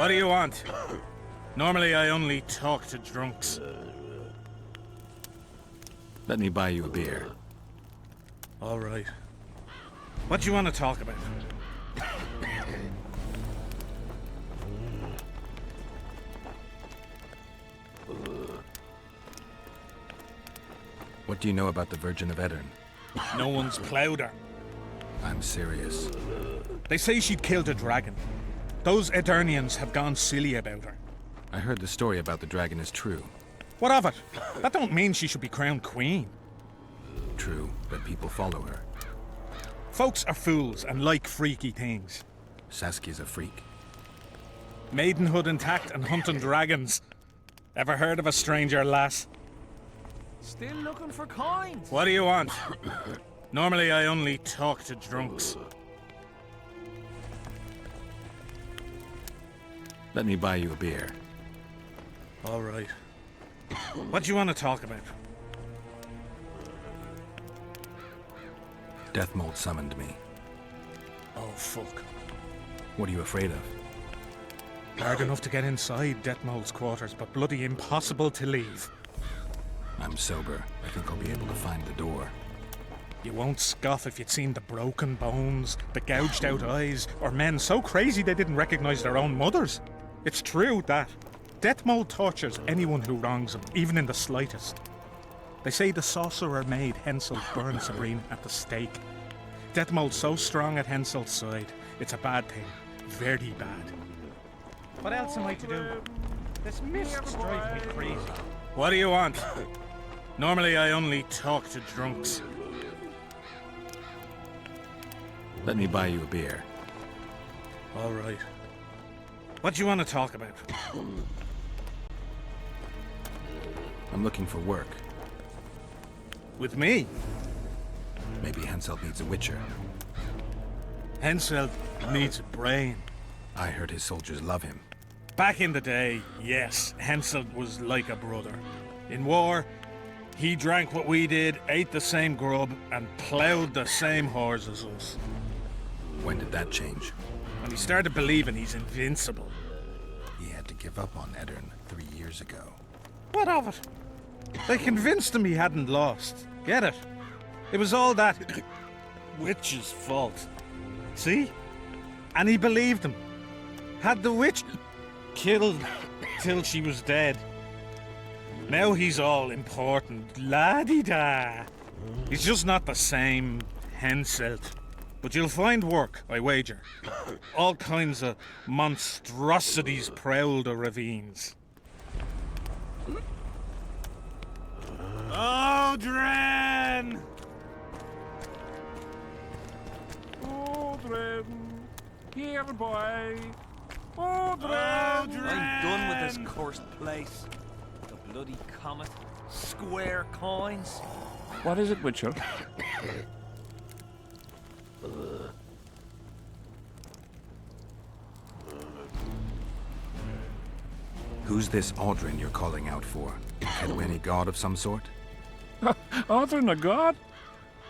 What do you want? Normally I only talk to drunks. Let me buy you a beer. All right. What do you want to talk about? What do you know about the Virgin of Aedirn? No one's ploughed her. I'm serious. They say she'd killed a dragon. Those Aedirnians have gone silly about her. I heard the story about the dragon is true. What of it? That don't mean she should be crowned queen. True, but people follow her. Folks are fools and like freaky things. Saskia's a freak. Maidenhood intact and hunting dragons. Ever heard of a stranger lass? Still looking for coins? What do you want? Normally I only talk to drunks. Let me buy you a beer. All right. What do you want to talk about? Deathmold summoned me. Oh, fuck. What are you afraid of? Hard enough to get inside Deathmold's quarters, but bloody impossible to leave. I'm sober. I think I'll be able to find the door. You won't scoff if you'd seen the broken bones, the gouged out eyes, or men so crazy they didn't recognize their own mothers. It's true that Deathmold tortures anyone who wrongs him, even in the slightest. They say the sorcerer maid Hensel burned Sabrina at the stake. Deathmold's so strong at Hensel's side, it's a bad thing. Very bad. What else am I to do? This mist's driving me crazy. What do you want? Normally I only talk to drunks. Let me buy you a beer. All right. What do you want to talk about? I'm looking for work. With me? Maybe Hensel needs a witcher. Hensel needs a brain. I heard his soldiers love him. Back in the day, yes, Hensel was like a brother. In war, he drank what we did, ate the same grub, and ploughed the same whores as us. When did that change? When he started believing he's invincible. He had to give up on Aedirn 3 years ago. What of it? They convinced him he hadn't lost. Get it? It was all that witch's fault. See? And he believed him. Had the witch killed till she was dead. Now he's all important. La-di-da. He's just not the same Henselt. But you'll find work, I wager. All kinds of monstrosities prowl the ravines. Odren! Odren! Here, boy! Odren! I'm done with this cursed place. The bloody comet. Square coins. What is it, Witcher? Who's this Aldrin you're calling out for? Any god of some sort? Arthur, a god?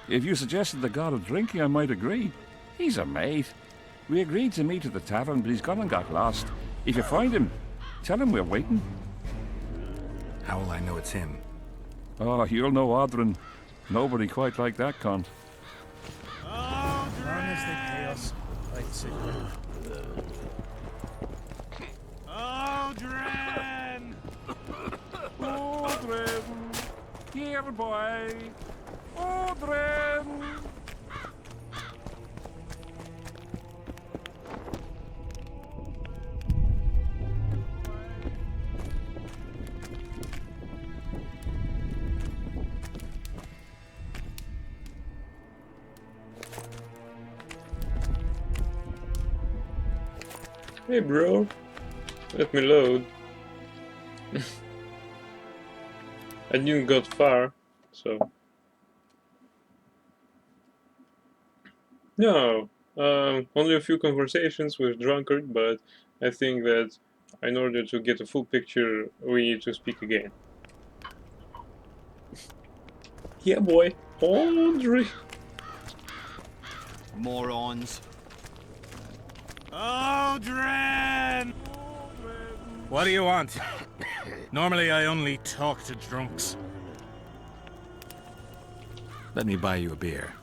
If you suggested the god of drinking, I might agree. He's a mate. We agreed to meet at the tavern, but he's gone and got lost. If you find him, tell him we're waiting. How will I know it's him? Oh, you'll know Odrin. Nobody quite like that cunt. As long as they pay us, I'd sit down. Odren! Odren! Here, boy! Odren! Hey bro, let me load. I didn't got far, so... No, only a few conversations with Drunkard, but I think that in order to get a full picture, we need to speak again. Yeah boy, Audrey! Morons. Odren! What do you want? Normally I only talk to drunks. Let me buy you a beer.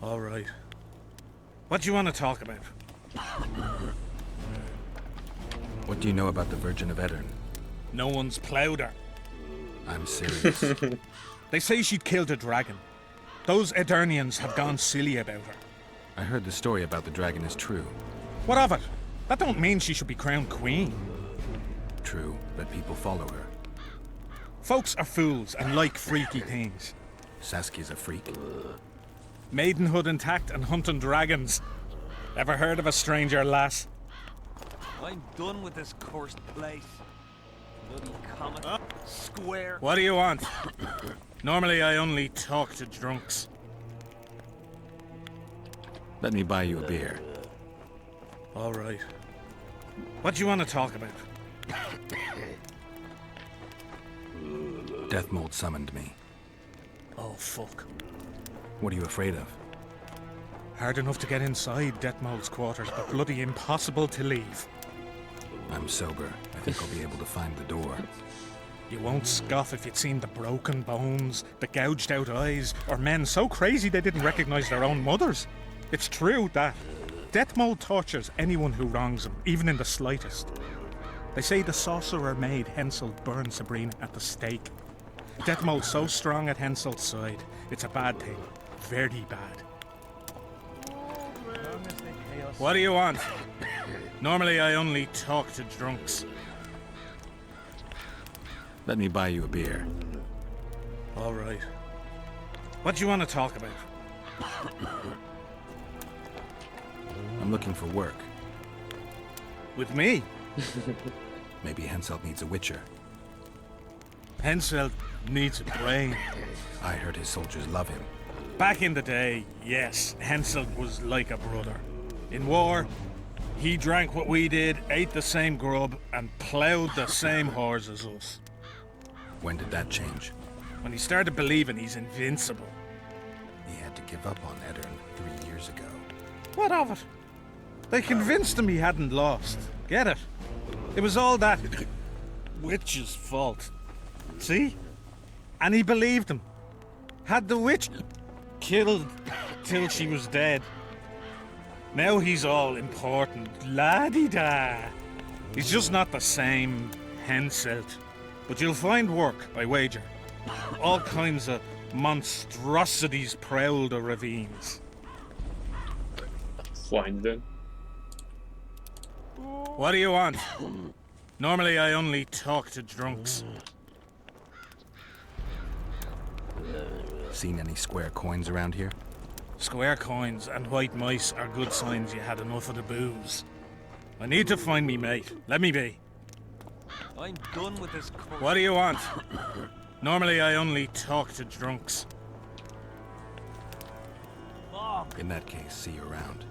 All right. What do you want to talk about? What do you know about the Virgin of Eddern? No one's ploughed her. I'm serious. They say she'd killed a dragon. Those Eternians have gone silly about her. I heard the story about the dragon is true. What of it? That don't mean she should be crowned queen. True, but people follow her. Folks are fools and like freaky things. Saskia's a freak. Maidenhood intact and hunting dragons. Ever heard of a stranger lass? I'm done with this cursed place. Bloody comet. Square. What do you want? Normally I only talk to drunks. Let me buy you a beer. All right. What do you want to talk about? Deathmold summoned me. Oh, fuck. What are you afraid of? Hard enough to get inside Deathmold's quarters, but bloody impossible to leave. I'm sober. I think I'll be able to find the door. You won't scoff if you'd seen the broken bones, the gouged out eyes, or men so crazy they didn't recognize their own mothers. It's true that Deathmold tortures anyone who wrongs him, even in the slightest. They say the sorcerer made Henselt burn Sabrina at the stake. Deathmold's so strong at Henselt's side, it's a bad thing. Very bad. What do you want? Normally I only talk to drunks. Let me buy you a beer. All right. What do you want to talk about? I'm looking for work. With me? Maybe Henselt needs a witcher. Henselt needs a brain. I heard his soldiers love him. Back in the day, yes, Henselt was like a brother. In war, he drank what we did, ate the same grub, and ploughed the same whores as us. When did that change? When he started believing he's invincible. He had to give up on Eddern 3 years ago. What of it? They convinced him he hadn't lost. Get it? It was all that witch's fault. See? And he believed him. Had the witch killed till she was dead. Now he's all important. La-di-da. He's just not the same Henselt. But you'll find work, I wager. All kinds of monstrosities prowl the ravines. Fine then. What do you want? Normally I only talk to drunks. Seen any square coins around here? Square coins and white mice are good signs you had enough of the booze. I need to find me mate. Let me be. I'm done with this cursed. What do you want? Normally I only talk to drunks. Fuck. In that case, see you around.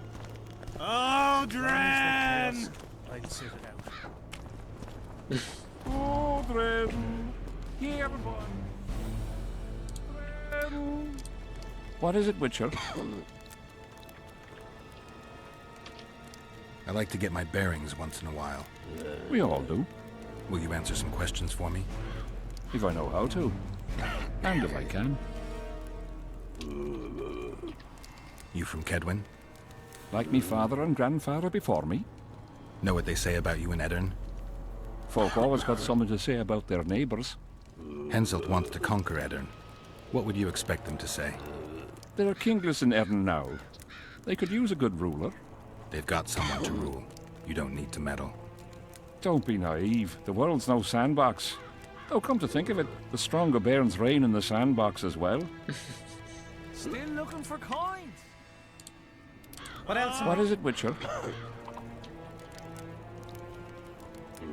Oh, Dren! I'd sit it out. Oh, Dren. Here, boy. Dren. What is it, Witcher? I like to get my bearings once in a while. We all do, Will you answer some questions for me? if I know how to. And if I can. You from Kedwin? Like me father and grandfather before me. Know what they say about you in Eddern? Folk always got something to say about their neighbours. Henselt wants to conquer Eddern. What would you expect them to say? There are kingless in Erin now. They could use a good ruler. They've got someone to rule. You don't need to meddle. Don't be naive. The world's no sandbox. Oh, come to think of it, the stronger bairns reign in the sandbox as well. Still looking for coins. What else? What is it, Witcher?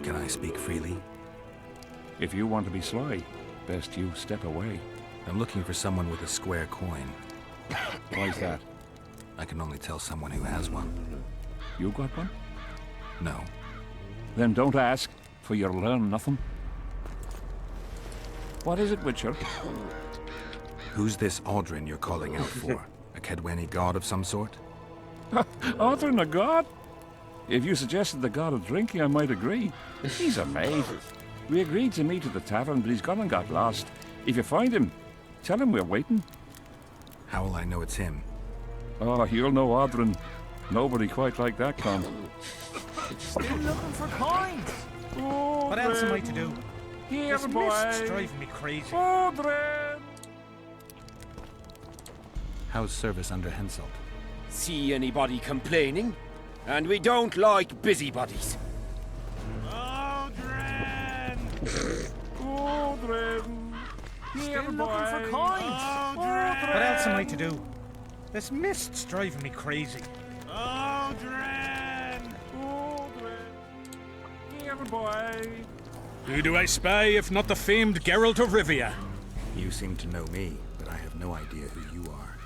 Can I speak freely? If you want to be sly, best you step away. I'm looking for someone with a square coin. Why's that? I can only tell someone who has one. You got one? No. Then don't ask, for you'll learn nothing. What is it, Witcher? Who's this Aldrin you're calling out for? A Kedweni god of some sort? Arthur a god? If you suggested the god of drinking, I might agree. He's a mate. We agreed to meet at the tavern, but he's gone and got lost. If you find him, tell him we're waiting. How will I know it's him? Oh, you'll know Odrin. Nobody quite like that cunt. Still looking for coins. What else am I to do? Here, This boy. mist's driving me crazy. Odrin! How's service under Henselt? See anybody complaining? And we don't like busybodies. Aldrin! Odrin! Here, Still looking boy. for coins. What else am I to do? This mist's driving me crazy. Aldrin! Odrin! Here, boy. Who do I spy if not the famed Geralt of Rivia? You seem to know me, but I have no idea who you are.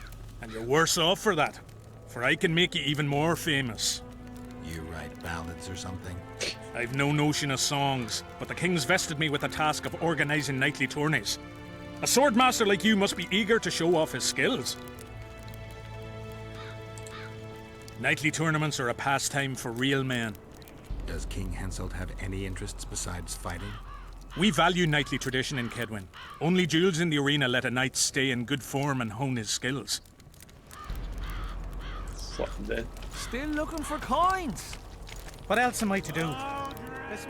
And you're worse off for that, for I can make you even more famous. You write ballads or something? I've no notion of songs, but the king's vested me with the task of organizing knightly tourneys. A swordmaster like you must be eager to show off his skills. Knightly tournaments are a pastime for real men. Does King Henselt have any interests besides fighting? We value knightly tradition in Kedwin. Only duels in the arena let a knight stay in good form and hone his skills. Fuck that. Still looking for coins. What else am I to do? This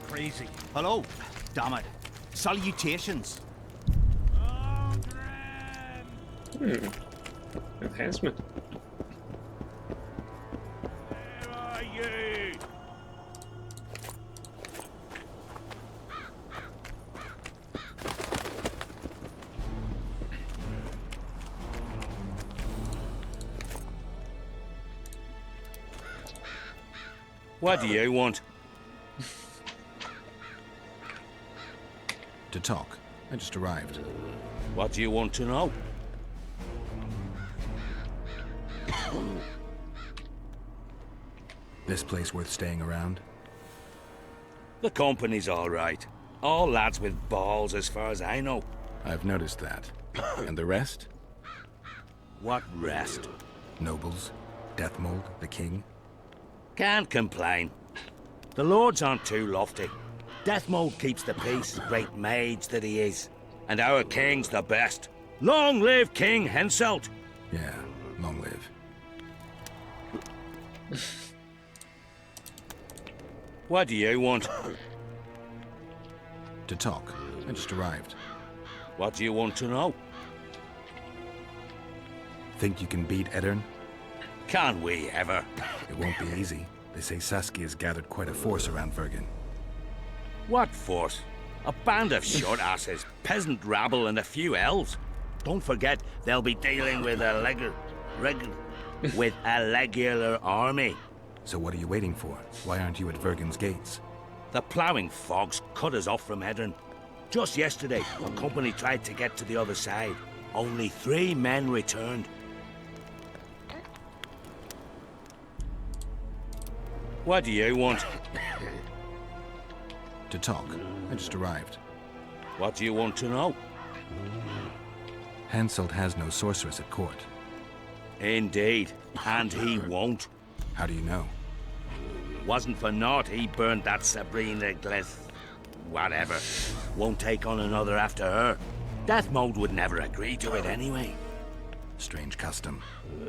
crazy. Hello, damn it. Salutations. Enhancement. What do you want? To talk. I just arrived. What do you want to know? This place worth staying around? The company's all right. All lads with balls as far as I know. I've noticed that. And the rest? What rest? Nobles? Deathmold? The king? Can't complain. The lords aren't too lofty. Deathmold keeps the peace, great mage that he is. And our king's the best. Long live King Henselt! Yeah, long live. What do you want? To talk. I just arrived. What do you want to know? Think you can beat Eddern? Can we ever? It won't be easy. They say Saskia has gathered quite a force around Vergen. What force? A band of short asses, peasant rabble, and a few elves. Don't forget, they'll be dealing with a regular army. So what are you waiting for? Why aren't you at Vergen's gates? The ploughing fogs cut us off from Eddern. Just yesterday, a company tried to get to the other side. Only 3 men returned. What do you want? To talk. I just arrived. What do you want to know? Henselt has no sorceress at court. Indeed, and he won't. How do you know? Wasn't for naught he burned that Sabrina Glyph. Whatever. Won't take on another after her. Deathmold would never agree to it anyway. Strange custom.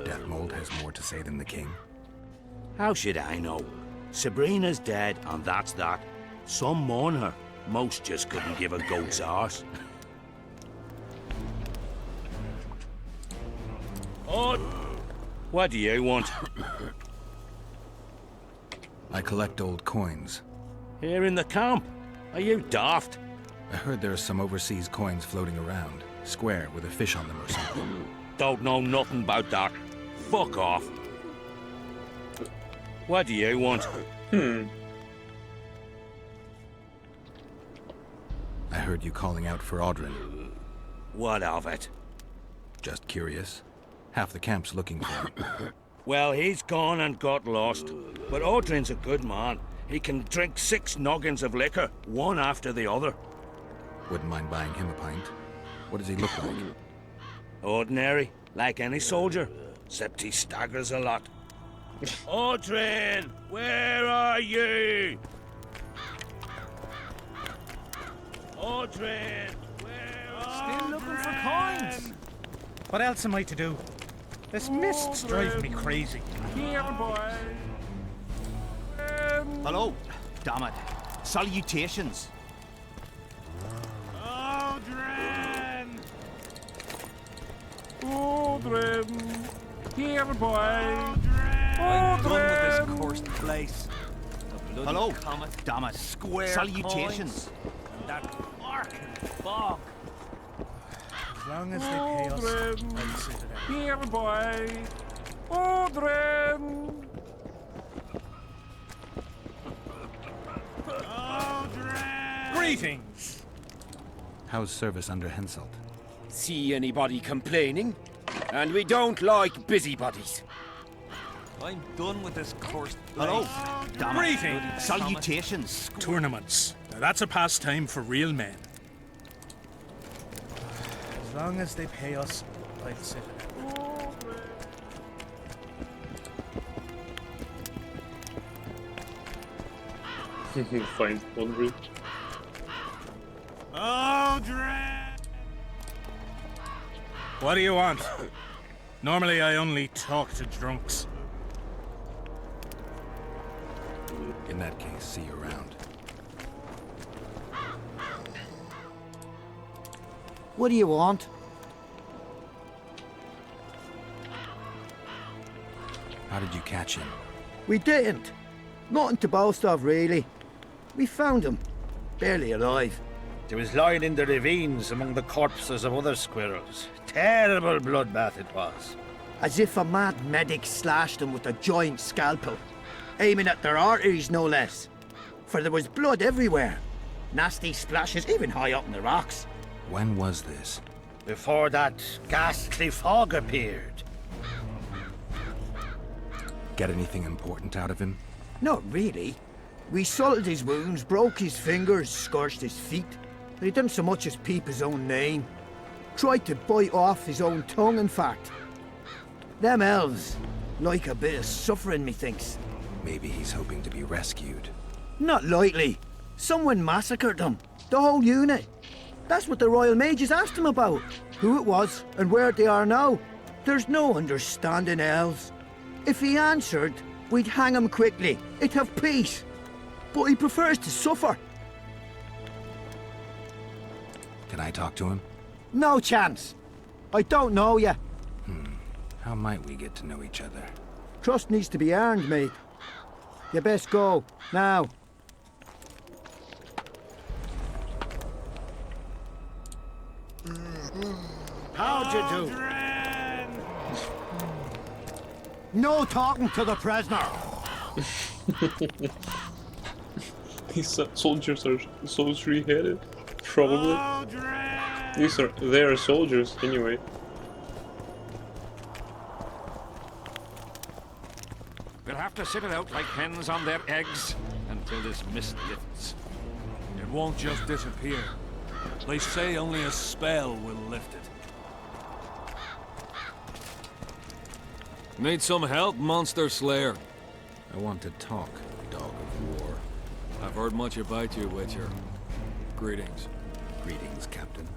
Deathmold has more to say than the king. How should I know? Sabrina's dead, and that's that. Some mourn her. Most just couldn't give a goat's arse. Oh, what do you want? I collect old coins. Here in the camp? Are you daft? I heard there are some overseas coins floating around. Square with a fish on them or something. Don't know nothing about that. Fuck off. What do you want? I heard you calling out for Audrin. What of it? Just curious. Half the camp's looking for him. Well, he's gone and got lost. But Audrin's a good man. He can drink 6 noggins of liquor, one after the other. Wouldn't mind buying him a pint. What does he look like? Ordinary, like any soldier, except he staggers a lot. Audrin, where are you? Audrin, where are Still looking for coins. What else am I to do? This mist's driving me crazy. Here, boy. Hello, damn it. Salutations. Aldrin! Audrin. Here, boy. I'm done with this cursed place. The bloody Hello, comet, damn it. square Salutations. coins, and that arcing fog. As long as they pay us, Audrin. I'll sit it out. Here, boy. Audrin. Greetings! How's service under Henselt? See anybody complaining? And we don't like busybodies. I'm done with this cursed place. Hello, damn it. Greetings! Salutations. Tournaments. Now that's a pastime for real men. As long as they pay us, I'll sit it out. Find Audrin. Aldrin! What do you want? Normally I only talk to drunks. In that case, see you around. What do you want? How did you catch him? We didn't. Nothing to boast of, really. We found him. Barely alive. He was lying in the ravines among the corpses of other squirrels. Terrible bloodbath it was. As if a mad medic slashed him with a giant scalpel. Aiming at their arteries, no less. For there was blood everywhere. Nasty splashes, even high up in the rocks. When was this? Before that ghastly fog appeared. Get anything important out of him? Not really. We salted his wounds, broke his fingers, scorched his feet. But he didn't so much as peep his own name. Tried to bite off his own tongue, in fact. Them elves like a bit of suffering, methinks. Maybe he's hoping to be rescued. Not likely. Someone massacred them. The whole unit. That's what the Royal Mages asked him about. Who it was and where they are now. There's no understanding elves. If he answered, we'd hang him quickly. It'd have peace. But he prefers to suffer. Can I talk to him? No chance. I don't know you. How might we get to know each other? Trust needs to be earned, mate. You best go, now. How'd you do? No talking to the prisoner. These soldiers are so three-headed. Probably. They are soldiers anyway. We'll have to sit it out like hens on their eggs until this mist lifts. It won't just disappear. They say only a spell will lift it. Need some help, Monster Slayer? I want to talk, dog of war. I've heard much about you, Witcher. Greetings. Greetings, Captain.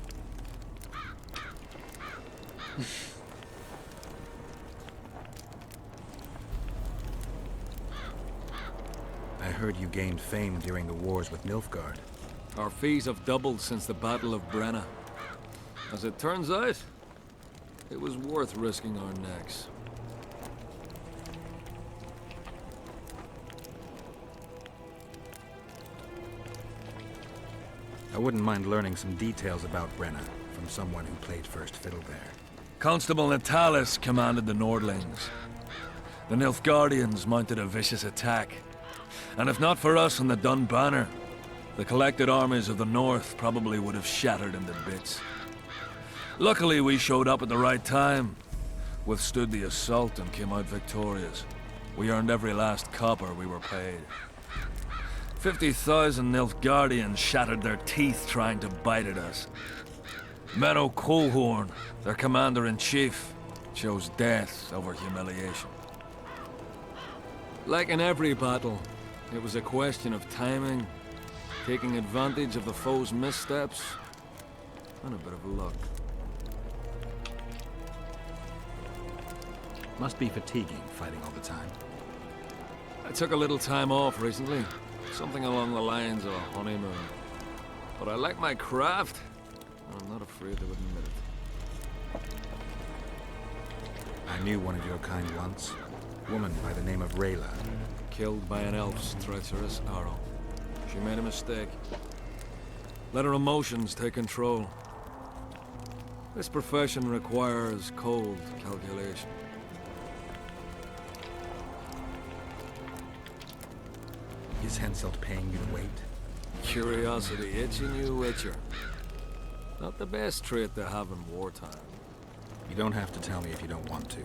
I heard you gained fame during the wars with Nilfgaard. Our fees have doubled since the Battle of Brenna. As it turns out, it was worth risking our necks. I wouldn't mind learning some details about Brenna from someone who played first fiddle there. Constable Natalis commanded the Nordlings. The Nilfgaardians mounted a vicious attack. And if not for us and the Dun Banner, the collected armies of the North probably would have shattered into bits. Luckily, we showed up at the right time, withstood the assault and came out victorious. We earned every last copper we were paid. 50,000 Nilfgaardians shattered their teeth trying to bite at us. Menno Colehorn, their commander-in-chief, chose death over humiliation. Like in every battle, it was a question of timing, taking advantage of the foe's missteps, and a bit of luck. Must be fatiguing fighting all the time. I took a little time off recently, something along the lines of a honeymoon. But I like my craft, and I'm not afraid to admit it. I knew one of your kind once. A woman by the name of Rayla. Killed by an elf's treacherous arrow. She made a mistake. Let her emotions take control. This profession requires cold calculation. Is Henselt paying you to wait? Curiosity itching you, Witcher. Not the best trait to have in wartime. You don't have to tell me if you don't want to.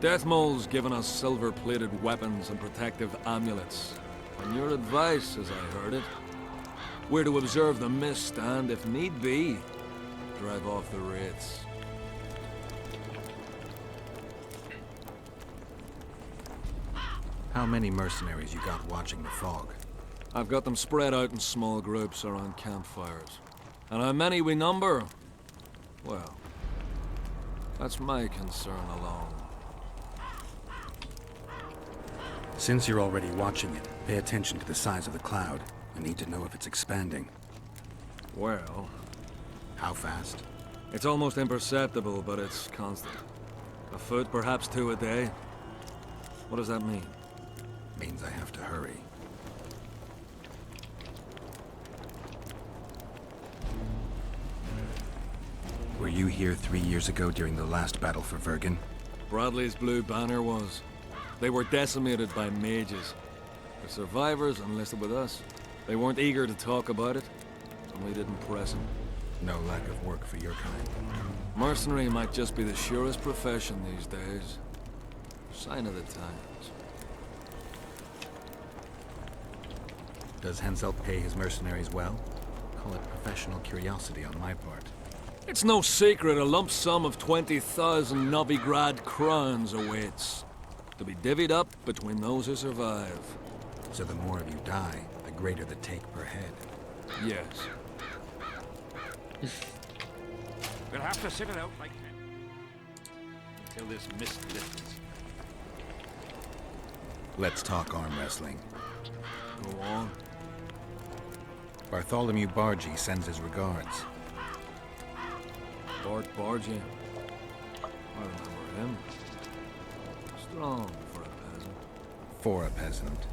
Deathmold's given us silver-plated weapons and protective amulets. On your advice, as I heard it, we're to observe the mist and, if need be, drive off the wraiths. How many mercenaries you got watching the fog? I've got them spread out in small groups around campfires. And how many we number? Well, that's my concern alone. Since you're already watching it, pay attention to the size of the cloud. I need to know if it's expanding. Well, how fast? It's almost imperceptible, but it's constant. A foot, perhaps 2 a day. What does that mean? Means I have to hurry. Were you here 3 years ago during the last battle for Vergen? Bradley's Blue Banner was. They were decimated by mages. The survivors enlisted with us. They weren't eager to talk about it, and we didn't press them. No lack of work for your kind. Mercenary might just be the surest profession these days. Sign of the times. Does Henselt pay his mercenaries well? Call it professional curiosity on my part. It's no secret a lump sum of 20,000 Novigrad crowns awaits. To be divvied up between those who survive. So the more of you die, the greater the take per head. Yes. We'll have to sit it out like until this mist lifts. Let's talk arm wrestling. Go on. Bartholomew Bargy sends his regards. Bart Bargy. I remember him. Strong for a peasant. For a peasant.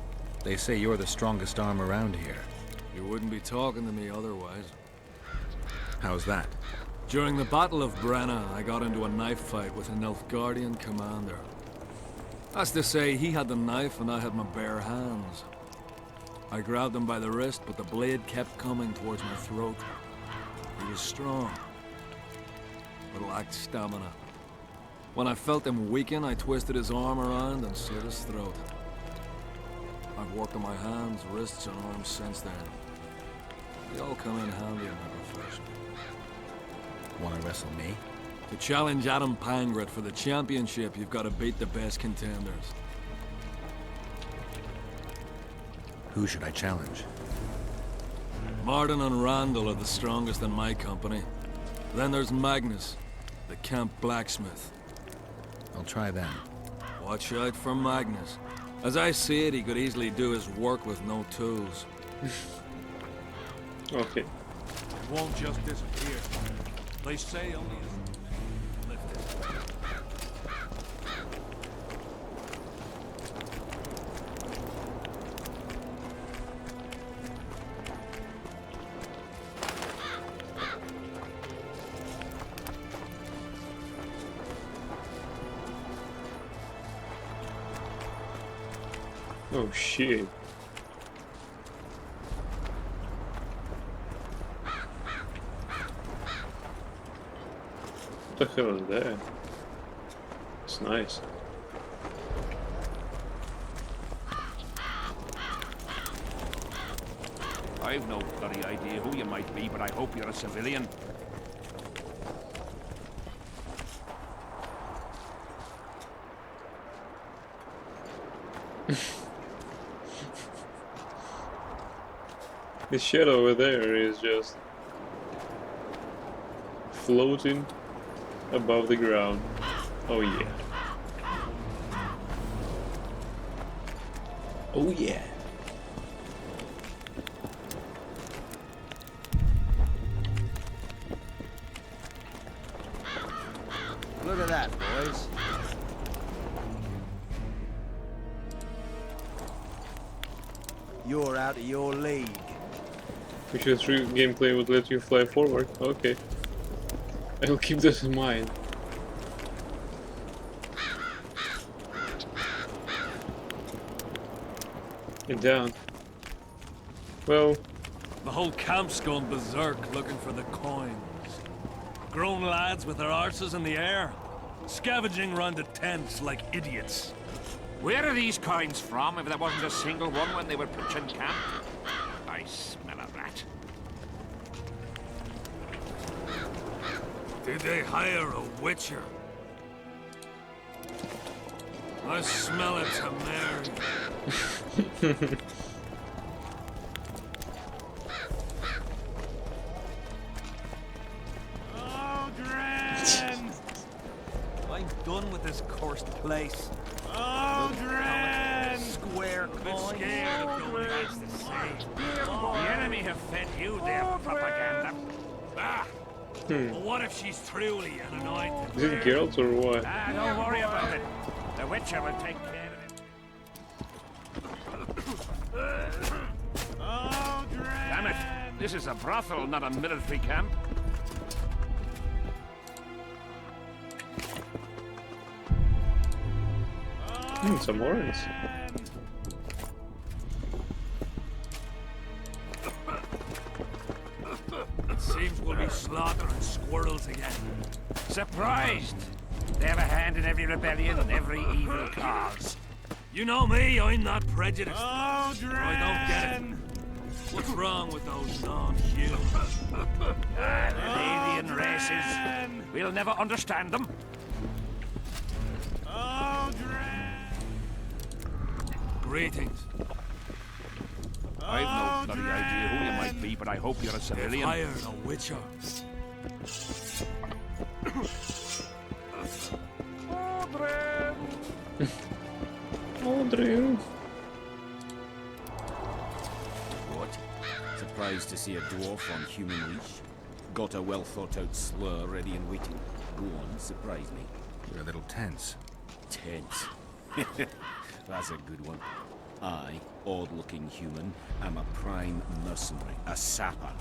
They say you're the strongest arm around here. You wouldn't be talking to me otherwise. How's that? During the Battle of Brenna, I got into a knife fight with an Nilfgaardian commander. That's to say, he had the knife and I had my bare hands. I grabbed him by the wrist, but the blade kept coming towards my throat. He was strong, but lacked stamina. When I felt him weaken, I twisted his arm around and slit his throat. I've worked on my hands, wrists, and arms since then. They all come in handy in my profession. Want to wrestle me? To challenge Adam Pangret for the championship, you've got to beat the best contenders. Who should I challenge? Martin and Randall are the strongest in my company. Then there's Magnus, the camp blacksmith. I'll try them. Watch out for Magnus. As I see it, he could easily do his work with no tools. Okay. It won't just disappear. They say only lift it. Oh shit. What the hell is that? It's nice. I've no bloody idea who you might be, but I hope you're a civilian. The shadow over there is just floating above the ground. Oh yeah. Oh yeah. Look at that, boys. You're out of your league. Picture 3 gameplay would let you fly forward. Okay. I'll keep this in mind. And down. Well, The whole camp's gone berserk looking for the coins. Grown lads with their arses in the air, scavenging round the tents like idiots. Where are these coins from if there wasn't a single one when they were pitching camp? I smell a rat. Did they hire a witcher? I smell it to Mary. Aldrin! I'm done with this cursed place. Aldrin! Square coin. Scared of going against the sea. The enemy have fed you their propaganda. Ah! But what if she's truly an anointed? is it girls or what? Ah, don't worry about it. The Witcher will take care of it. Damn it! This is a brothel, not a military camp. Some horns. It seems we'll be slaughtering squirrels again. Surprised! They have a hand in every rebellion and every evil cause. You know me, I'm not prejudiced. I don't get it. What's wrong with those non-humans? Alien races. We'll never understand them. Greetings. I've no bloody idea who you might be, but I hope you're a civilian. Hired a witcher. Aldrin. What? Surprised to see a dwarf on human leash? Got a well-thought-out slur ready and waiting. Go on, surprise me. You're a little tense. Tense. That's a good one. I, odd-looking human, am a prime mercenary, a sapper.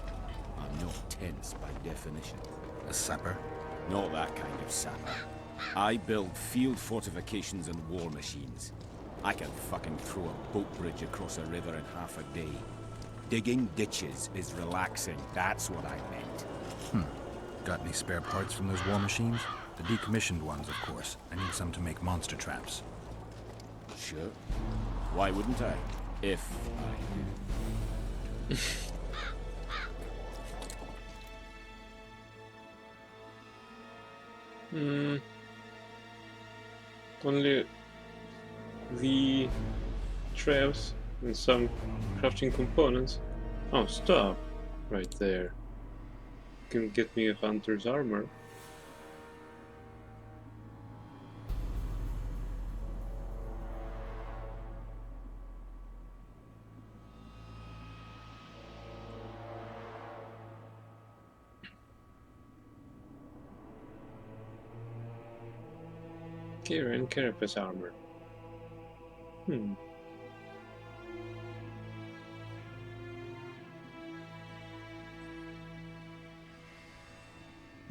I'm not tense by definition. A sapper? Not that kind of sapper. I build field fortifications and war machines. I can fucking throw a boat bridge across a river in half a day. Digging ditches is relaxing, that's what I meant. Got any spare parts from those war machines? The decommissioned ones, of course. I need some to make monster traps. Sure. Why wouldn't I? If I do. Only the traps and some crafting components. Oh, stop! Right there. Can get me a hunter's armor. Kieran Carapace armor.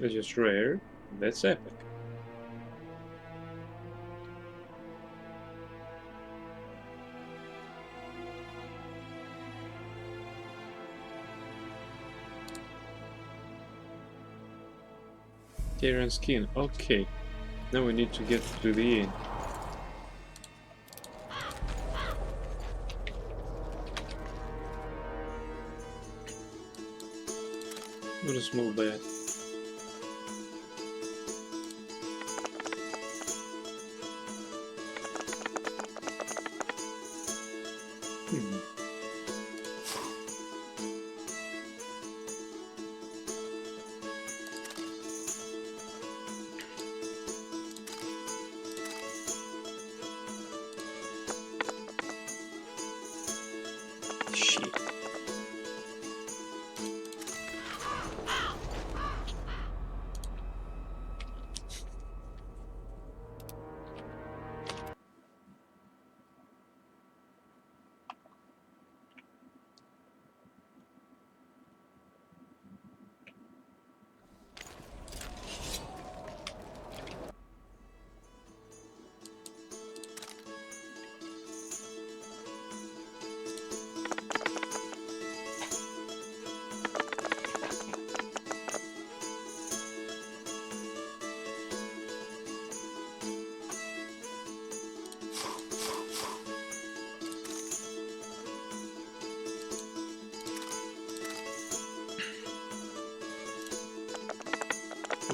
That's just rare. That's epic. Kieran skin. Okay. Now we need to get to the inn. What a small bat.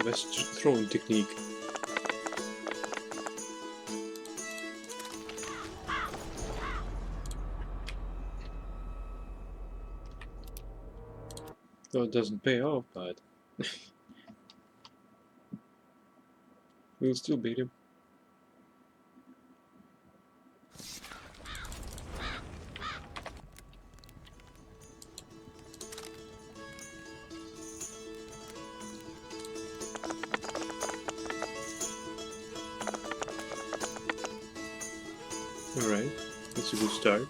the best throwing technique. Though it doesn't pay off, but we'll still beat him. Alright, that's a good start.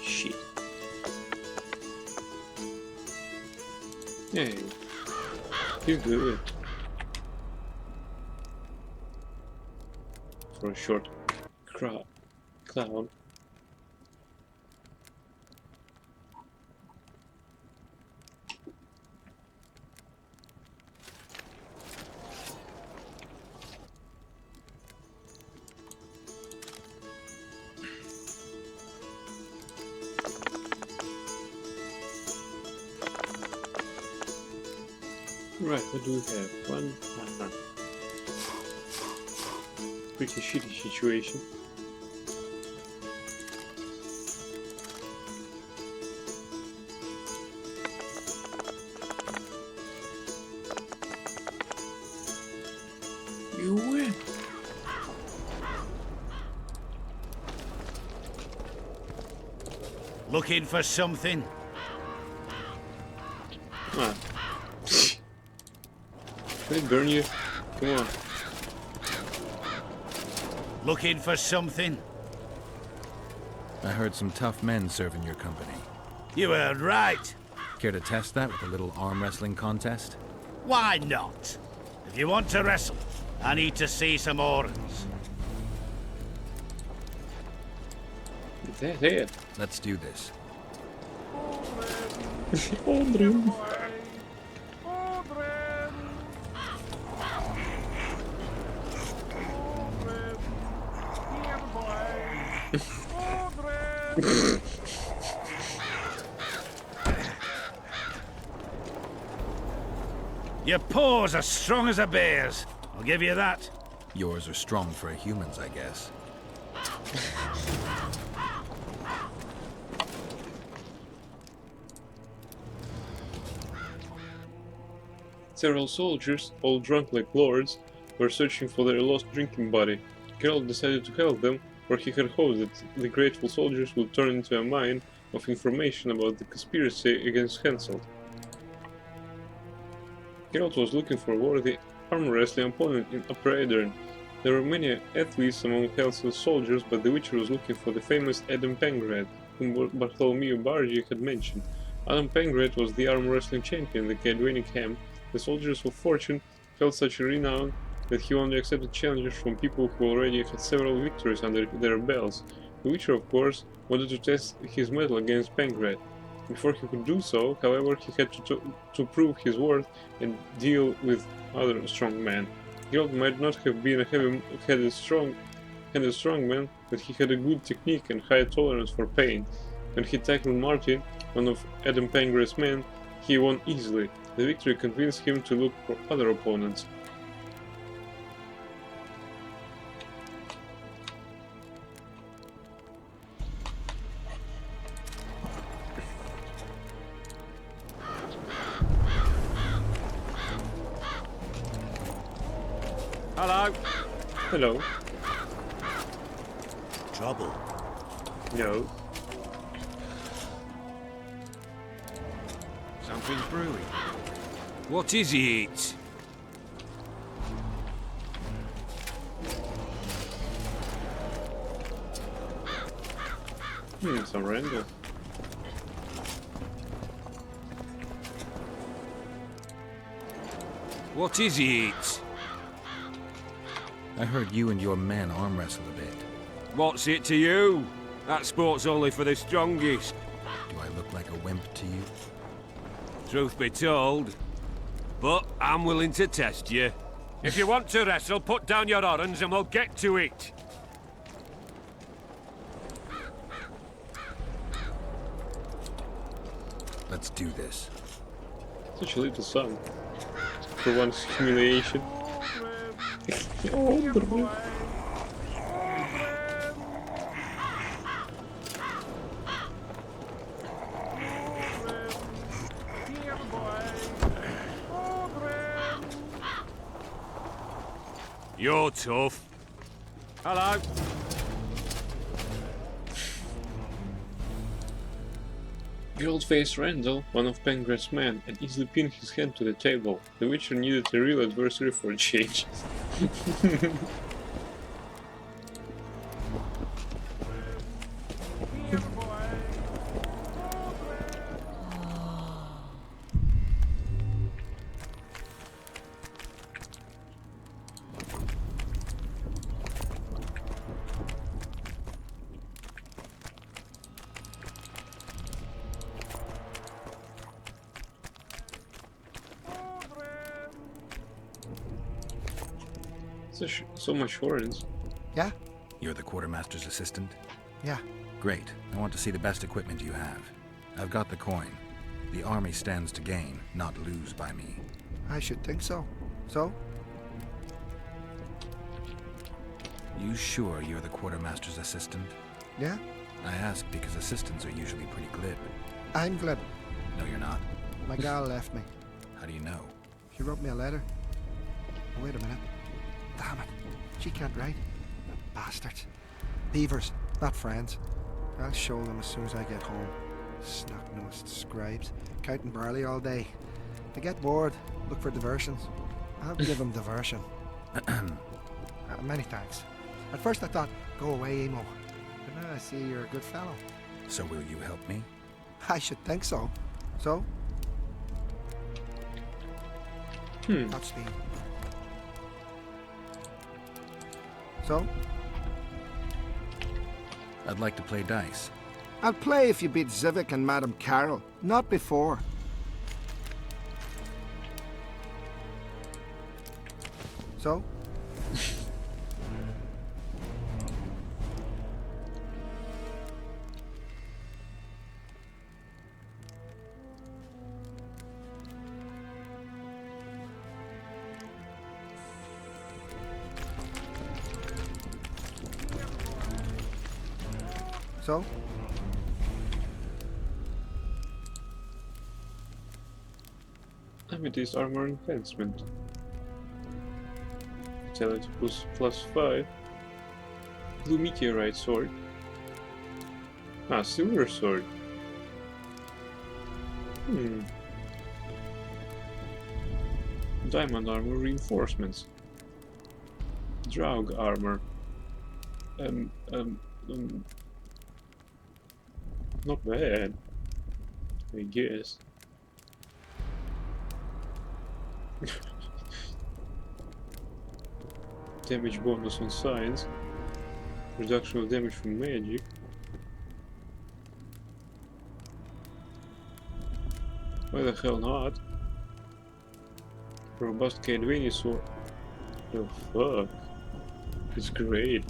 Shit. Hey, you're good. For a short clown. Right, what do we have? One. Pretty shitty situation. You win. Looking for something? Ah. Can I burn you? Come on. Looking for something? I heard some tough men serve in your company. You heard right. Care to test that with a little arm wrestling contest? Why not? If you want to wrestle, I need to see some orders. Is that it? Let's do this. Your paws are strong as a bear's. I'll give you that. Yours are strong for humans, I guess. Several soldiers, all drunk like lords, were searching for their lost drinking buddy. Geralt decided to help them, for he had hoped that the grateful soldiers would turn into a mine of information about the conspiracy against Henselt. Geralt was looking for a worthy arm wrestling opponent in Upper Aedirn. There were many athletes among Henselt's soldiers, but the Witcher was looking for the famous Adam Pengrad, whom Bartholomew Bargi had mentioned. Adam Pengrad was the arm wrestling champion in the Cadwini camp. The soldiers of fortune felt such a renown that he only accepted challenges from people who already had several victories under their belts. The Witcher, of course, wanted to test his mettle against Pengrad. Before he could do so, however, he had to prove his worth and deal with other strong men. Geralt might not have been a heavy-headed strong man, but he had a good technique and high tolerance for pain. When he tackled Martin, one of Adam Pengrad's men, he won easily. The victory convinced him to look for other opponents. Hello. Hello. Trouble. No. Something's brewing. What is it? Some random. What is it? I heard you and your men arm wrestle a bit. What's it to you? That sport's only for the strongest. Do I look like a wimp to you? Truth be told. But I'm willing to test you. If you want to wrestle, put down your orange and we'll get to it. Let's do this. Such a little son. For one's humiliation. Oh, bro. You're tough. Hello. The old-faced Randall, one of Pengrad's men, had easily pinned his hand to the table. The Witcher needed a real adversary for a change. So much horns. Yeah? You're the quartermaster's assistant? Yeah. Great. I want to see the best equipment you have. I've got the coin. The army stands to gain, not lose by me. I should think so. So? You sure you're the quartermaster's assistant? Yeah? I ask because assistants are usually pretty glib. I'm glib. No, you're not. My gal left me. How do you know? She wrote me a letter. Oh, wait a minute. Damn it. She can't write. The bastards. Beavers, not friends. I'll show them as soon as I get home. Snot-nosed scribes, counting barley all day. They get bored, look for diversions. I'll give them diversion. Many thanks. At first I thought, go away, Emo. But now I see you're a good fellow. So will you help me? I should think so. So? Touch me. So? I'd like to play dice. I'll play if you beat Zivik and Madame Carroll. Not before. So? So? Amethyst armor enhancement. Vitality +5. Blue meteorite sword. Ah, silver sword. Diamond armor reinforcements. Draug armor. Not bad, I guess. Damage bonus on science. Reduction of damage from magic. Why the hell not? Robust Cadvania sword. Oh fuck. It's great.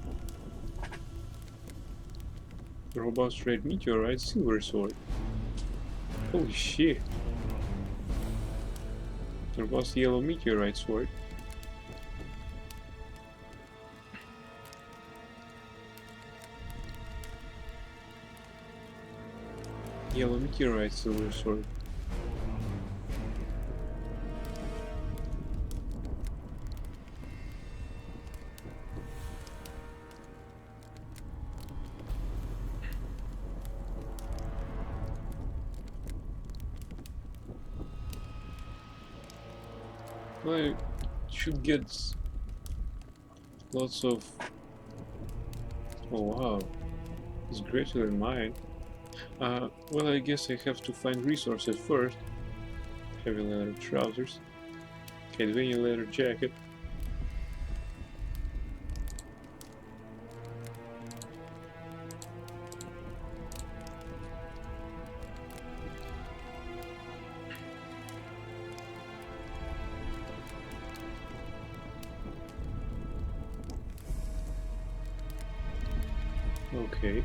Robust red meteorite silver sword. Holy shit. Robust yellow meteorite sword. Yellow meteorite silver sword. I should get lots of... Oh wow, it's greater than mine. Well, I guess I have to find resources first. Heavy leather trousers, Cadvania leather jacket. Okay.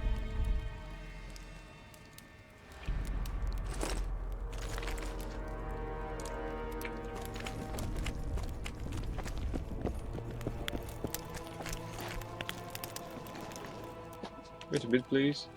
Wait a bit, please.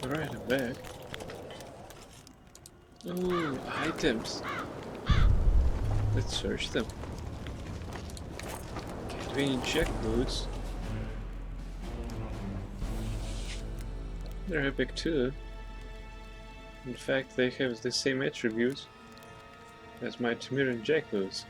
Alright, I'm back. Oh, items. Let's search them. Can't be any jackboots. They're epic too. In fact, they have the same attributes as my Temiran jackboots.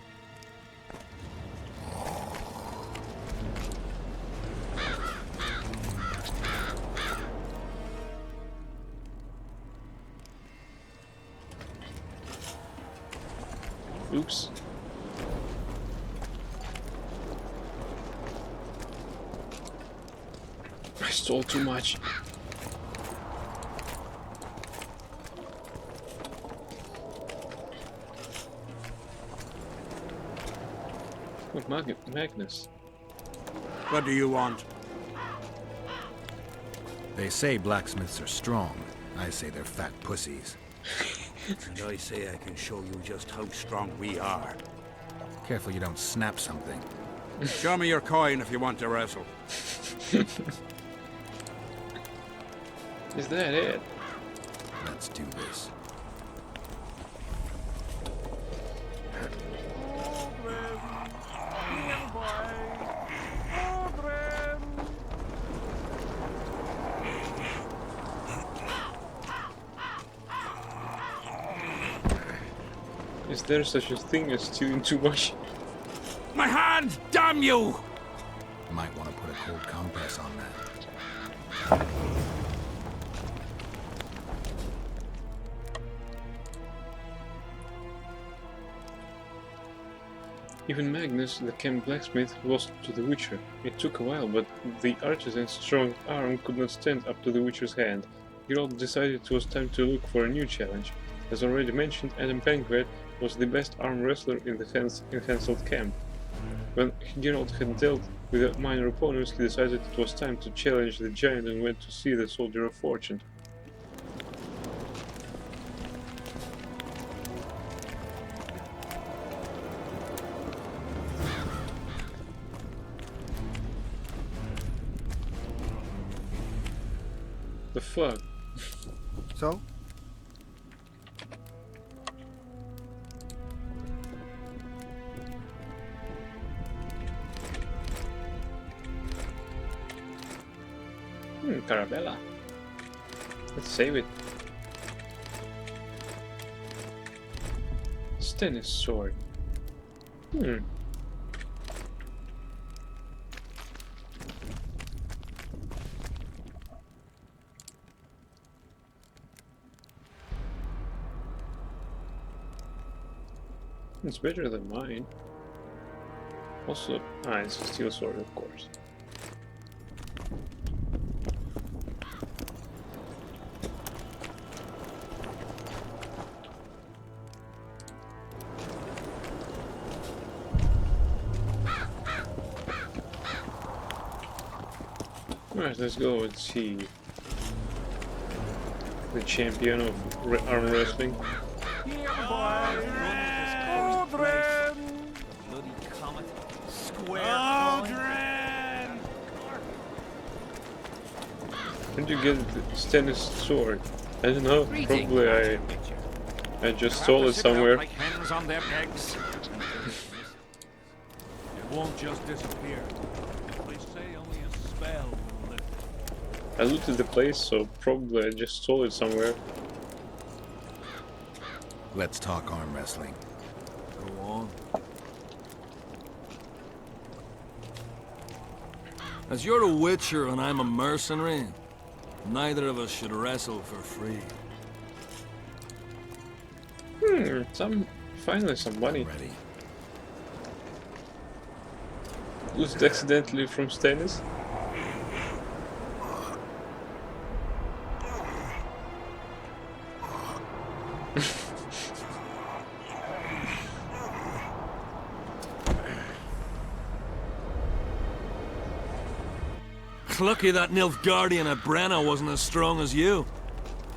Oops. I stole too much. What Magnus? What do you want? They say blacksmiths are strong. I say they're fat pussies. And I say I can show you just how strong we are. Careful you don't snap something. Show me your coin if you want to wrestle. Is that it? Let's do this. Is there such a thing as stealing too much? My hand! Damn you! Might want to put a cold compress on that. Even Magnus, the camp blacksmith, lost to the Witcher. It took a while, but the artisan's strong arm could not stand up to the Witcher's hand. Geralt decided it was time to look for a new challenge. As already mentioned, Adam Pankred was the best arm wrestler in the Henselt camp. When Geralt had dealt with minor opponents, he decided it was time to challenge the giant and went to see the Soldier of Fortune. The fuck? So? Carabella. Let's save it. Stennis sword. It's better than mine. Also, it's a steel sword, of course. Alright, let's go and see the champion of arm wrestling. Where'd you get the Stannis sword? I don't know, probably I just stole it somewhere. Like hens on their eggs. It won't just disappear. They say only a spell will lift it. I looted the place, so probably I just stole it somewhere. Let's talk arm wrestling. Go on. As you're a witcher and I'm a mercenary, neither of us should wrestle for free. Finally some money. Ready. Looted accidentally from Stannis. Lucky that Nilfgaardian at Brenna wasn't as strong as you.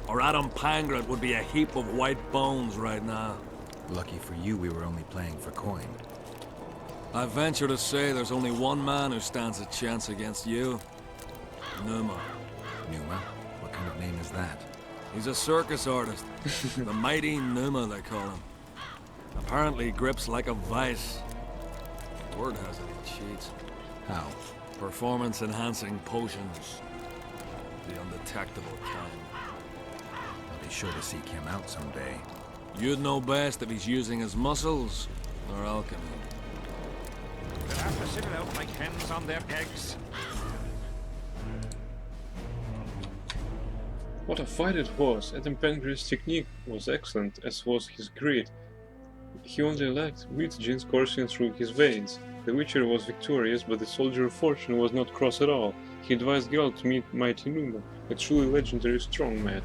Or Adam Pangrat would be a heap of white bones right now. Lucky for you, we were only playing for coin. I venture to say there's only one man who stands a chance against you. Numa. Numa? What kind of name is that? He's a circus artist. The mighty Numa, they call him. Apparently he grips like a vice. Word has it he cheats. How? Performance-enhancing potions. The undetectable kind. I'll be sure to seek him out someday. You'd know best if he's using his muscles or alchemy. They'll have to sit it out like hens on their eggs. What a fight it was! Adam Pangrat's technique was excellent, as was his greed. He only lacked wheat genes coursing through his veins. The Witcher was victorious, but the Soldier of Fortune was not cross at all. He advised Geralt to meet mighty Numa, a truly legendary strongman.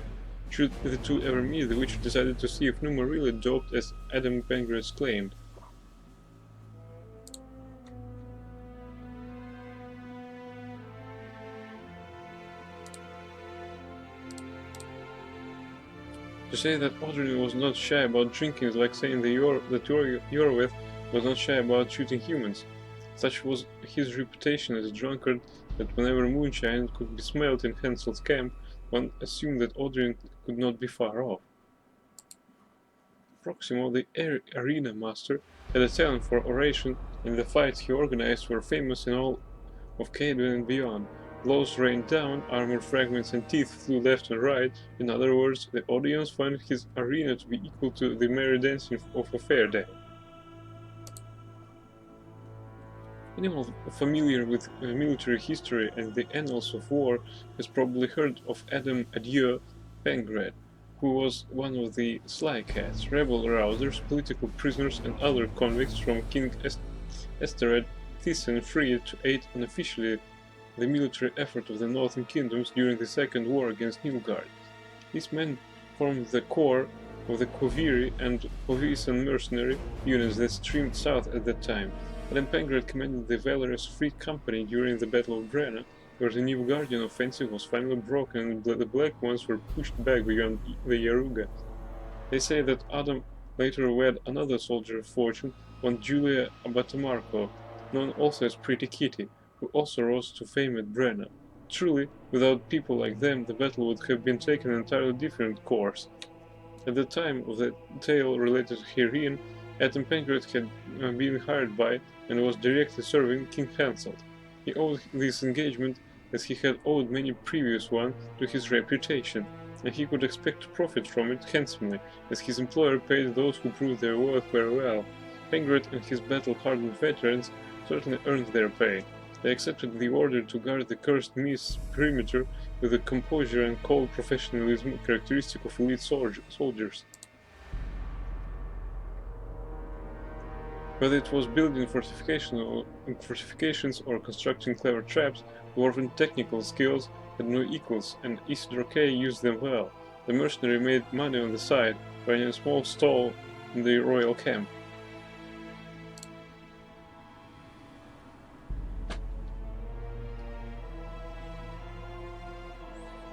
Should the two ever meet, the Witcher decided to see if Numa really doped as Adam Pangrat claimed. To say that Odrin was not shy about drinking is like saying that Iorweth was not shy about shooting humans. Such was his reputation as a drunkard that whenever moonshine could be smelled in Hensel's camp, one assumed that Odrin could not be far off. Proximo, the arena master, had a talent for oration, and the fights he organized were famous in all of Caedwen and beyond. Blows rained down, armor fragments and teeth flew left and right. In other words, the audience found his arena to be equal to the merry dancing of a fair day. Anyone familiar with military history and the annals of war has probably heard of Adam Adieu Pangrat, who was one of the Sly Cats, rebel rousers, political prisoners and other convicts from King Estered Thyssen freed to aid unofficially the military effort of the Northern Kingdoms during the Second War against Nilfgaard. These men formed the core of the Koviri and Ovisan mercenary units that streamed south at that time. Adam Pangrat commanded the valorous Free Company during the Battle of Brenna, where the Nilfgaardian offensive was finally broken and the Black Ones were pushed back beyond the Yaruga. They say that Adam later wed another soldier of fortune, one Julia Abatamarco, known also as Pretty Kitty, who also rose to fame at Brenna. Truly, without people like them, the battle would have been taken an entirely different course. At the time of the tale related herein, Adam Pangrat had been hired by and was directly serving King Hansel. He owed this engagement, as he had owed many previous ones, to his reputation, and he could expect to profit from it handsomely, as his employer paid those who proved their worth very well. Pangrat and his battle-hardened veterans certainly earned their pay. They accepted the order to guard the cursed Mist's perimeter with the composure and cold professionalism characteristic of elite soldiers. Whether it was building fortifications or constructing clever traps, dwarven technical skills had no equals, and Isidore Kay used them well. The mercenary made money on the side, running a small stall in the royal camp.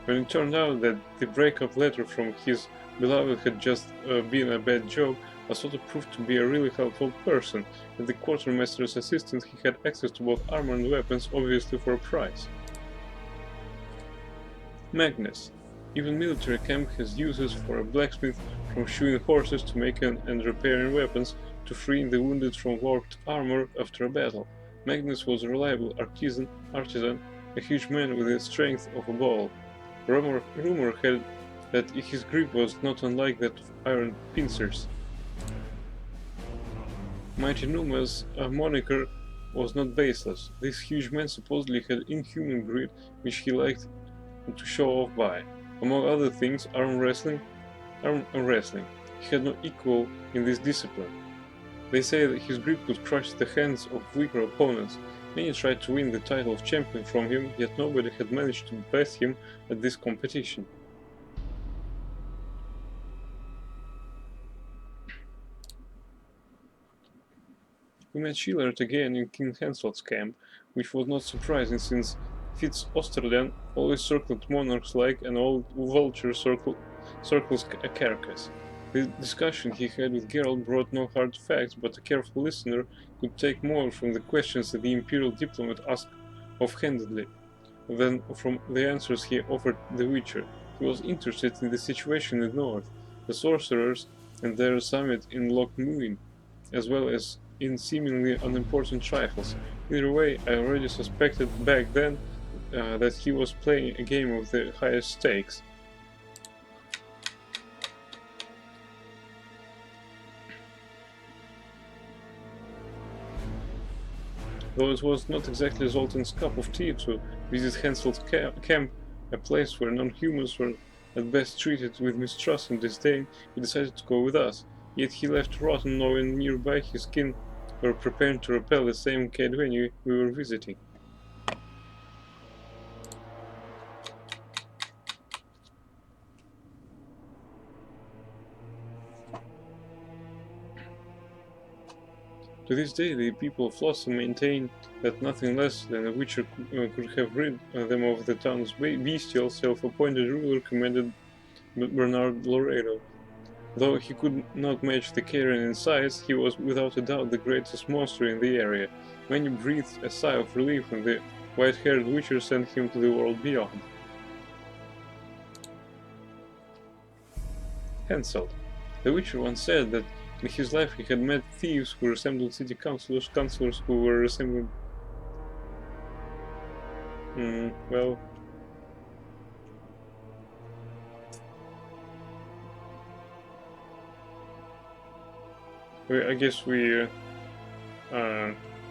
When it turned out that the breakup letter from his beloved had just been a bad joke, Bassotto proved to be a really helpful person. As the quartermaster's assistant, he had access to both armor and weapons, obviously for a price. Magnus. Even military camp has uses for a blacksmith, from shoeing horses to making and repairing weapons, to freeing the wounded from warped armor after a battle. Magnus was a reliable artisan, a huge man with the strength of a bull. Rumor had that his grip was not unlike that of iron pincers. Mighty Numa's moniker was not baseless. This huge man supposedly had inhuman grit, which he liked to show off by. Among other things, arm wrestling. He had no equal in this discipline. They say that his grip could crush the hands of weaker opponents. Many tried to win the title of champion from him, yet nobody had managed to beat him at this competition. We met Chillard again in King Henselt's camp, which was not surprising since Fitz Osterlen always circled monarchs like an old vulture circles a carcass. The discussion he had with Geralt brought no hard facts, but a careful listener could take more from the questions that the Imperial diplomat asked offhandedly than from the answers he offered the Witcher. He was interested in the situation in the north, the sorcerers and their summit in Loch Muin, as well as in seemingly unimportant trifles. Either way, I already suspected back then that he was playing a game of the highest stakes. Though it was not exactly Zoltan's cup of tea to visit Henselt's camp, a place where non-humans were at best treated with mistrust and disdain, he decided to go with us. Yet he left rotten knowing nearby his kin were preparing to repel the same Kaedweni we were visiting. To this day, the people of Flotsam maintain that nothing less than a Witcher could have rid them of the town's bestial, self-appointed ruler, commanded Bernard Loredo. Though he could not match the Karen in size, he was without a doubt the greatest monster in the area. Many breathed a sigh of relief when the white-haired Witcher sent him to the world beyond. Henselt. The Witcher once said that in his life he had met thieves who resembled city councillors who were resembled... well... I guess we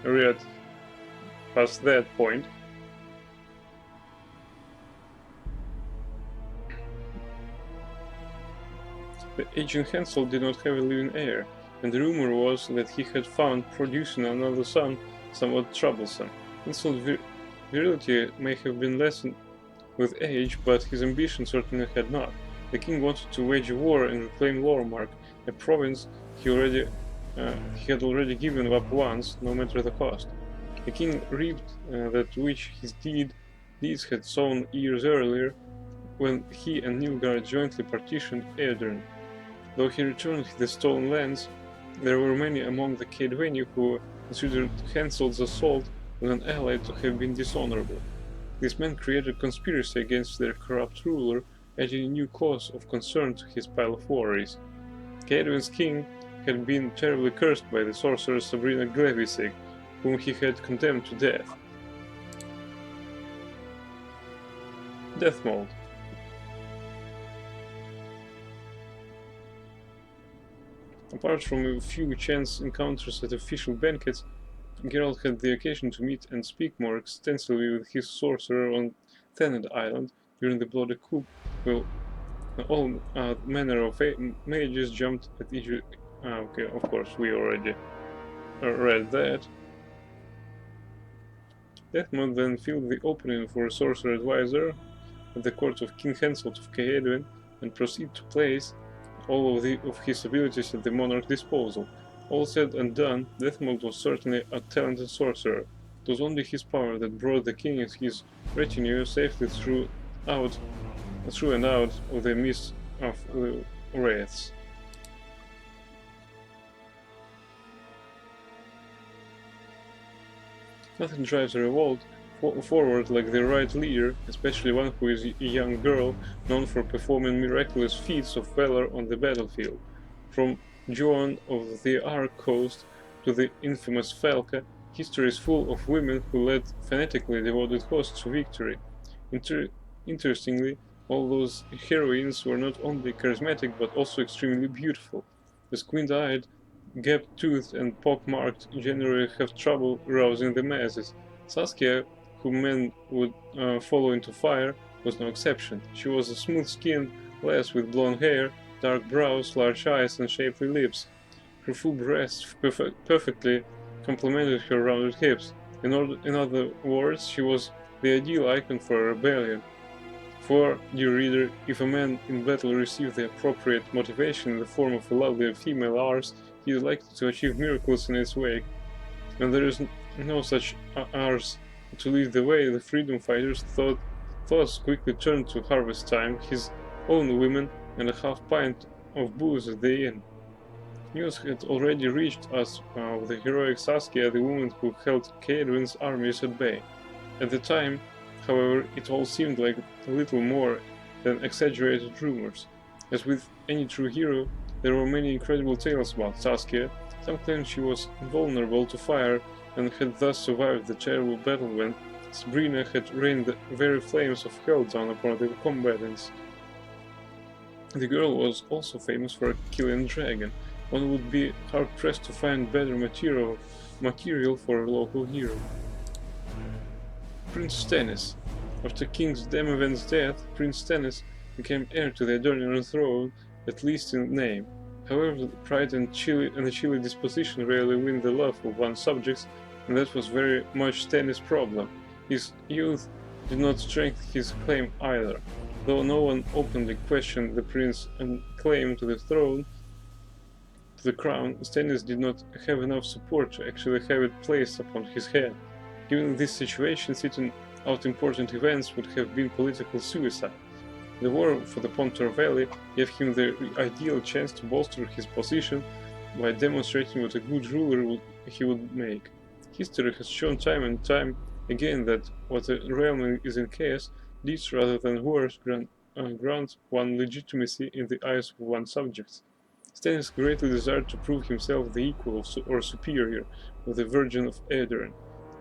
read past that point. The aging Henselt did not have a living heir, and the rumor was that he had found producing another son somewhat troublesome. Henselt's virility may have been lessened with age, but his ambition certainly had not. The king wanted to wage a war and reclaim Lormark, a province he had already given up once, no matter the cost. The king reaped that which his deeds had sown years earlier, when he and Nilgard jointly partitioned Aedirn. Though he returned the stolen lands, there were many among the Kaedweni who considered Henselt's assault on an ally to have been dishonorable. These men created a conspiracy against their corrupt ruler, adding a new cause of concern to his pile of worries. Kaedwen's king had been terribly cursed by the sorceress Sabrina Glevisig, whom he had condemned to death. Death Mold. Apart from a few chance encounters at official banquets, Geralt had the occasion to meet and speak more extensively with his sorcerer on Thanet Island during the Bloody Coup, while all manner of mages jumped at each... okay, of course, we already read that. Deathmont then filled the opening for a sorcerer advisor at the court of King Henselt of Caedwin and proceeded to place all of his abilities at the monarch's disposal. All said and done, Deathmont was certainly a talented sorcerer. It was only his power that brought the king and his retinue safely through and out of the mist of the wraiths. Nothing drives a revolt forward like the right leader, especially one who is a young girl known for performing miraculous feats of valor on the battlefield. From Joan of the Arc Coast to the infamous Falca, history is full of women who led fanatically devoted hosts to victory. Interestingly, all those heroines were not only charismatic but also extremely beautiful. The squint-eyed, gap-toothed and pock-marked generally have trouble rousing the masses. Saskia, whom men would follow into fire, was no exception. She was a smooth-skinned lass with blonde hair, dark brows, large eyes and shapely lips. Her full breasts perfectly complemented her rounded hips. In other words, she was the ideal icon for a rebellion. For, dear reader, if a man in battle received the appropriate motivation in the form of a lovely female Ars, he is likely to achieve miracles in its wake. When there is no such Ars to lead the way, the freedom fighters' thoughts quickly turned to harvest time, his own women, and a half pint of booze at the inn. News had already reached us of the heroic Saskia, the woman who held Caedwin's armies at bay. At the time, however, it all seemed like little more than exaggerated rumors. As with any true hero, there were many incredible tales about Saskia. Some claimed she was invulnerable to fire and had thus survived the terrible battle when Sabrina had rained the very flames of hell down upon the combatants. The girl was also famous for killing a dragon. One would be hard-pressed to find better material for a local hero. Prince Stennis. After King Demoven's death, Prince Stennis became heir to the Adornian throne, at least in name. However, pride and a chilly disposition rarely win the love of one's subjects, and that was very much Stennis' problem. His youth did not strengthen his claim either. Though no one openly questioned the prince's claim to the throne, to the crown, Stennis did not have enough support to actually have it placed upon his head. Given this situation, sitting out important events would have been political suicide. The war for the Pontar Valley gave him the ideal chance to bolster his position by demonstrating what a good ruler he would make. History has shown time and time again that what a realm is in chaos, deeds rather than wars grant one legitimacy in the eyes of one's subjects. Stennis greatly desired to prove himself the equal or superior of the Virgin of Aedirn.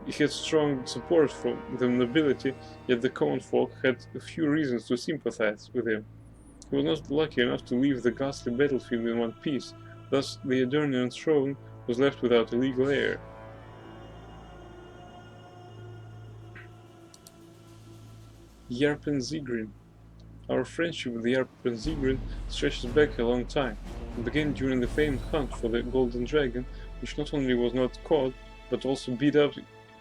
He had strong support from the nobility, yet the common folk had a few reasons to sympathize with him. He was not lucky enough to leave the ghastly battlefield in one piece, thus the Adornian throne was left without a legal heir. Yarpen Zigrin. Our friendship with Yarpen Zigrin stretches back a long time. It began during the famed hunt for the Golden Dragon, which not only was not caught, but also beat up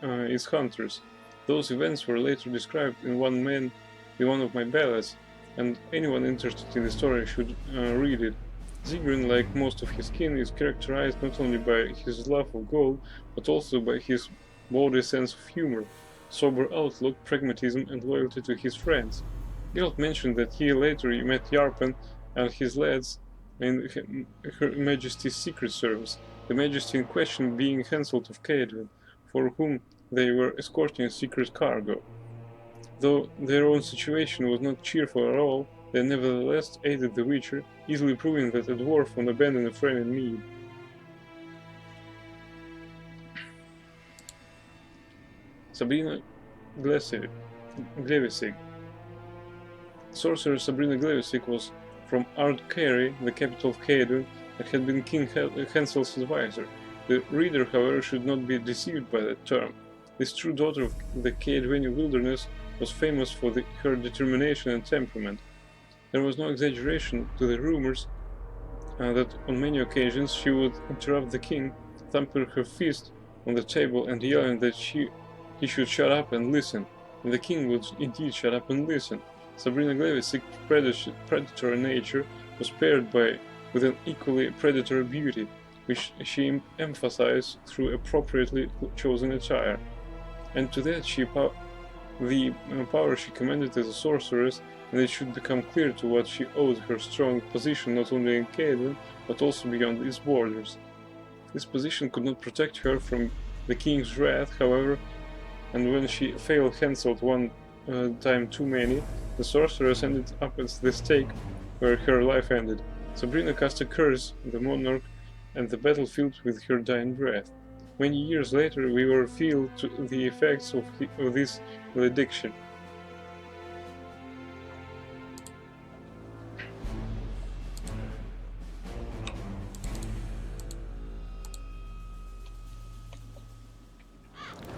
its hunters. Those events were later described in one of my ballads, and anyone interested in the story should read it. Zigrin, like most of his kin, is characterized not only by his love of gold, but also by his bawdy sense of humor, sober outlook, pragmatism, and loyalty to his friends. Geralt mentioned that he later met Yarpen and his lads in Her Majesty's Secret Service, the Majesty in question being Henselt of Caedwin, for whom they were escorting a secret cargo. Though their own situation was not cheerful at all, they nevertheless aided the Witcher, easily proving that a dwarf won't abandon a friend in need. Sabrina Glevisig. Sorcerer Sabrina Glevisig was from Ardcarry, the capital of Caedwin, and had been King Henselt's advisor. The reader, however, should not be deceived by that term. This true daughter of the Caedwinian wilderness was famous for her determination and temperament. There was no exaggeration to the rumors that on many occasions she would interrupt the king thumping her fist on the table and yelling that he should shut up and listen, and the king would indeed shut up and listen. Sabrina Glevis' predatory nature was paired with an equally predatory beauty, which she emphasized through appropriately chosen attire. And to that the power she commanded as a sorceress, and it should become clear to what she owed her strong position not only in Caelan, but also beyond its borders. This position could not protect her from the king's wrath, however, and when she failed Henselt one time too many, the sorceress ended up at the stake where her life ended. Sabrina cast a curse on the monarch and the battlefield with her dying breath. Many years later, we were feel the effects of this malediction.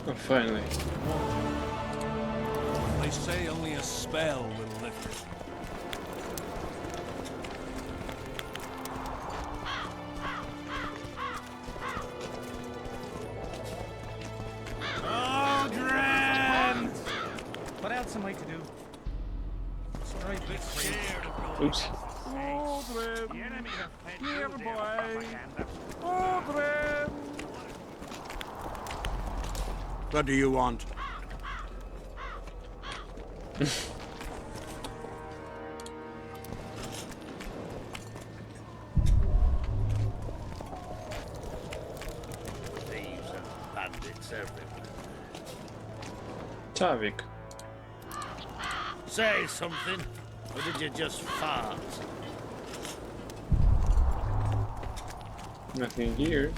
Oh, finally. They say only a spell will lift it. What else am I to do? Strike it free. Oops. Here, boy. Odrin! What do you want? Thieves and bandits everywhere. Tavik. Say something, or did you just fart? Nothing here.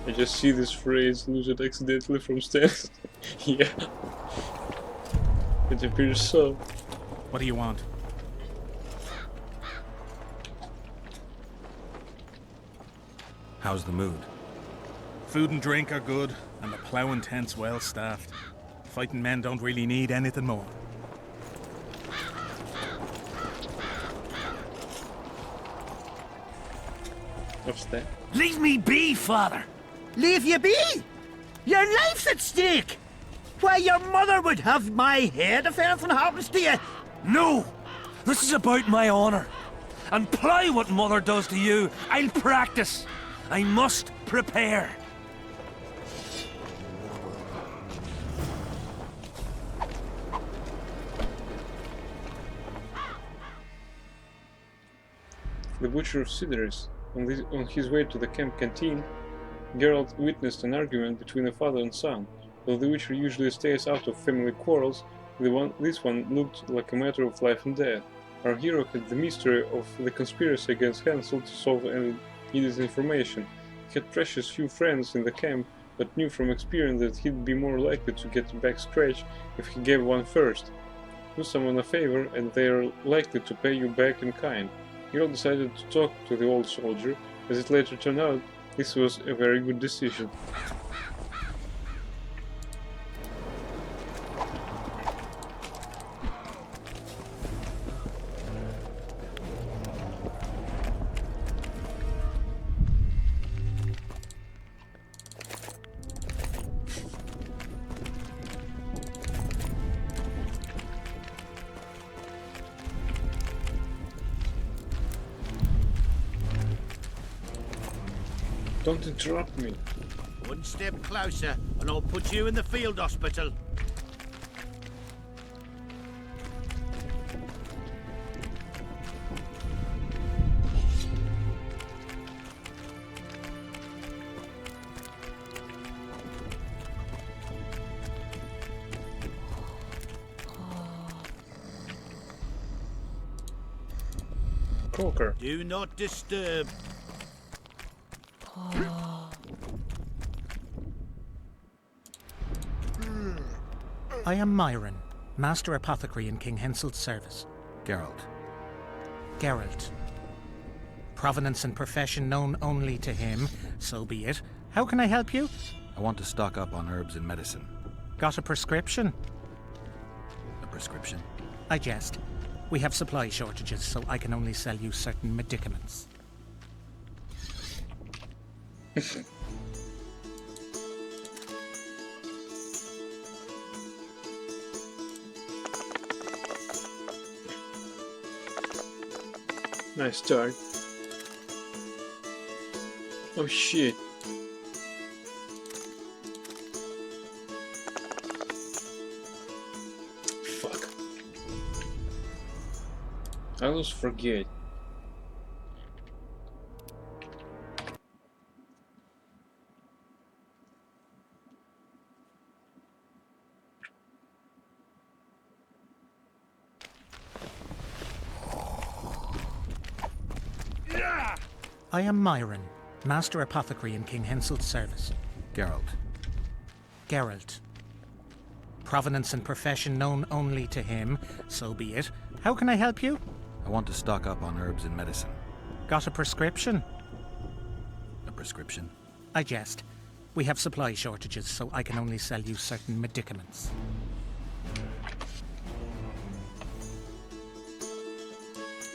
I just see this phrase looted accidentally from stairs. Yeah. It appears so. What do you want? How's the mood? Food and drink are good, and the ploughing tent's well staffed. Fighting men don't really need anything more. What's that? Leave me be, father! Leave you be? Your life's at stake! Why, your mother would have my head if anything happens to you! No! This is about my honor. And ply what mother does to you, I'll practice. I must prepare. The Butcher of Sidaris. On his way to the camp canteen, Geralt witnessed an argument between a father and son. Though the Witcher usually stays out of family quarrels, this one looked like a matter of life and death. Our hero had the mystery of the conspiracy against Hansel to solve and needed information. He had precious few friends in the camp, but knew from experience that he'd be more likely to get a back scratch if he gave one first. Do someone a favor, and they are likely to pay you back in kind. Geralt decided to talk to the old soldier. As it later turned out, this was a very good decision. Don't interrupt me. One step closer, and I'll put you in the field hospital. Croker. Do not disturb. I am Myron, Master Apothecary in King Henselt's service. Geralt. Geralt. Provenance and profession known only to him, so be it. How can I help you? I want to stock up on herbs and medicine. Got a prescription? A prescription? I jest. We have supply shortages, so I can only sell you certain medicaments. Nice start. Oh shit. Fuck. I always forget. I am Myron, Master Apothecary in King Hensel's service. Geralt. Geralt. Provenance and profession known only to him, so be it. How can I help you? I want to stock up on herbs and medicine. Got a prescription? A prescription? I jest. We have supply shortages, so I can only sell you certain medicaments.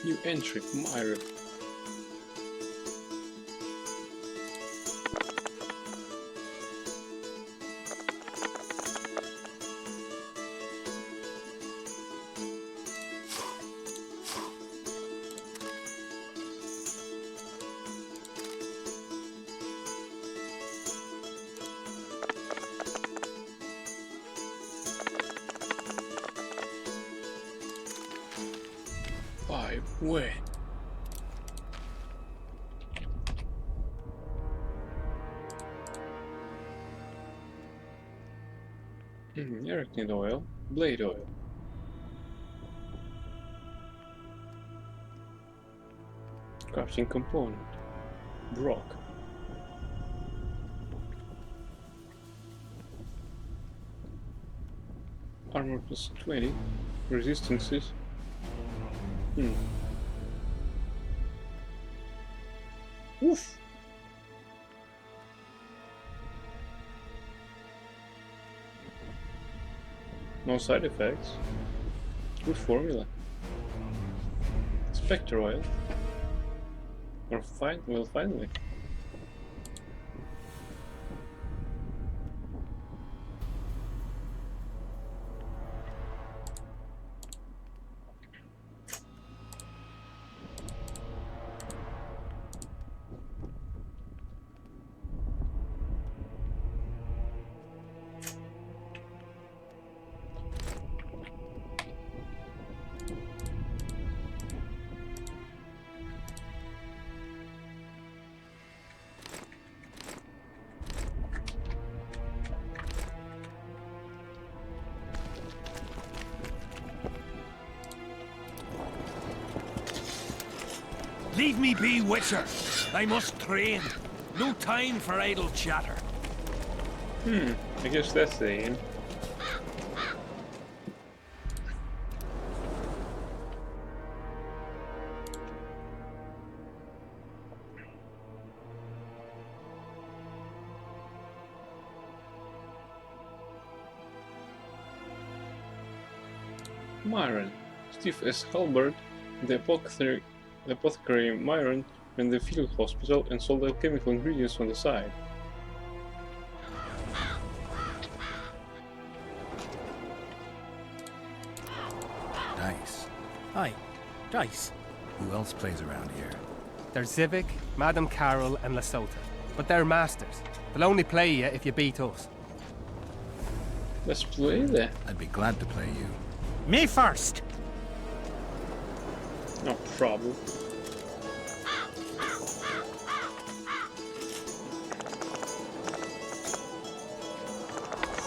New entry, Myron. Wait. Arachnid oil, blade oil. Crafting component, Brock. Armor plus 20, resistances. Oof. No side effects. Good formula. Spectre oil. Well, finally. Leave me be, Witcher. I must train. No time for idle chatter. I guess that's the aim. Myron, Steve S. Halbert, the apothecary Myron ran the field hospital and sold alchemical ingredients on the side. Dice. Aye, dice. Who else plays around here? There's Zivik, Madame Carol, and Lesota. But they're masters. They'll only play you if you beat us. Let's play then. I'd be glad to play you. Me first! No problem.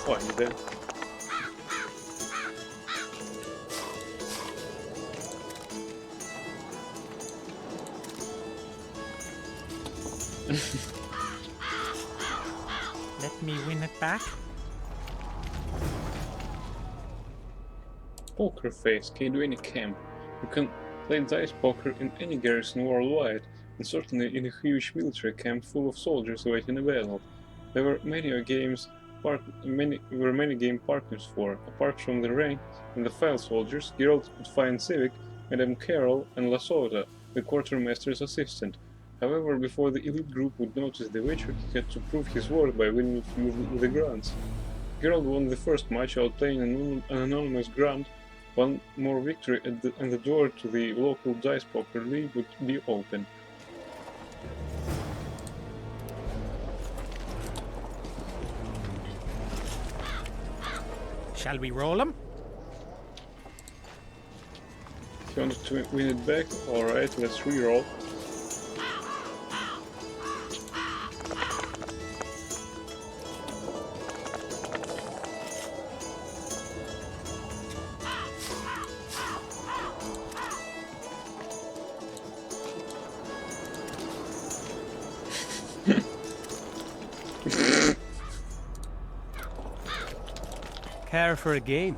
Fine then. Let me win it back. Poker Face, Kaduini Camp. You can play dice poker in any garrison worldwide. and certainly in a huge military camp full of soldiers awaiting a battle. There were many game partners for. Apart from the Rain and the File soldiers, Geralt would find Civic, Madame Carroll, and Lasota, the quartermaster's assistant. However, before the elite group would notice the Witcher, he had to prove his worth by winning a few of the grants. Geralt won the first match, outplaying an anonymous grunt. One more victory and the door to the local dice poker league would be open. Shall we roll him? If you wanted to win it back, alright, let's reroll. Care for a game?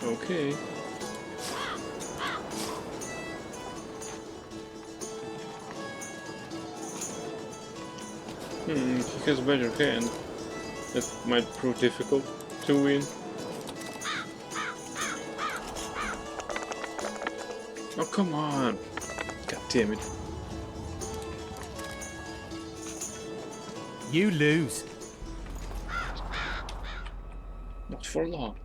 Okay. He has a better hand. That might prove difficult to win. Oh, come on! God damn it. You lose. Not for long.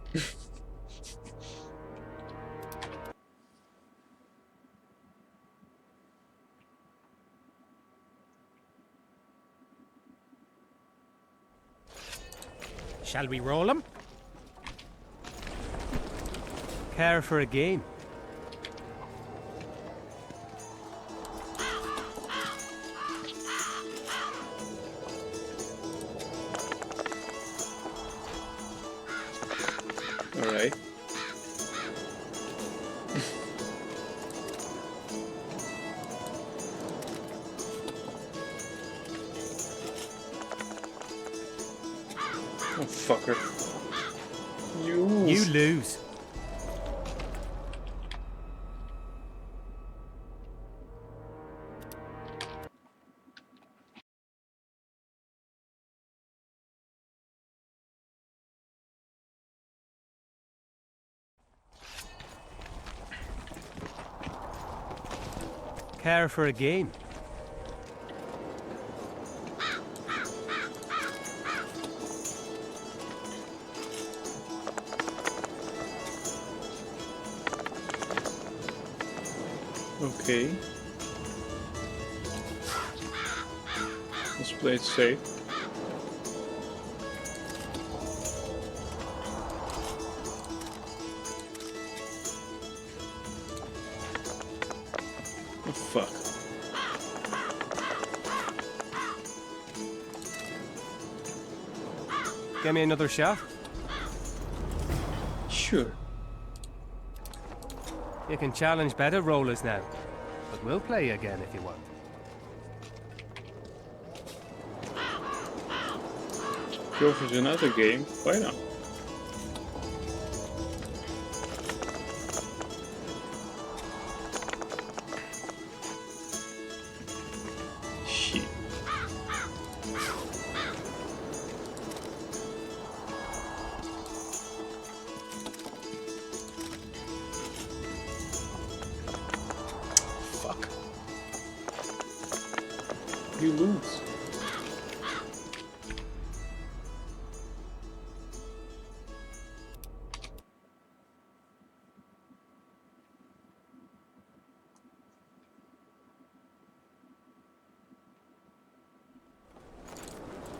Shall we roll him? Care for a game? Alright. Oh, fucker. You lose. Care for a game? Okay. Let's play it safe. Oh, fuck. Give me another shot? Sure. You can challenge better rollers now, but we'll play again if you want. Go for another game, why not? Shit. Fuck. You lose.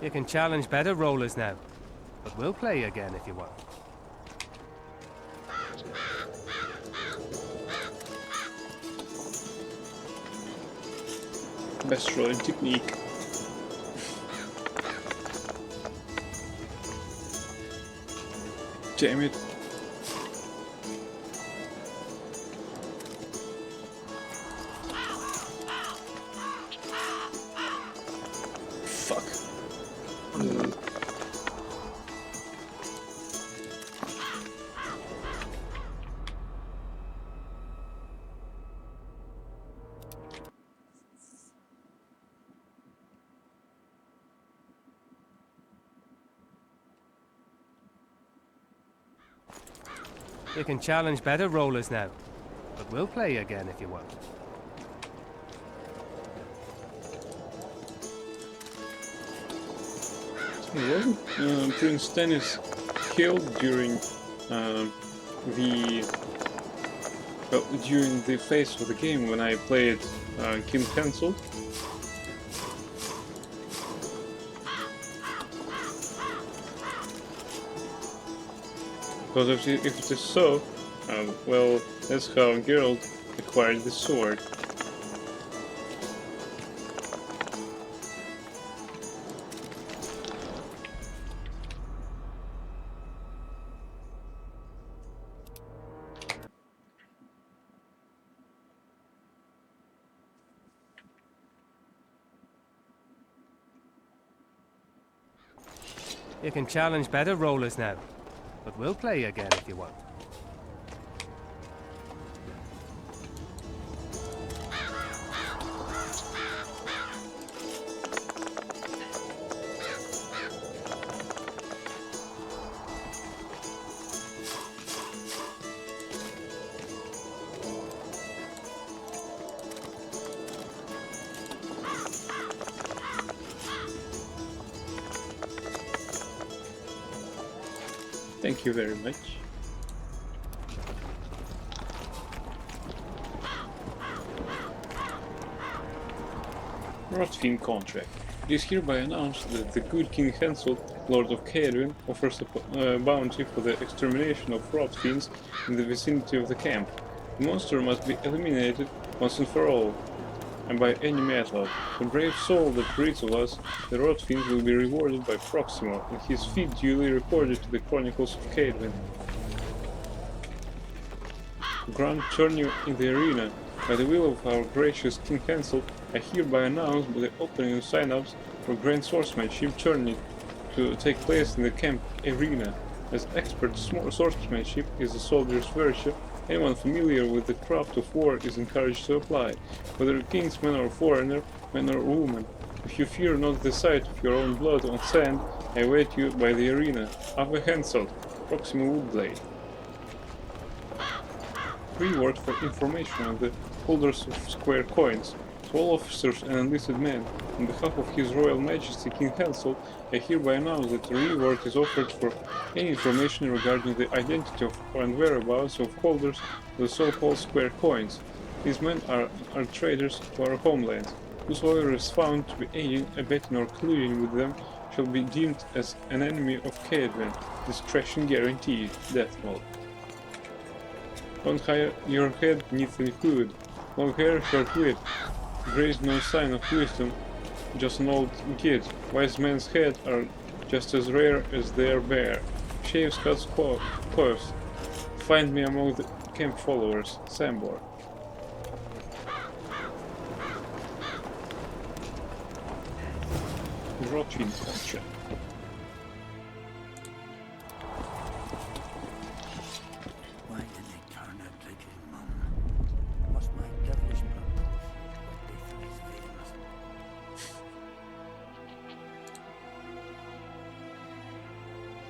You can challenge better rollers now, but we'll play again if you want. Best rolling technique. Damn it. You can challenge better rollers now, but we'll play again if you want. Wasn't Prince Stannis killed during during the phase of the game when I played King Hansel? Because if it is so, well, that's how Geralt acquired the sword. You can challenge better rollers now, but we'll play again if you want. Thank you very much. Rotfiend contract. It is hereby announced that the good King Hansel, Lord of Caedwin, offers a bounty for the extermination of Rotfiends in the vicinity of the camp. The monster must be eliminated once and for all, and by any method. The brave soul that breeds of us, the Rotfiend, will be rewarded by Proximo, and his feat duly recorded to the Chronicles of Caedwin. Grand tourney in the arena. By the will of our gracious King Hansel, I hereby announce the opening of sign-ups for Grand Swordsmanship tourney to take place in the camp arena. As expert swordsmanship is a soldier's virtue, anyone familiar with the craft of war is encouraged to apply, whether a kingsman or foreigner, man or woman. If you fear not the sight of your own blood on sand, I await you by the arena. Ave Hansel, Proximo Woodblade. Reward for information on the holders of square coins. To all officers and enlisted men, on behalf of His Royal Majesty King Hansel, I hereby announce that a reward is offered for any information regarding the identity of and whereabouts of holders of the so-called square coins. These men are traders to our homeland. Whosoever is found to be aiding, abetting or colluding with them shall be deemed as an enemy of Caedwin. Discretion guaranteed. Death mode. Don't hire your head neath the hood. Long hair, short wit. Grace no sign of wisdom, just an old kid. Wise men's heads are just as rare as they are bare. Shave Scott's coils. Find me among the camp followers. Sambor. Rotfiend contract. Why did they turn out like his mum? Was my devilish blood what they threw his veins?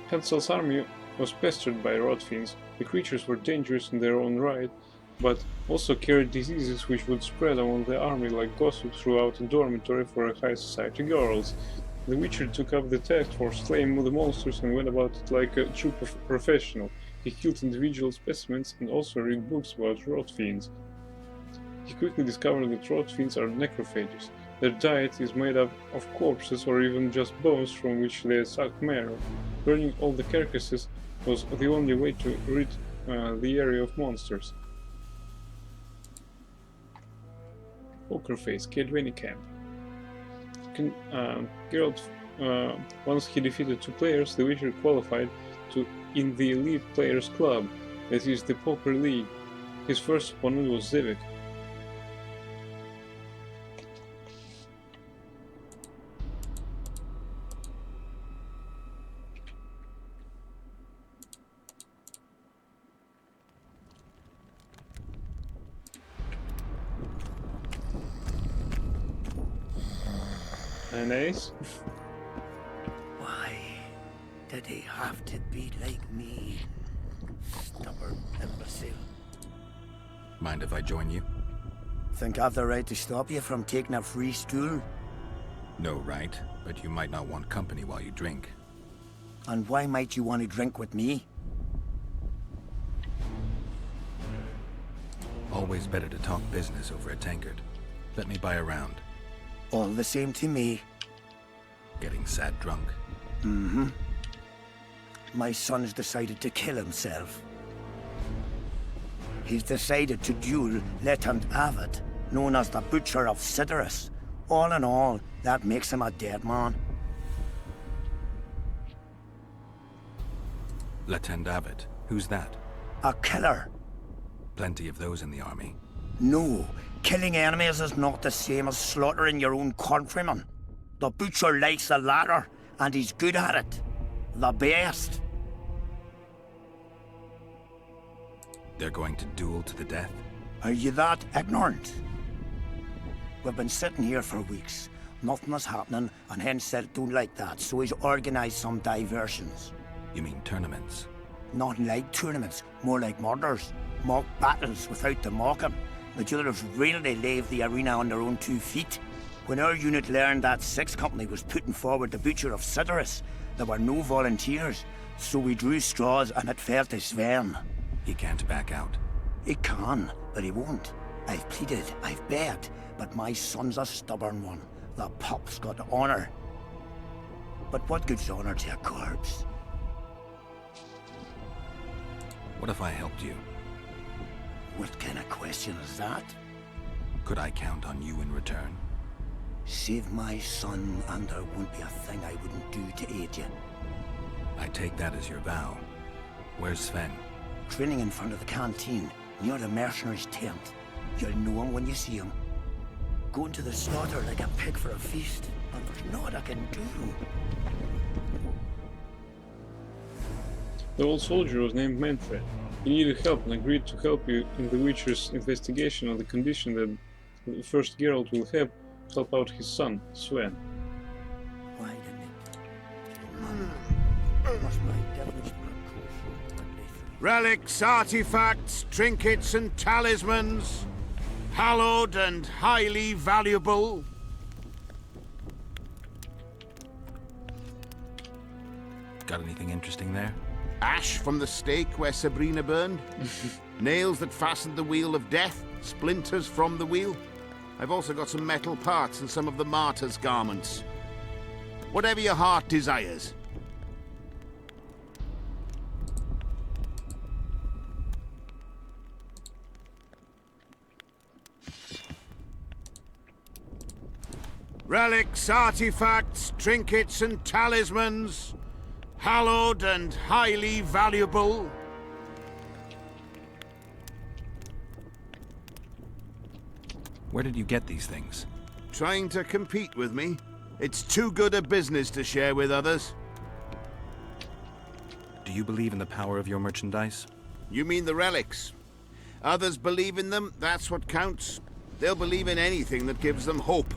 Hansel's army was pestered by Rotfiends. The creatures were dangerous in their own right, but also carried diseases which would spread among the army like gossip throughout a dormitory for high society girls. The Witcher took up the task for slaying the monsters and went about it like a true professional. He killed individual specimens and also read books about Rotfiends. He quickly discovered that Rotfiends are necrophages. Their diet is made up of corpses or even just bones from which they suck marrow. Burning all the carcasses was the only way to rid the area of monsters. Poker Face, Caedwin camp. Geralt, once he defeated 2 players, the Witcher qualified in the Elite Players Club, that is the Poker League. His first opponent was Zivik. An ace? Why did he have to be like me? Stubborn imbecile. Mind if I join you? Think I've the right to stop you from taking a free stool? No right, but you might not want company while you drink. And why might you want to drink with me? Always better to talk business over a tankard. Let me buy a round. All the same to me. Getting sad drunk. Mm-hmm. My son's decided to kill himself. He's decided to duel Letand Avid, known as the Butcher of Sidorus. All in all, that makes him a dead man. Letand Avid? Who's that? A killer. Plenty of those in the army. No, killing enemies is not the same as slaughtering your own countrymen. The Butcher likes the latter, and he's good at it. The best. They're going to duel to the death? Are you that ignorant? We've been sitting here for weeks. Nothing is happening, and hence said don't like that, so he's organised some diversions. You mean tournaments? Not like tournaments, more like murders. Mock battles without the mocking. The duellers really leave the arena on their own 2 feet. When our unit learned that 6th Company was putting forward the Butcher of Sidorus, there were no volunteers, so we drew straws and it fell to Sven. He can't back out. He can, but he won't. I've pleaded, I've begged, but my son's a stubborn one. The pup's got honor. But what good's honor to a corpse? What if I helped you? What kind of question is that? Could I count on you in return? Save my son, and there won't be a thing I wouldn't do to aid you. I take that as your vow. Where's Sven? Training in front of the canteen, near the mercenaries' tent. You'll know him when you see him. Going to the slaughter like a pig for a feast, and there's naught I can do. The old soldier was named Manfred. He needed help and agreed to help you in the Witcher's investigation on the condition that first Geralt will help out his son, Sven. Why didn't it? Must my devilish blood course so quickly through? Relics, artifacts, trinkets and talismans. Hallowed and highly valuable. Got anything interesting there? Ash from the stake where Sabrina burned. Nails that fastened the wheel of death. Splinters from the wheel. I've also got some metal parts and some of the martyr's garments. Whatever your heart desires. Relics, artifacts, trinkets and talismans. Hallowed and highly valuable. Where did you get these things? Trying to compete with me? It's too good a business to share with others. Do you believe in the power of your merchandise? You mean the relics? Others believe in them, that's what counts. They'll believe in anything that gives them hope.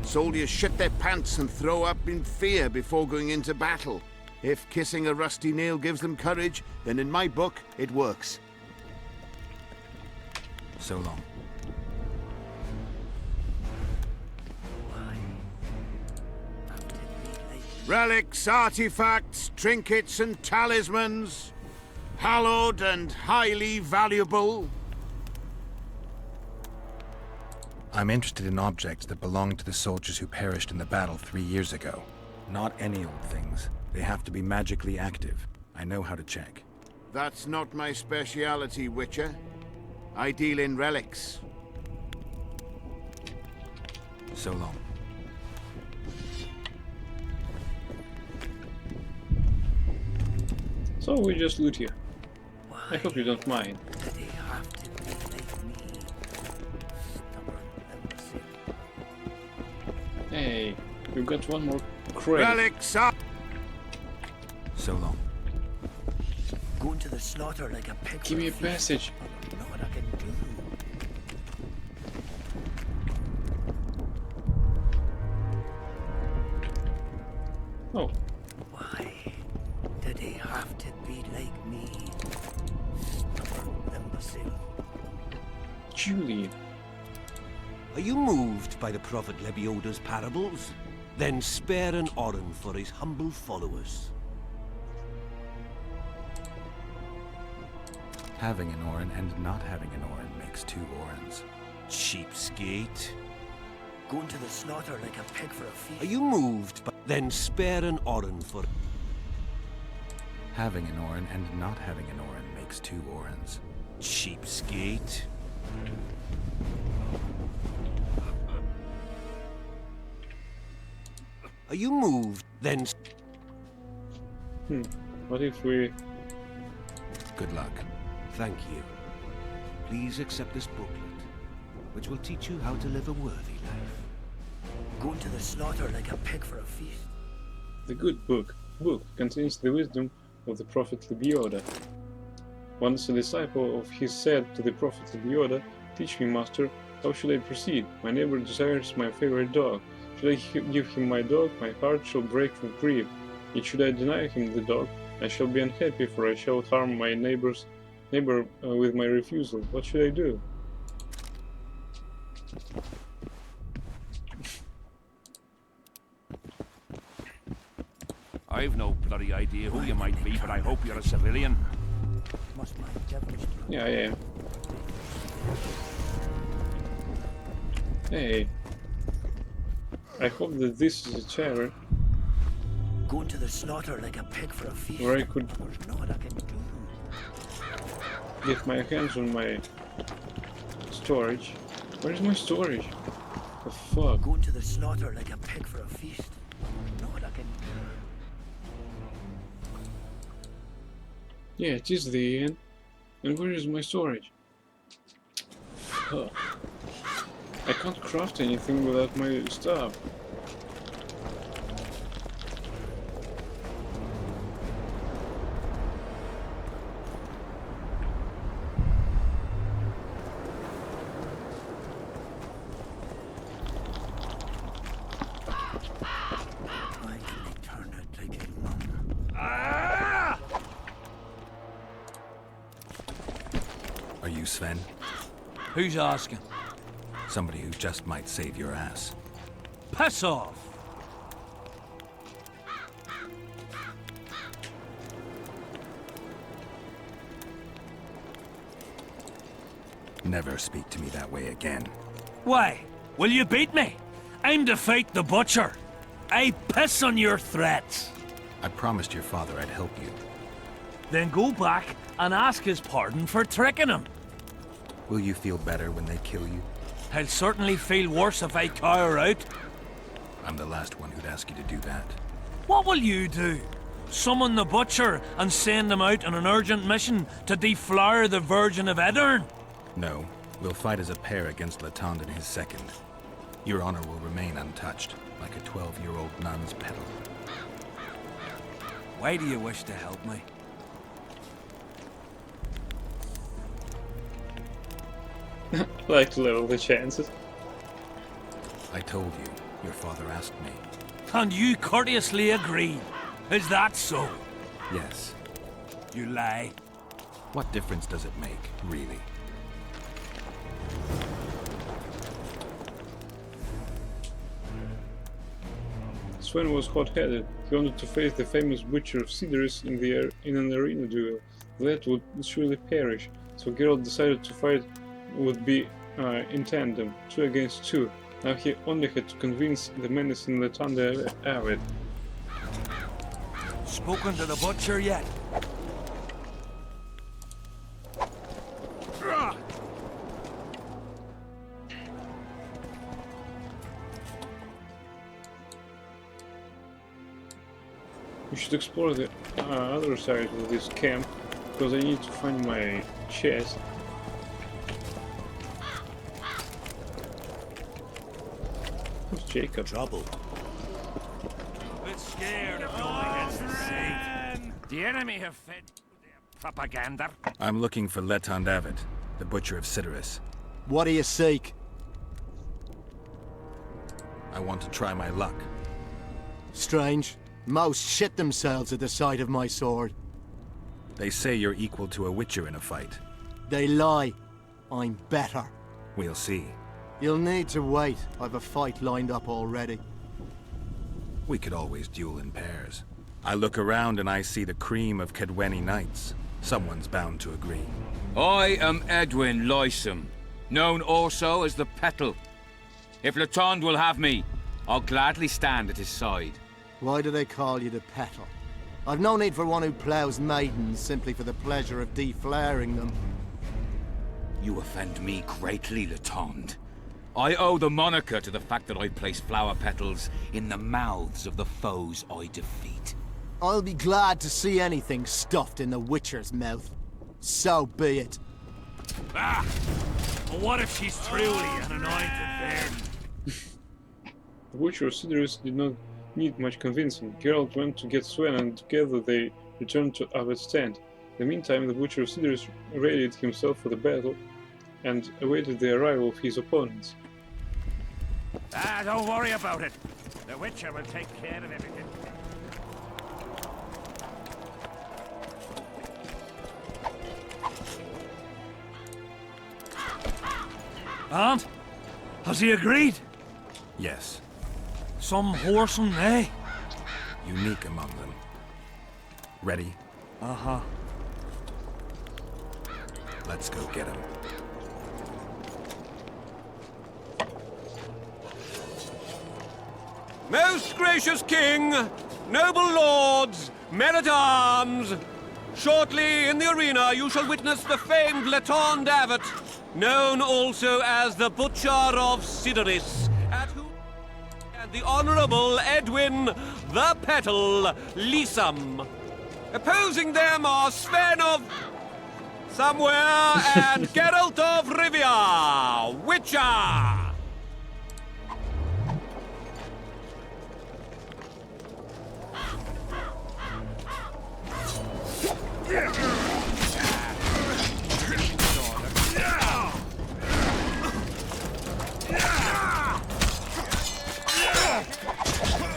Soldiers shit their pants and throw up in fear before going into battle. If kissing a rusty nail gives them courage, then in my book, it works. So long. Relics, artifacts, trinkets and talismans. Hallowed and highly valuable. I'm interested in objects that belong to the soldiers who perished in the battle 3 years ago. Not any old things. They have to be magically active. I know how to check. That's not my speciality, Witcher. I deal in relics. So long. So we just loot here. I hope you don't mind. They have to be like me. Stubborn imbecile. Hey, you got one more crate. Relics up! So long. Going to the slaughter like a pig. Give me a passage. You know what I can do. Oh. Why did he have to be like me? Julian. Are you moved by the Prophet Lebioda's parables? Then spare an Oren for his humble followers. Having an Oren and not having an Oren makes 2 Orens. Cheapskate. Going to the slaughter like a pig for a feast. Are you moved by... Then spare an Oren for... Having an Oren and not having an Oren makes 2 Orens. Cheapskate. Are you moved? Then... What if we... Good luck. Thank you. Please accept this booklet, which will teach you how to live a worthy life. Going to the slaughter like a pig for a feast. The good book contains the wisdom of the Prophet Lebioda. Once a disciple of his said to the Prophet Lebioda, "Teach me, master, how should I proceed? My neighbor desires my favorite dog. Should I give him my dog, my heart shall break from grief. Yet should I deny him the dog, I shall be unhappy, for I shall harm my neighbor with my refusal. What should I do?" I've no bloody idea who you might be, but I hope you're a civilian. Yeah, I am. Hey. I hope that this is a tavern Going to the slaughter like a pig for a feast. where I could There's naught I can do. get my hands on my storage. Where's my storage? The fuck? Going to the slaughter like a pig for a feast. There's naught I can do. Yeah, it is the inn. And where is my storage? Fuck. I can't craft anything without my stuff. Why can they turn out like a mum? Are you Sven? Who's asking? Somebody who just might save your ass. Piss off! Never speak to me that way again. Why? Will you beat me? I'm to fight the butcher. I piss on your threats. I promised your father I'd help you. Then go back and ask his pardon for tricking him. Will you feel better when they kill you? I'll certainly feel worse if I cower out. I'm the last one who'd ask you to do that. What will you do? Summon the butcher and send him out on an urgent mission to deflower the Virgin of Aedirn? No, we'll fight as a pair against Latond and his second. Your honor will remain untouched, like a 12-year-old nun's petal. Why do you wish to help me? Like to level the chances. I told you, your father asked me. And you courteously agreed. Is that so? Yes. You lie. What difference does it make, really? Sven was hot-headed. He wanted to face the famous Butcher of Sidaris in an arena duel. That would surely perish, so Geralt decided to fight would be in tandem, 2 against 2. Now he only had to convince the menacing Latanda Avid. Spoken to the butcher yet? We should explore the other side of this camp, because I need to find my chest. Who's Jacob? Trouble. A bit scared of going against the sea. The enemy have fed their propaganda. I'm looking for Letond Avid, the Butcher of Sidaris. What do you seek? I want to try my luck. Strange. Most shit themselves at the sight of my sword. They say you're equal to a Witcher in a fight. They lie. I'm better. We'll see. You'll need to wait. I've a fight lined up already. We could always duel in pairs. I look around and I see the cream of Cadwenny knights. Someone's bound to agree. I am Edwin Lysam, known also as the Petal. If Letond will have me, I'll gladly stand at his side. Why do they call you the Petal? I've no need for one who ploughs maidens simply for the pleasure of deflaring them. You offend me greatly, Letond. I owe the moniker to the fact that I place flower petals in the mouths of the foes I defeat. I'll be glad to see anything stuffed in the Witcher's mouth. So be it. Ah! Well, what if she's truly an anointed virgin? The Witcher Sidris did not need much convincing. Geralt went to get Sven, and together they returned to Aved's tent. In the meantime, the Witcher Sidris readied himself for the battle and awaited the arrival of his opponents. Ah, don't worry about it. The Witcher will take care of everything. Aunt? Has he agreed? Yes. Some whoreson, eh? Unique among them. Ready? Uh-huh. Let's go get him. Most gracious king, noble lords, men-at-arms, shortly in the arena you shall witness the famed Letond Avet, known also as the Butcher of Sidoris, at whom and the Honourable Edwin the Petal Lysam. Opposing them are Sven of Somewhere and Geralt of Rivia, Witcher.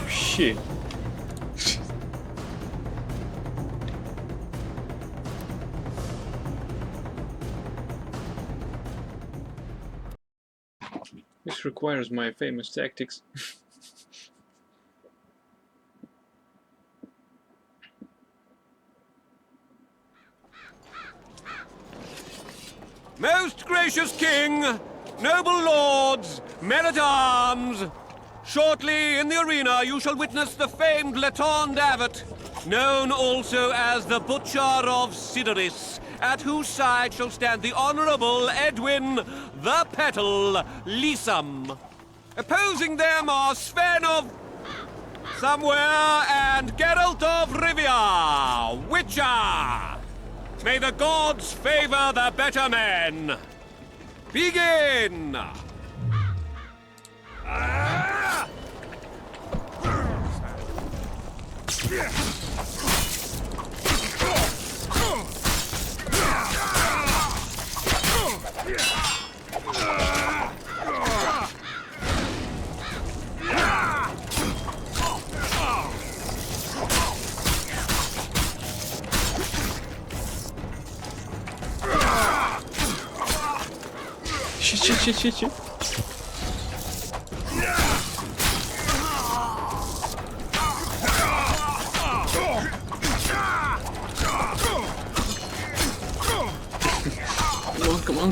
Shit. This requires my famous tactics. Most gracious king, noble lords, men-at-arms, shortly in the arena you shall witness the famed Letond Avet, known also as the Butcher of Sidoris, at whose side shall stand the Honourable Edwin the Petal Lysam. Opposing them are Sven of Somewhere and Geralt of Rivia, Witcher. May the gods favor the better men. Begin! Shit.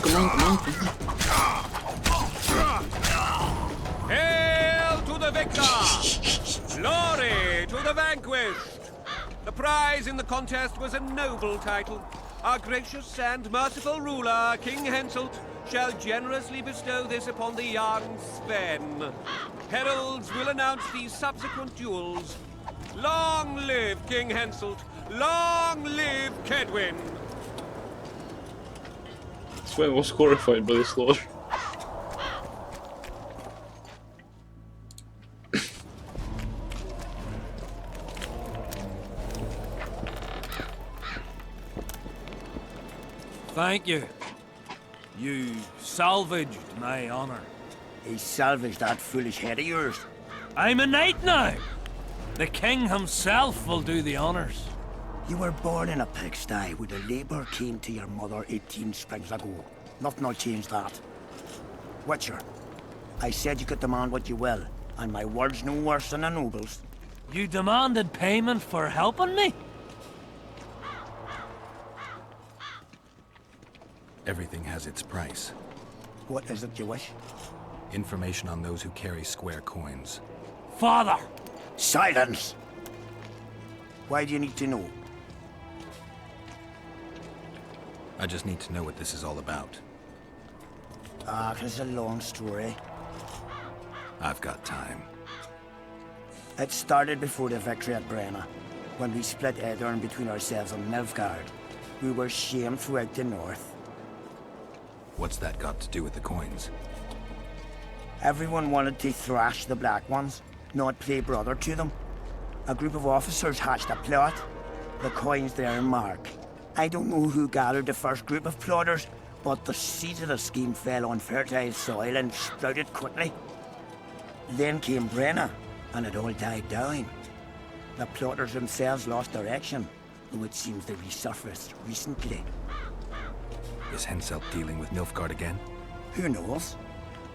Come on. Hail to the victor! Glory to the vanquished! The prize in the contest was a noble title. Our gracious and merciful ruler, King Henselt, shall generously bestow this upon the young Sven. Heralds will announce these subsequent duels. Long live King Henselt! Long live Kedwin! Sven was horrified by the slaughter. Thank you. You salvaged my honor. He salvaged that foolish head of yours. I'm a knight now. The king himself will do the honors. You were born in a pigsty with a labour came to your mother 18 springs ago. Nothing will change that. Witcher, I said you could demand what you will, and my word's no worse than a noble's. You demanded payment for helping me? Everything has its price. What is it you wish? Information on those who carry square coins. Father! Silence! Why do you need to know? I just need to know what this is all about. It's a long story. I've got time. It started before the victory at Brenna, when we split Aedirn between ourselves and Nilfgaard. We were shamed throughout the north. What's that got to do with the coins? Everyone wanted to thrash the Black Ones, not play brother to them. A group of officers hatched a plot. The coins there mark. I don't know who gathered the first group of plotters, but the seed of the scheme fell on fertile soil and sprouted quickly. Then came Brenna, and it all died down. The plotters themselves lost direction, though it seems they resurfaced recently. Is Henselt dealing with Nilfgaard again? Who knows?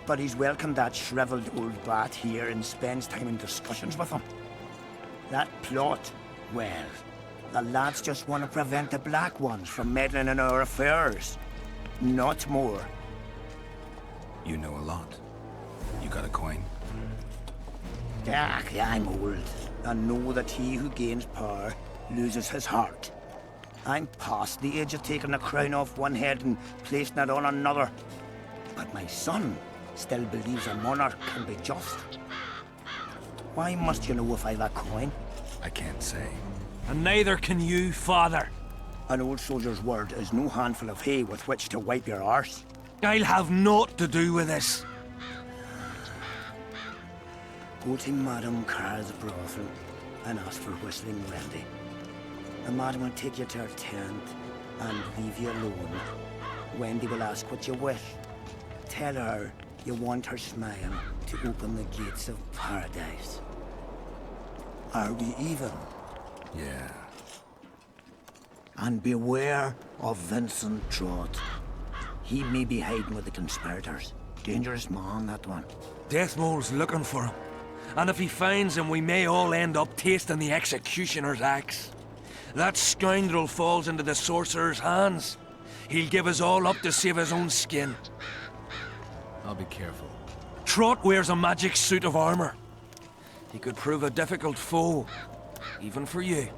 But he's welcomed that shriveled old bat here and spends time in discussions with him. That plot, well, the lads just want to prevent the Black Ones from meddling in our affairs. Not more. You know a lot. You got a coin? I'm old, and know that he who gains power loses his heart. I'm past the age of taking the crown off one head and placing it on another. But my son still believes a monarch can be just. Why must you know if I've a coin? I can't say. And neither can you, Father. An old soldier's word is no handful of hay with which to wipe your arse. I'll have naught to do with this. Go to Madame Carr's brothel and ask for Whistling Wendy. The madam will take you to her tent and leave you alone. Wendy will ask what you wish. Tell her you want her smile to open the gates of paradise. Are we even? Yeah. And beware of Vincent Trott. He may be hiding with the conspirators. Dangerous man, that one. Deathmole's looking for him. And if he finds him, we may all end up tasting the executioner's axe. That scoundrel falls into the sorcerer's hands. He'll give us all up to save his own skin. I'll be careful. Trott wears a magic suit of armor. He could prove a difficult foe, even for you.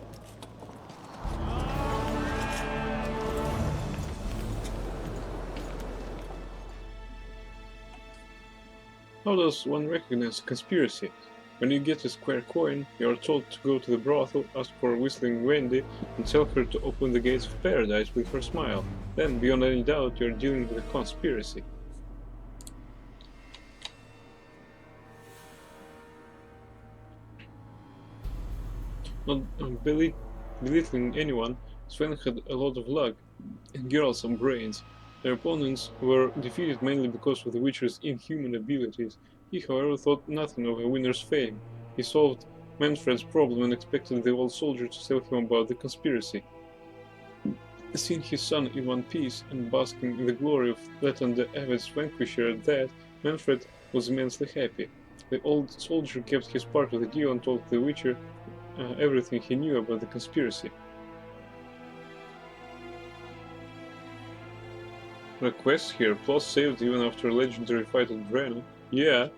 How does one recognize a conspiracy? When you get a square coin, you are told to go to the brothel, ask for Whistling Wendy, and tell her to open the gates of paradise with her smile. Then, beyond any doubt, you are dealing with a conspiracy. Not belittling anyone, Sven had a lot of luck, and Geralt some brains. Their opponents were defeated mainly because of the Witcher's inhuman abilities. He, however, thought nothing of a winner's fame. He solved Manfred's problem and expected the old soldier to tell him about the conspiracy. Seeing his son in one piece and basking in the glory of Letton the Avid's vanquisher at that, Manfred was immensely happy. The old soldier kept his part of the deal and told the Witcher everything he knew about the conspiracy. Request here, plot saved even after a legendary fight at Brenna. Yeah.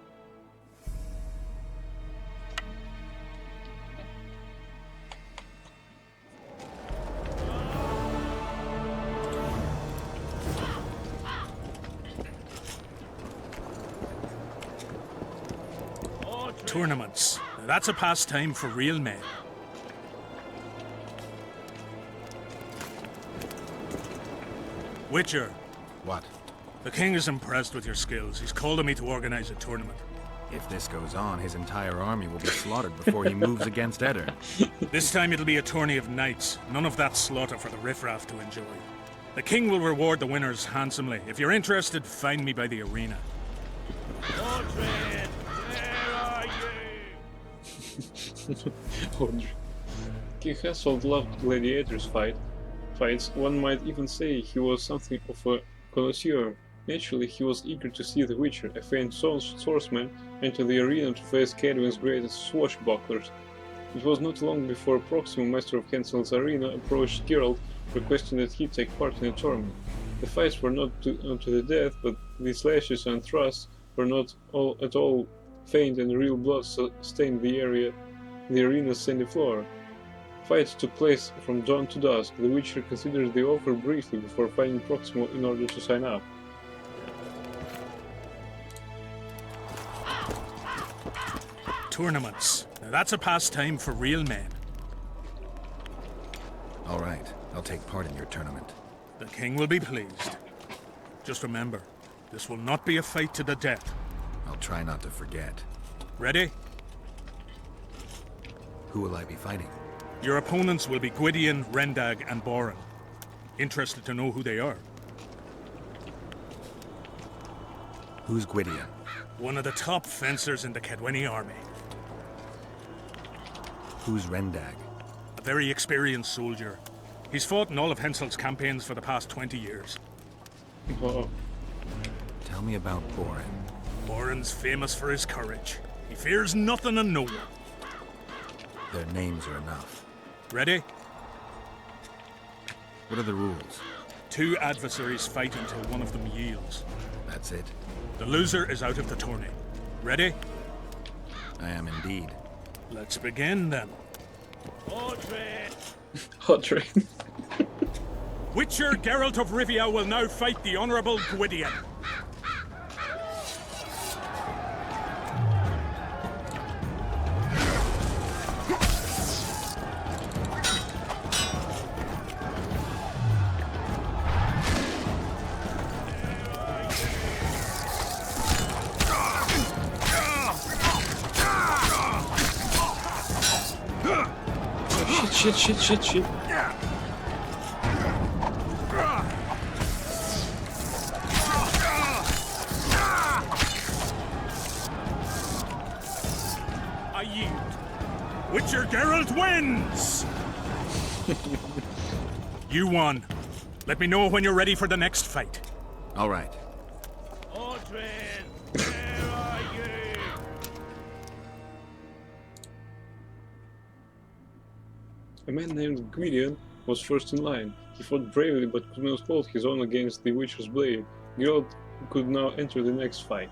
Tournaments. Now that's a pastime for real men. Witcher. What? The king is impressed with your skills. He's called on me to organize a tournament. If this goes on, his entire army will be slaughtered before he moves against Eddard. This time it'll be a tourney of knights. None of that slaughter for the riffraff to enjoy. The king will reward the winners handsomely. If you're interested, find me by the arena. Mordred, where are you? Mordred. King Henselt loved gladiators fights. One might even say he was something of a connoisseur. Naturally, he was eager to see the Witcher, a famed swordsman, enter the arena to face Cadwin's greatest swashbucklers. It was not long before Proxima, master of Hensel's arena, approached Geralt, requesting that he take part in a tournament. The fights were not to the death, but the slashes and thrusts were not at all feigned, and real blood stained the arena's sandy floor. Fights took place from dawn to dusk. The Witcher considered the offer briefly before finding Proxima in order to sign up. Tournaments. Now that's a pastime for real men. All right, I'll take part in your tournament. The king will be pleased. Just remember, this will not be a fight to the death. I'll try not to forget. Ready? Who will I be fighting? Your opponents will be Gwydion, Rendag, and Boran. Interested to know who they are? Who's Gwydion? One of the top fencers in the Cadweni army. Who's Rendag? A very experienced soldier. He's fought in all of Hensel's campaigns for the past 20 years. Tell me about Boran. Boran's famous for his courage. He fears nothing and no one. Their names are enough. Ready? What are the rules? 2 adversaries fight until one of them yields. That's it? The loser is out of the tourney. Ready? I am indeed. Let's begin then. Hot Witcher Geralt of Rivia will now fight the Honorable Gwydion. Shit. I yield. Witcher Geralt wins! You won. Let me know when you're ready for the next fight. All right. A man named Gwydion was first in line. He fought bravely but could not hold his own against the Witcher's blade. Geralt could now enter the next fight.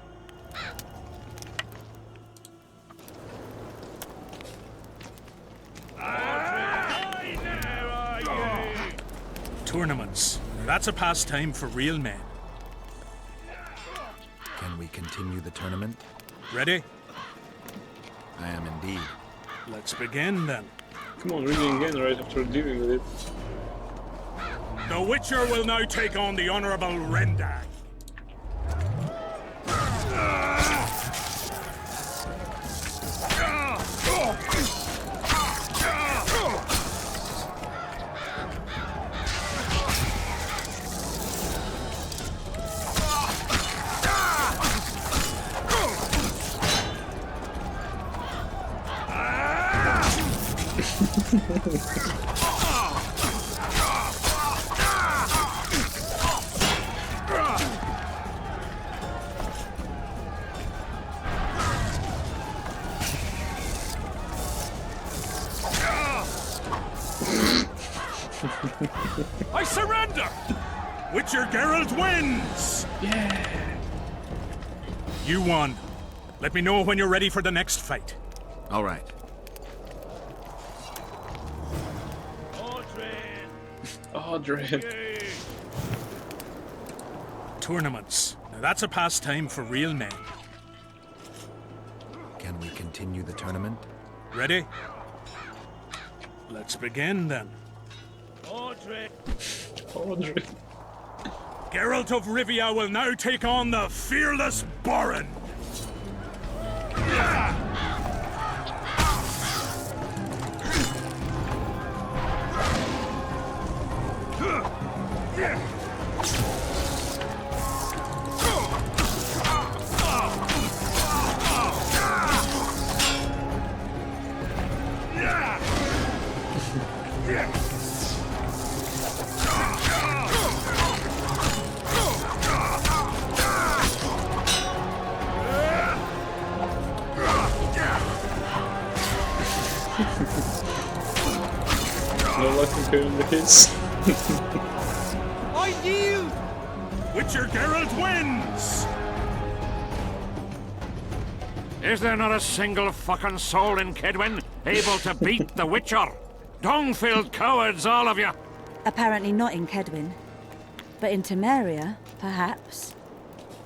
Tournaments. That's a pastime for real men. Can we continue the tournament? Ready? I am indeed. Let's begin then. Come on, reading again right after dealing with it. The Witcher will now take on the Honorable Rendag. I surrender! Witcher Geralt wins! Yeah. You won. Let me know when you're ready for the next fight. All right. Aldred. Tournaments. Now that's a pastime for real men. Can we continue the tournament? Ready? Let's begin then. Aldred. Geralt of Rivia will now take on the fearless Boran. her in the hits. I yield! Witcher Geralt wins! Is there not a single fucking soul in Kedwin able to beat the Witcher? Dung-filled cowards, all of you! Apparently not in Kedwin. But in Temeria, perhaps.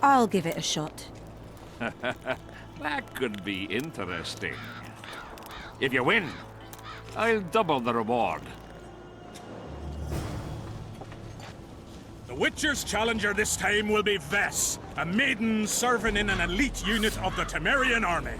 I'll give it a shot. That could be interesting. If you win, I'll double the reward. The Witcher's challenger this time will be Vess, a maiden serving in an elite unit of the Temerian army.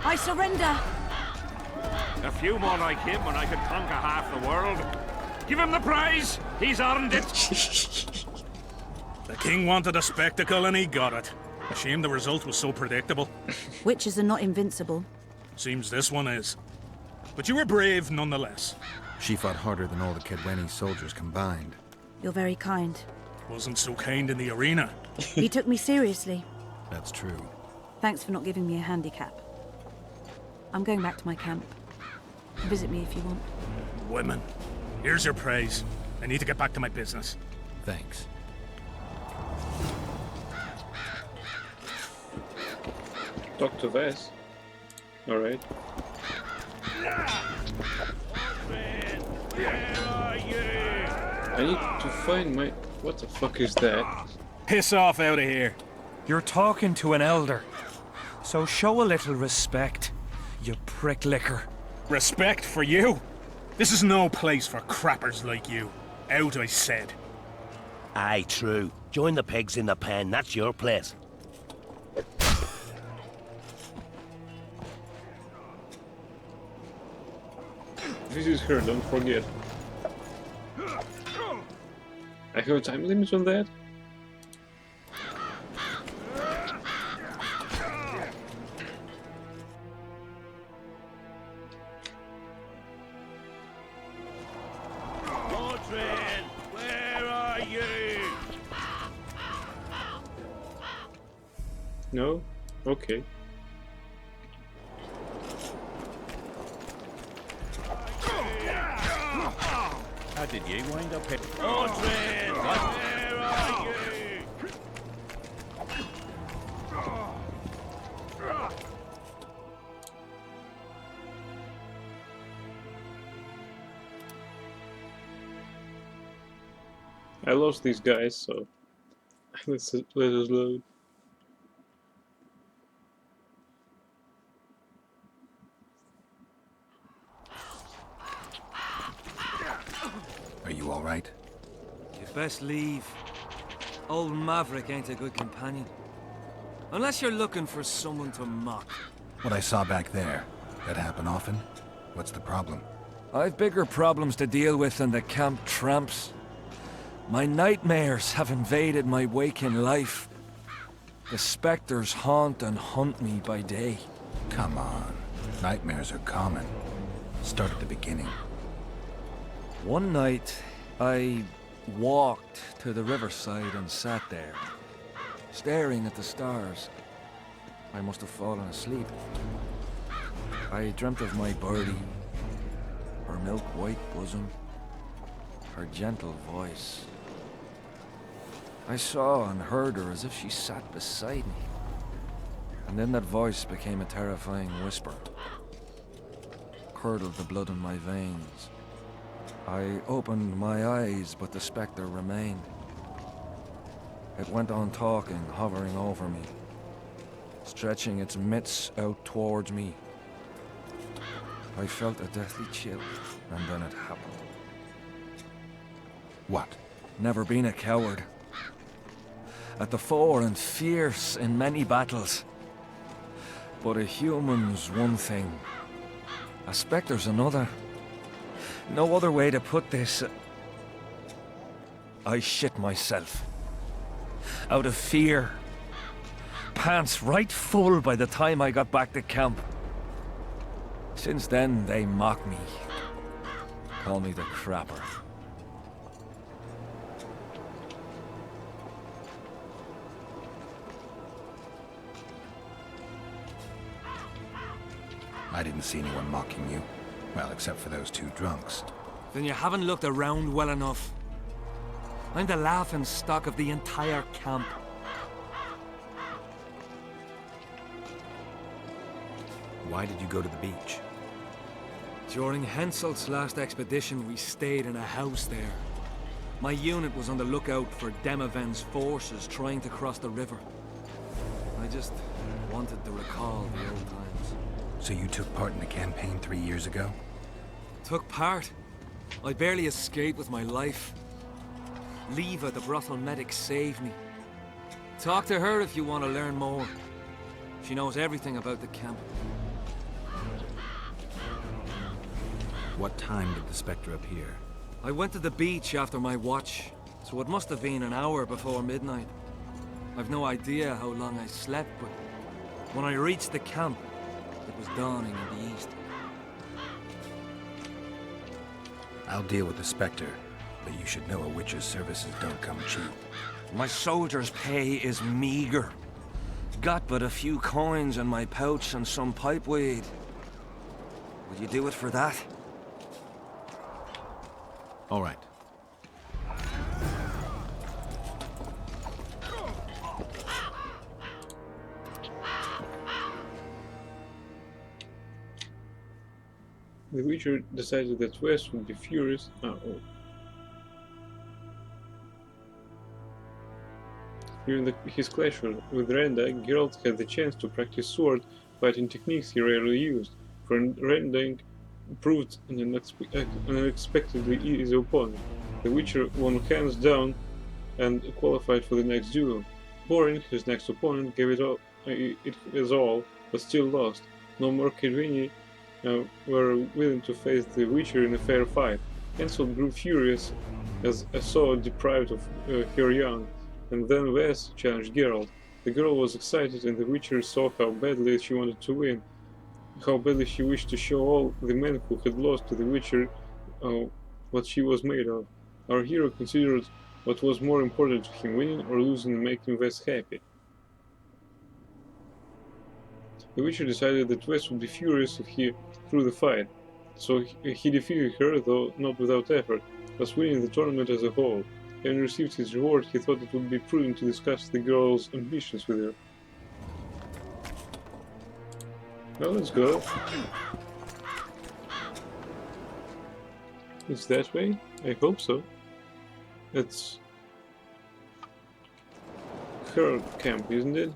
I surrender! A few more like him and I could conquer half the world. Give him the prize! He's earned it! The king wanted a spectacle and he got it. A shame the result was so predictable. Witches are not invincible. Seems this one is. But you were brave nonetheless. She fought harder than all the Kedweni soldiers combined. You're very kind. Wasn't so kind in the arena. He took me seriously. That's true. Thanks for not giving me a handicap. I'm going back to my camp. Visit me if you want. Women, here's your praise. I need to get back to my business. Thanks. Dr. Vess. Alright. I need to find my... What the fuck is that? Piss off out of here. You're talking to an elder. So show a little respect, you prick licker. Respect for you? This is no place for crappers like you. Out, I said. Aye, true. Join the pigs in the pen, that's your place. This is her, don't forget. I have a time limit on that? Mordred, where are you? No? Okay. How did you wind up here? Mordred, where are you? I lost these guys, so let us load. Are you all right? You'd best leave. Old Maverick ain't a good companion. Unless you're looking for someone to mock. What I saw back there, that happen often? What's the problem? I've bigger problems to deal with than the camp tramps. My nightmares have invaded my waking life. The specters haunt and hunt me by day. Come on. Nightmares are common. Start at the beginning. One night, I walked to the riverside and sat there, staring at the stars. I must have fallen asleep. I dreamt of my birdie, her milk-white bosom, her gentle voice. I saw and heard her as if she sat beside me. And then that voice became a terrifying whisper. Curdled the blood in my veins. I opened my eyes, but the spectre remained. It went on talking, hovering over me, stretching its mitts out towards me. I felt a deathly chill, and then it happened. What? Never been a coward. At the fore and fierce in many battles. But a human's one thing. A spectre's another. No other way to put this. I shit myself. out of fear. Pants right full by the time I got back to camp. Since then, they mock me. Call me the Crapper. I didn't see anyone mocking you. Well, except for those two drunks. Then you haven't looked around well enough. I'm the laughing stock of the entire camp. Why did you go to the beach? During Henselt's last expedition, we stayed in a house there. My unit was on the lookout for Demoven's forces trying to cross the river. I just wanted to recall the old times. So you took part in the campaign 3 years ago? Took part? I barely escaped with my life. Leva, the brothel medic, saved me. Talk to her if you want to learn more. She knows everything about the camp. What time did the Spectre appear? I went to the beach after my watch, so it must have been an hour before midnight. I've no idea how long I slept, but when I reached the camp, it was dawning in the east. I'll deal with the Spectre, but you should know a witcher's services don't come cheap. My soldier's pay is meager. Got but a few coins in my pouch and some pipeweed. Would you do it for that? All right. The Witcher decided that Wes would be furious. During his clash with Renda, Geralt had the chance to practice sword fighting techniques he rarely used, for Renda proved an unexpectedly easy opponent. The Witcher won hands down and qualified for the next duel. Boring, his next opponent, gave it his all, but still lost. No more Kedwini were willing to face the Witcher in a fair fight. Henselt grew furious as saw deprived of her young, and then Wes challenged Geralt. The girl was excited, and the Witcher saw how badly she wanted to win, how badly she wished to show all the men who had lost to the Witcher what she was made of. Our hero considered what was more important to him, winning or losing and making Wes happy. The Witcher decided that Wes would be furious if he threw the fight, so he defeated her, though not without effort, thus winning the tournament as a whole. Having received his reward, he thought it would be prudent to discuss the girl's ambitions with her. Well, let's go. It's that way? I hope so. It's her camp, isn't it?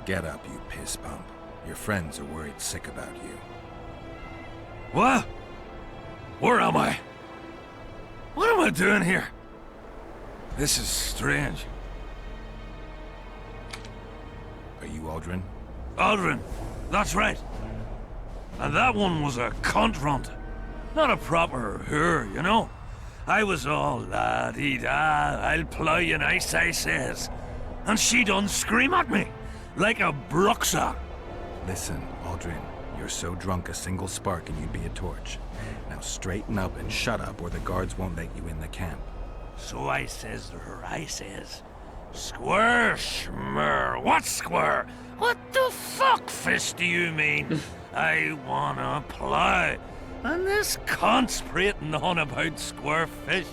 Get up, you piss pump. Your friends are worried sick about you. What? Where am I? What am I doing here? This is strange. Are you Aldrin? Aldrin, that's right. And that one was a cunt runt. Not a proper her, you know. I was all la-dee-da, I'll ply you nice, I says. And she done scream at me, like a bruxa. Listen, Aldrin, you're so drunk a single spark and you'd be a torch. Now straighten up and shut up or the guards won't let you in the camp. So I says to her, I says, Square, schmer, what square? What the fuck fist do you mean? I wanna play. And this cunt's prating on about square fish.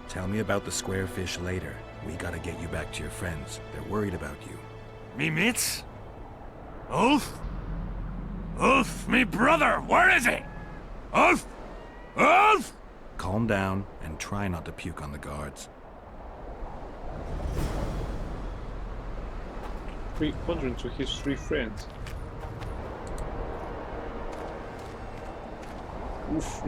Tell me about the square fish later. We gotta get you back to your friends. They're worried about you. Me mates? Ulf? Ulf, me brother, where is he? Ulf? Ulf? Calm down and try not to puke on the guards. 300 to his 3 friends. Oof.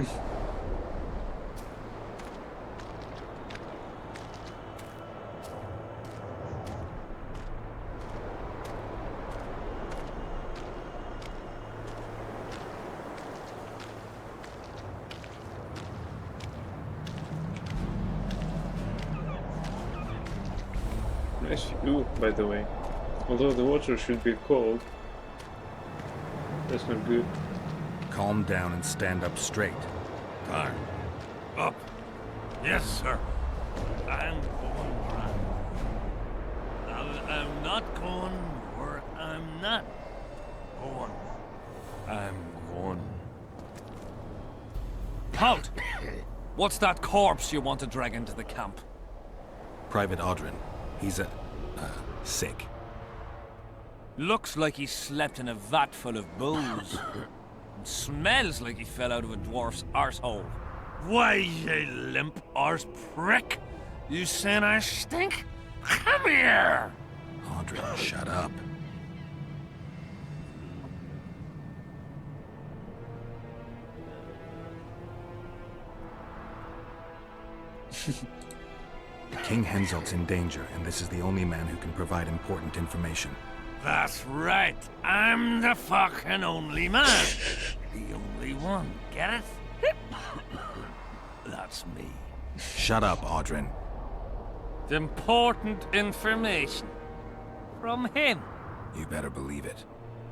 Nice view, by the way. Although the water should be cold. That's not good. Calm down and stand up straight. Car. Up. Yes, sir. I'm going where I'm not going where I'm not going. I'm going. Halt! What's that corpse you want to drag into the camp? Private Audrin. He's sick. Looks like he slept in a vat full of booze. And smells like he fell out of a dwarf's arsehole. Why, you limp arse prick? You saying I stink? Come here! Audrin, shut up. King Henselt's in danger, and this is the only man who can provide important information. That's right. I'm the fucking only man. The only one. Get it? That's me. Shut up, Audrin. Important information. From him. You better believe it.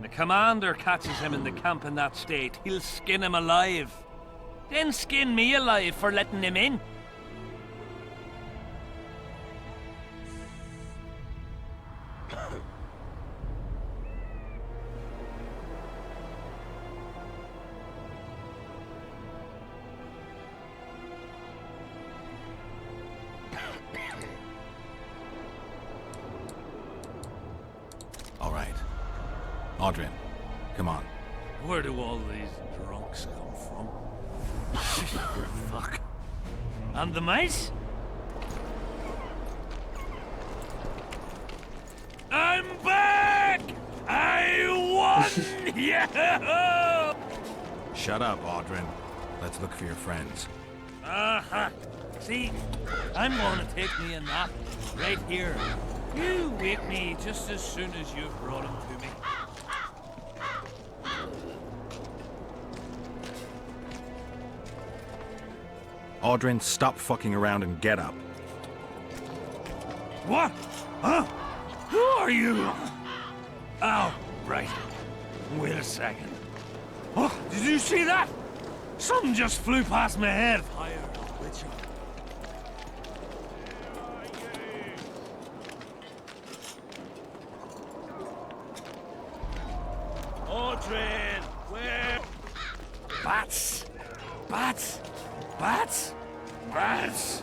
The commander catches him in the camp in that state. He'll skin him alive. Then skin me alive for letting him in. All right. Audrin, come on. Where do all these drunks come from? Fuck. And the mice? I'm back! I won! Yeah! Shut up, Audrin. Let's look for your friends. Uh-huh. See, I'm going to take me a nap right here. You wake me just as soon as you've brought him to me. Audrin, stop fucking around and get up. What? Huh? Who are you? Oh, right. Wait a second. Oh, did you see that? Something just flew past my head. Higher, Witcher. Audrin, where? Bats! Bats! Bats! Bats!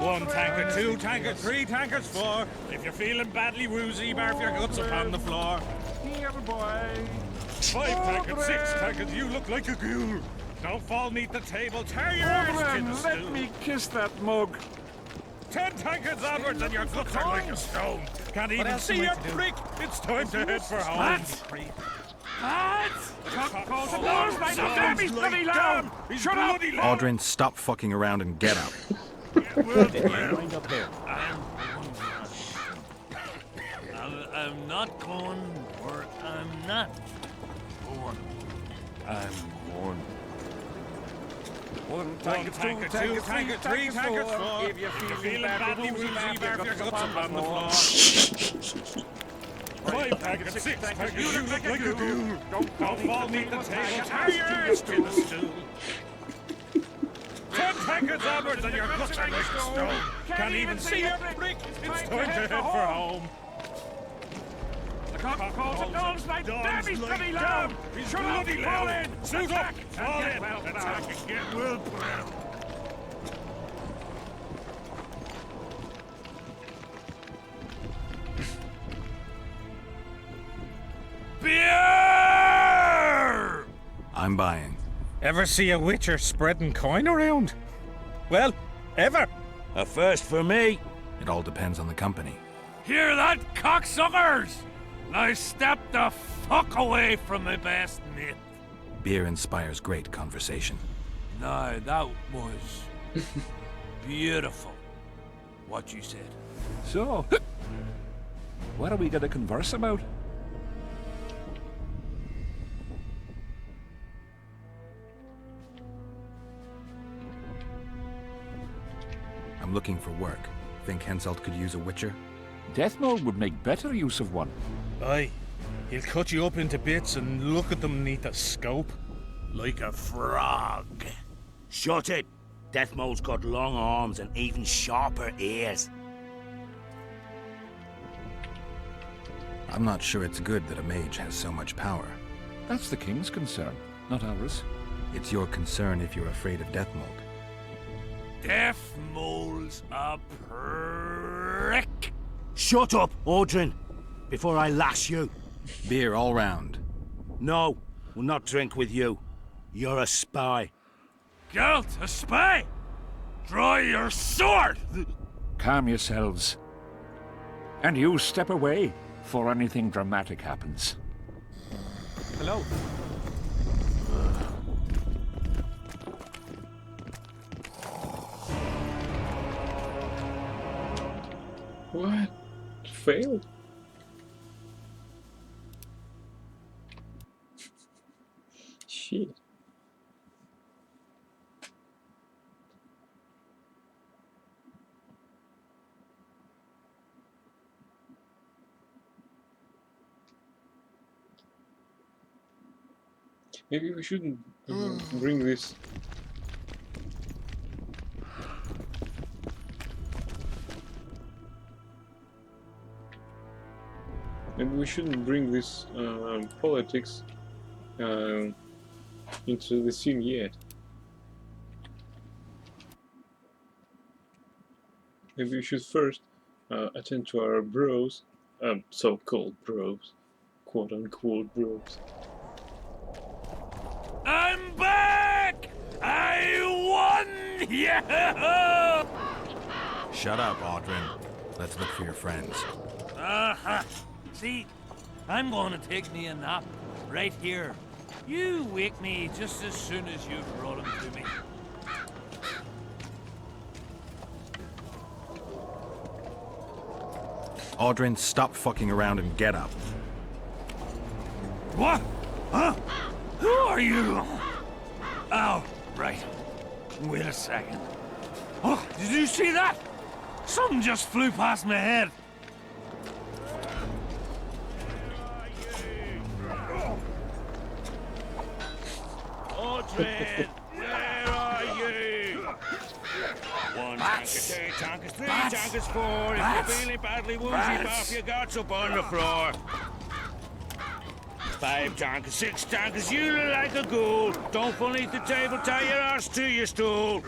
One tankard, 2 tankards, 3 tankards, 4. If you're feeling badly woozy, barf your guts upon the floor. Here, boy. 5 tankards, 6 tankards, you look like a ghoul. Don't fall neath the table, tear your arse to the Let stool. me kiss that mug. 10 tankards onwards and your guts are like a stone. Can't even see your prick. It's time to head for home. Shut up! Audrin, stop fucking around and get up. I'm not going where I'm not going. I'm going. 1 tankard, 2 tankard, 3 tankards, 4. If you're feeling badly woozy, barf your guts upon the floor. 5 tankards, 6 tankards, you look like a ghoul. Don't fall neath the table, tear your arse to the stool. 10 tankards onwards and your guts are like a stone. Can't even see your prick. It's time to head for home. cock calls at dawns like dammies to be loud! Should all be falling! Suit up! Fall in! Attack and get well proud! Beer! I'm buying. Ever see a witcher spreading coin around? Well, ever. A first for me. It all depends on the company. Hear that, cocksuckers? Now step the fuck away from my best mate. Beer inspires great conversation. No, that was beautiful, what you said. So, what are we going to converse about? I'm looking for work. Think Henselt could use a witcher? Deathmold would make better use of one. Aye. He'll cut you up into bits and look at them neath a scope. Like a frog. Shut it! Deathmold's got long arms and even sharper ears. I'm not sure it's good that a mage has so much power. That's the king's concern, not ours. It's your concern if you're afraid of Deathmold. Deathmold's a prick. Shut up, Audrin, before I lash you. Beer all round. No, we'll not drink with you. You're a spy. Geralt, a spy? Draw your sword! Calm yourselves. And you step away before anything dramatic happens. Hello. What? Failed? Shit. Maybe we shouldn't bring this. Maybe we shouldn't bring this politics into the scene yet. Maybe we should first attend to our bros, so-called bros, quote-unquote bros. I'm back! I won! Yeah! Shut up, Audrin. Let's look for your friends. Aha! See, I'm going to take me a nap right here. You wake me just as soon as you've brought him to me. Audrin, stop fucking around and get up. What? Huh? Who are you? Oh, right. Wait a second. Oh, did you see that? Something just flew past my head. Audrin, where are you? One tankers, two tankers, three tankers, four. If you're feeling badly woozy, off your guts up on the floor. 5 tankers, 6 tankers, you look like a ghoul. Don't fall beneath the table, tie your arse to your stool.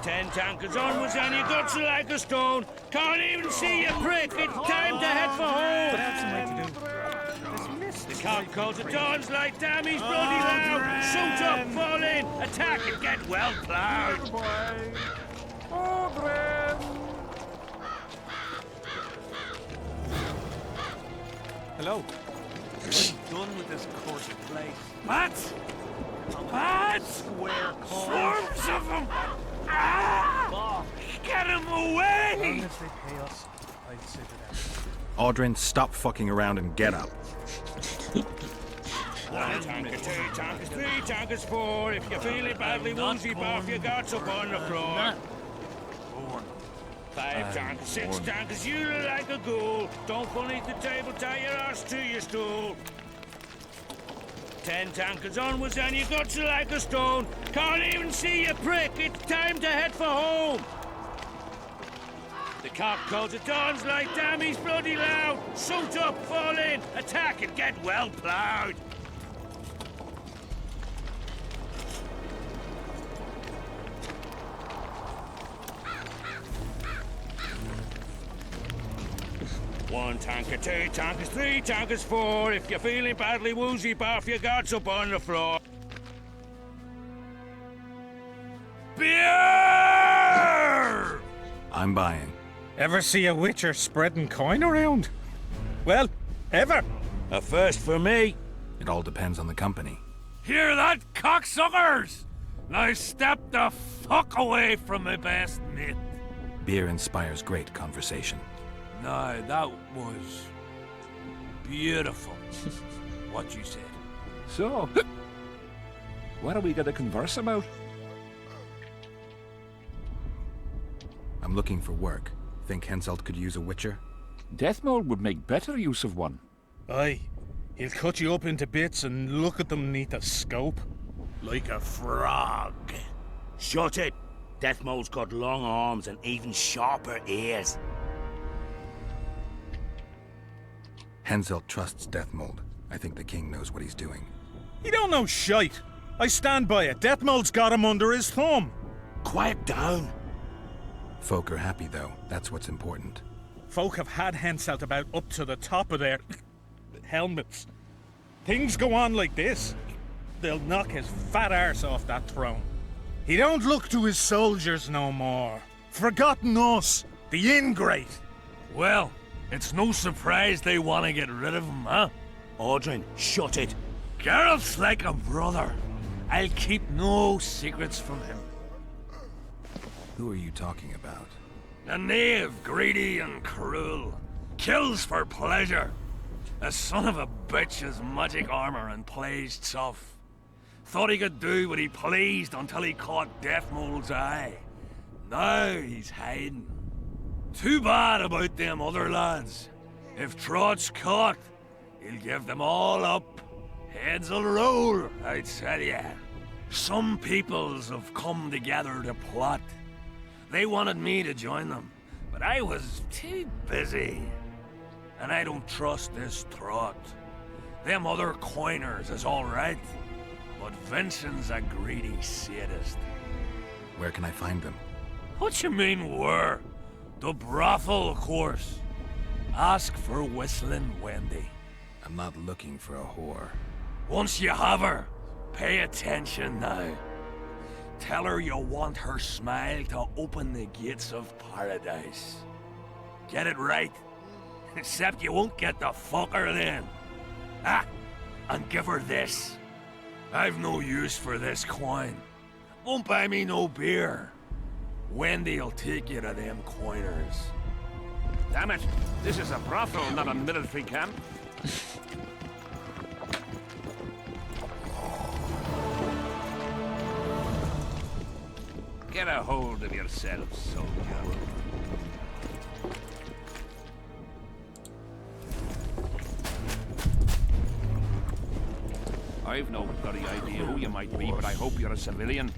10 tankers onwards and your guts are like a stone. Can't even see you, prick. It's time to head for home. What else am I to do? The cock calls at dawns like damn, he's bloody loud. Shoot up, fall in, attack and get well ploughed. Hello. Done with this cursed place. Bats! Bats! Square swarms of them! Ah! Get him away! Unless they pay us, I'd sit it out. Audrin, stop fucking around and get up. 1 tanker, 2 tankers, 3 tankers, 4. If you're feeling badly woozy, off your guts up on the floor. 5 tankers, 6 tankers, you look like a ghoul. Don't fall beneath the table, tie your arse to your stool. 10 tankers onwards and your guts are like a stone. Can't even see you, prick. It's time to head for home. The cock calls at dawn's like, damn, he's bloody loud! Suit up, fall in, attack and get well ploughed! One tanker, two tankers, three tankers, four. If you're feeling badly woozy, barf your guards up on the floor. Beer! I'm buying. Ever see a witcher spreading coin around? Well, ever. A first for me. It all depends on the company. Hear that, cocksuckers? Now step the fuck away from my best mate. Beer inspires great conversation. No, that was beautiful, what you said. So, what are we going to converse about? I'm looking for work. Think Henselt could use a witcher? Deathmold would make better use of one. Aye. He'll cut you up into bits and look at them neath a scope. Like a frog. Shut it. Deathmold's got long arms and even sharper ears. Henselt trusts Deathmold. I think the king knows what he's doing. He don't know shite. I stand by it. Deathmold's got him under his thumb. Quiet down. Folk are happy, though. That's what's important. Folk have had Henselt about up to the top of their helmets. Things go on like this, they'll knock his fat arse off that throne. He don't look to his soldiers no more. Forgotten us, the ingrate. Well, it's no surprise they want to get rid of him, huh? Audrin, shut it. Geralt's like a brother. I'll keep no secrets from him. Who are you talking about? A knave, greedy and cruel. Kills for pleasure. A son of a bitch has magic armor and plays tough. Thought he could do what he pleased until he caught Deathmold's eye. Now he's hiding. Too bad about them other lads. If Trott's caught, he'll give them all up. Heads'll roll, I tell ya. Some peoples have come together to plot. They wanted me to join them, but I was too busy. And I don't trust this Trott. Them other coiners is all right, but Vincent's a greedy sadist. Where can I find them? What you mean, where? The brothel, of course. Ask for Whistling Wendy. I'm not looking for a whore. Once you have her, pay attention now. Tell her you want her smile to open the gates of paradise. Get it right? Except you won't get the fucker then. Ah, and give her this. I've no use for this coin. Won't buy me no beer. Wendy'll take you to them coiners. Damn it! This is a brothel, not a military camp. Get a hold of yourself, soldier. I've no bloody idea who you might be, but I hope you're a civilian.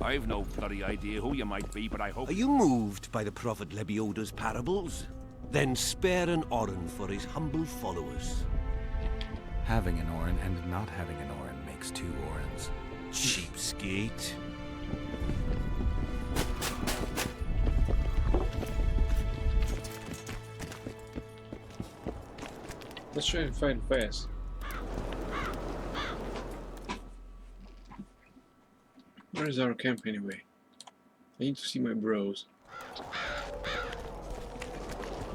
I've no bloody idea who you might be, but I hope... Are you moved by the Prophet Lebioda's parables? Then spare an Orin for his humble followers. Having an Orin and not having an Orin makes two Orins. Cheapskate. Let's try and find fast. Where is our camp anyway? I need to see my bros.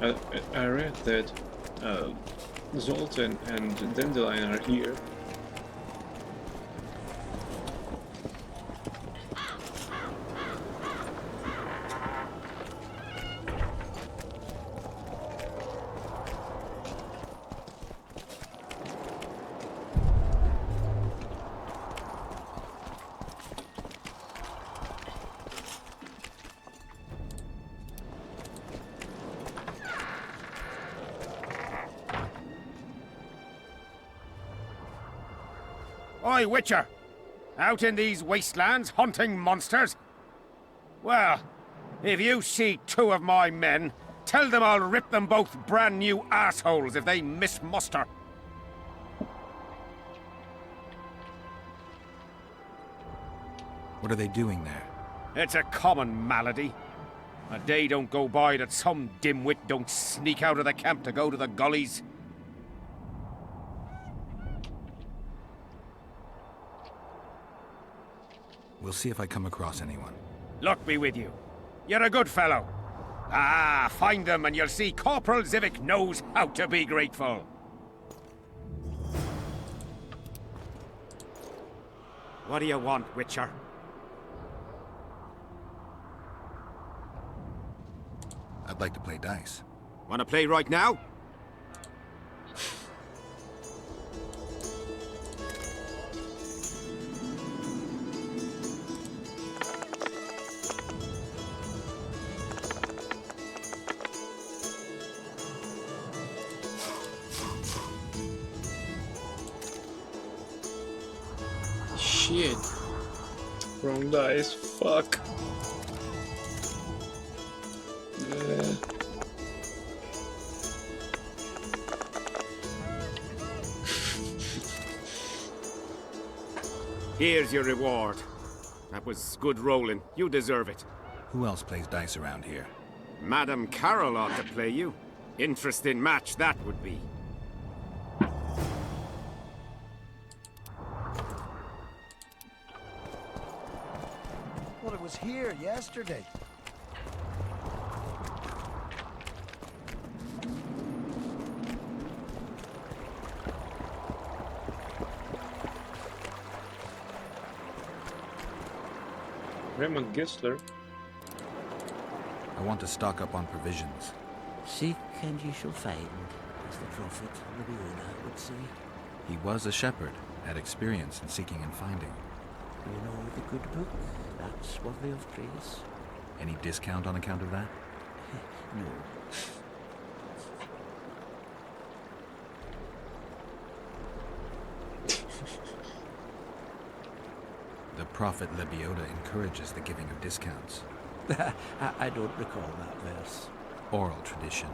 I read that Zoltan and Dandelion are here. Oi, Witcher! Out in these wastelands hunting monsters? Well, if you see two of my men, tell them I'll rip them both brand new assholes if they miss muster. What are they doing there? It's a common malady. A day don't go by that some dimwit don't sneak out of the camp to go to the gullies. We'll see if I come across anyone. Luck be with you. You're a good fellow. Ah, find them and you'll see Corporal Zivik knows how to be grateful. What do you want, Witcher? I'd like to play dice. Want to play right now? Shit. Wrong dice. Fuck. Here's your reward. That was good rolling. You deserve it. Who else plays dice around here? Madam Carroll ought to play you. Interesting match that would be. Well, it was here yesterday. Raymond Gessler. I want to stock up on provisions. Seek and ye shall find, as the prophet Leviona would say. He was a shepherd, had experience in seeking and finding. You know the good book? That's worthy of praise. Any discount on account of that? No. The prophet Leviona encourages the giving of discounts. I don't recall that verse. Oral tradition.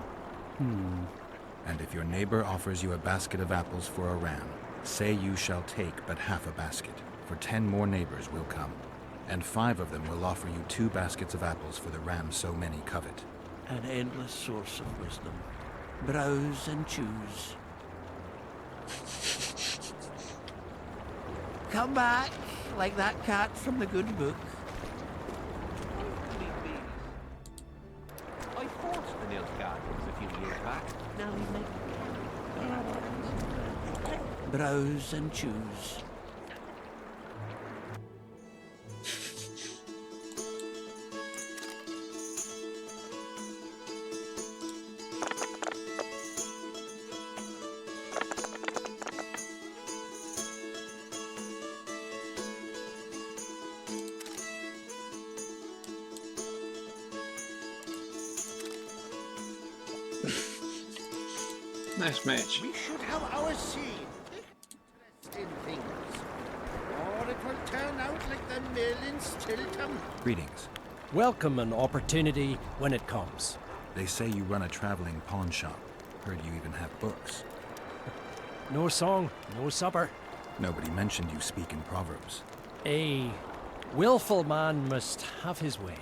And if your neighbor offers you a basket of apples for a ram, say you shall take but half a basket, for 10 more neighbors will come, and 5 of them will offer you 2 baskets of apples for the ram so many covet. An endless source of wisdom. Browse and choose. Come back, like that cat from the good book. I fought the Nilfgaardians a few years back. Now we make Browse and choose. Nice match. We should have our say in things, or it will turn out like the mill in Stilton. Greetings. Welcome an opportunity when it comes. They say you run a traveling pawn shop. Heard you even have books. No song, no supper. Nobody mentioned you speak in proverbs. A willful man must have his way.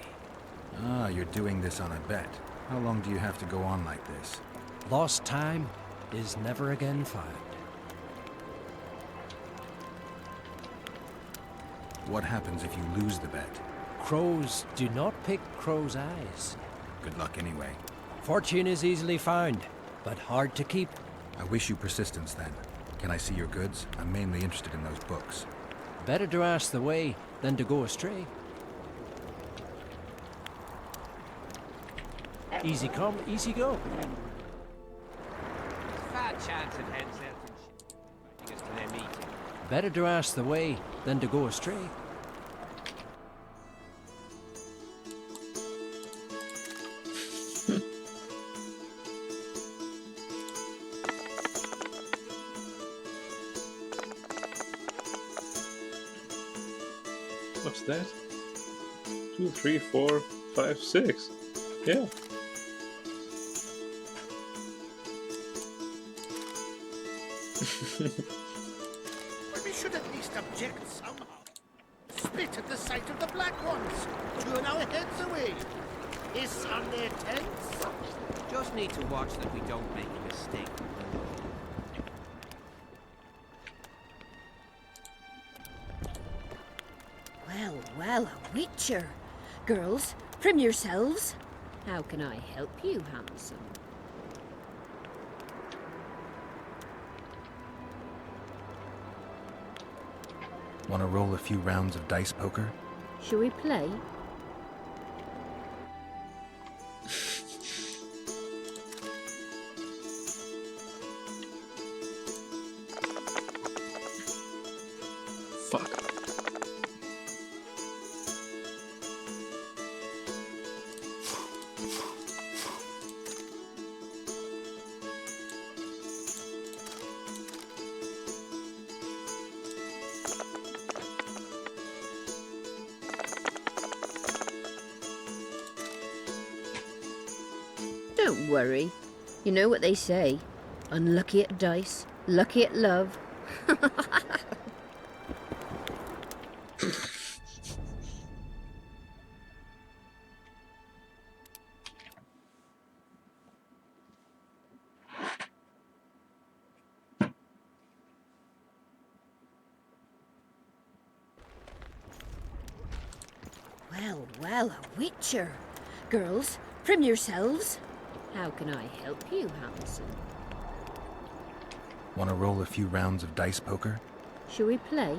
Ah, you're doing this on a bet. How long do you have to go on like this? Lost time is never again found. What happens if you lose the bet? Crows do not pick crows' eyes. Good luck anyway. Fortune is easily found, but hard to keep. I wish you persistence then. Can I see your goods? I'm mainly interested in those books. Better to ask the way than to go astray. Easy come, easy go. fat chance of heads out and us to their meeting. Better to ask the way than to go astray. What's that? 2, 3, 4, 5, 6. Yeah. Well, we should at least object somehow. Spit at the sight of the black ones. Turn our heads away. Hiss on their tents. Just need to watch that we don't make a mistake. Well, well, a witcher. Girls, trim yourselves. How can I help you, handsome? Want to roll a few rounds of dice poker? Shall we play? Fuck. Don't worry. You know what they say. Unlucky at dice, lucky at love. Well, well, a witcher. Girls, trim yourselves. How can I help you, handsome? Want to roll a few rounds of dice poker? Shall we play?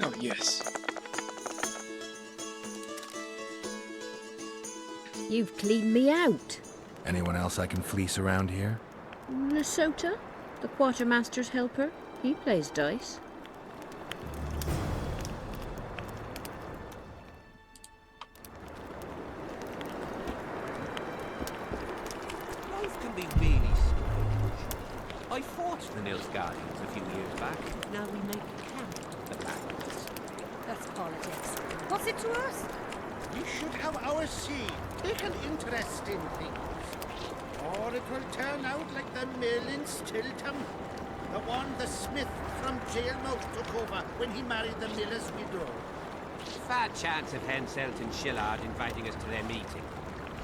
Oh, yes. You've cleaned me out. Anyone else I can fleece around here? Lesota, the quartermaster's helper. He plays dice. Life can be really strange. I fought the Nilfgaardians a few years back. Now we make camp the Black Ones. That's politics. What's it to us? We should have our say. Take an interest in things. Or it will turn out like the mill in Stilton. The one the smith from Jailmouth took over when he married the miller's widow. Fat chance of Henselt and Shillard inviting us to their meeting.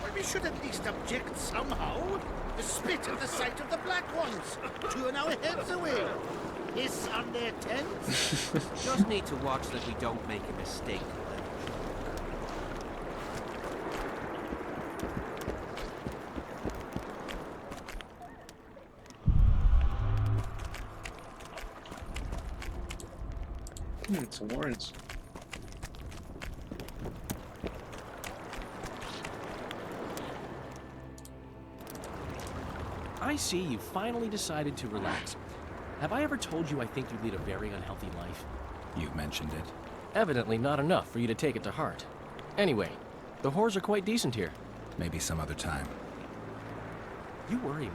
Well, we should at least object somehow. Spit at the sight of the black ones. Turn our heads away. Hiss on their tents. Just need to watch that we don't make a mistake. Some warrants. I see you finally decided to relax. Have I ever told you I think you lead a very unhealthy life? You've mentioned it. Evidently not enough for you to take it to heart. Anyway, the whores are quite decent here. Maybe some other time. You worry me.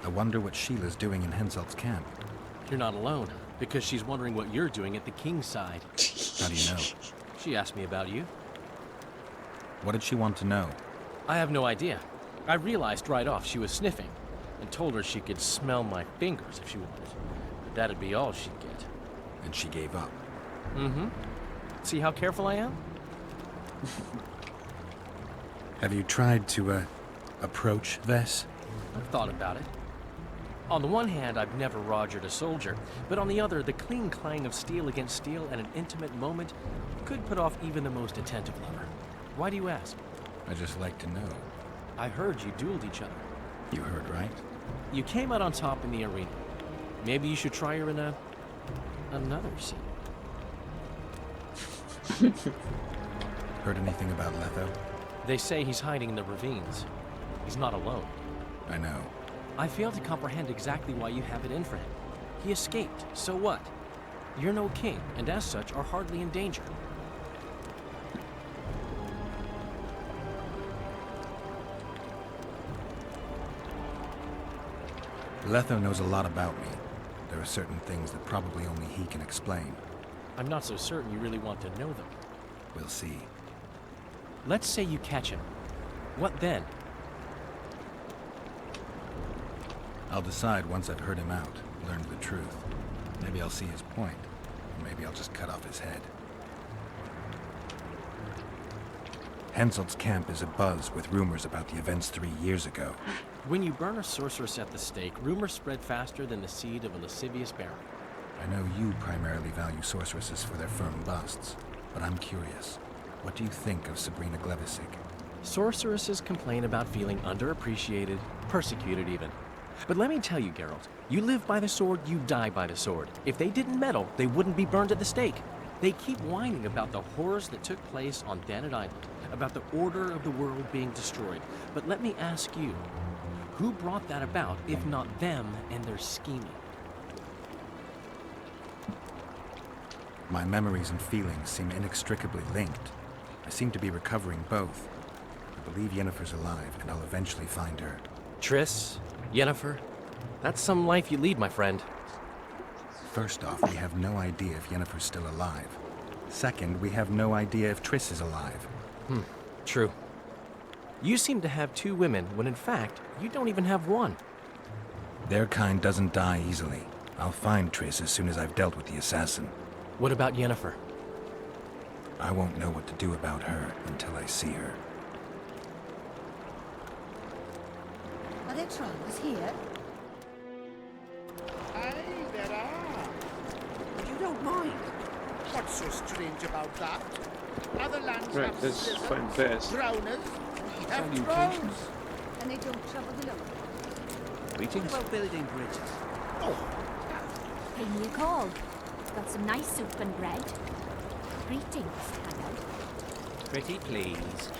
I wonder what Sheila's doing in Henselt's camp. You're not alone, because she's wondering what you're doing at the king's side. How do you know? She asked me about you. What did she want to know? I have no idea. I realized right off she was sniffing, and told her she could smell my fingers if she wanted. But that'd be all she'd get. And she gave up. Mm-hmm. See how careful I am? Have you tried to, approach Vess? I've thought about it. On the one hand, I've never rogered a soldier, but on the other, the clean clang of steel against steel at an intimate moment could put off even the most attentive lover. Why do you ask? I just like to know. I heard you dueled each other. You heard right. You came out on top in the arena. Maybe you should try her in another scene. Heard anything about Letho? They say he's hiding in the ravines. He's not alone. I know. I fail to comprehend exactly why you have it in for him. He escaped, so what? You're no king, and as such are hardly in danger. Letho knows a lot about me. There are certain things that probably only he can explain. I'm not so certain you really want to know them. We'll see. Let's say you catch him. What then? I'll decide once I've heard him out, learned the truth. Maybe I'll see his point, or maybe I'll just cut off his head. Henselt's camp is abuzz with rumors about the events 3 years ago. When you burn a sorceress at the stake, rumors spread faster than the seed of a lascivious baron. I know you primarily value sorceresses for their firm busts, but I'm curious. What do you think of Sabrina Glevisic? Sorceresses complain about feeling underappreciated, persecuted even. But let me tell you, Geralt, you live by the sword, you die by the sword. If they didn't meddle, they wouldn't be burned at the stake. They keep whining about the horrors that took place on Dannet Island, about the order of the world being destroyed. But let me ask you, who brought that about, if not them and their scheming? My memories and feelings seem inextricably linked. I seem to be recovering both. I believe Yennefer's alive, and I'll eventually find her. Triss, Yennefer, that's some life you lead, my friend. First off, we have no idea if Yennefer's still alive. Second, we have no idea if Triss is alive. True. You seem to have 2 women, when in fact, you don't even have one. Their kind doesn't die easily. I'll find Triss as soon as I've dealt with the assassin. What about Yennefer? I won't know what to do about her until I see her. Are there travelers here? Aye, there are. But you don't mind. What's so strange about that? Other lands Right, have let's scissors, find Vess. drowners, we have Salutations. drones. And they don't trouble the local. Greetings. What about building bridges? Pay me a call. Got some nice soup and bread. Greetings, Hannah. Pretty please.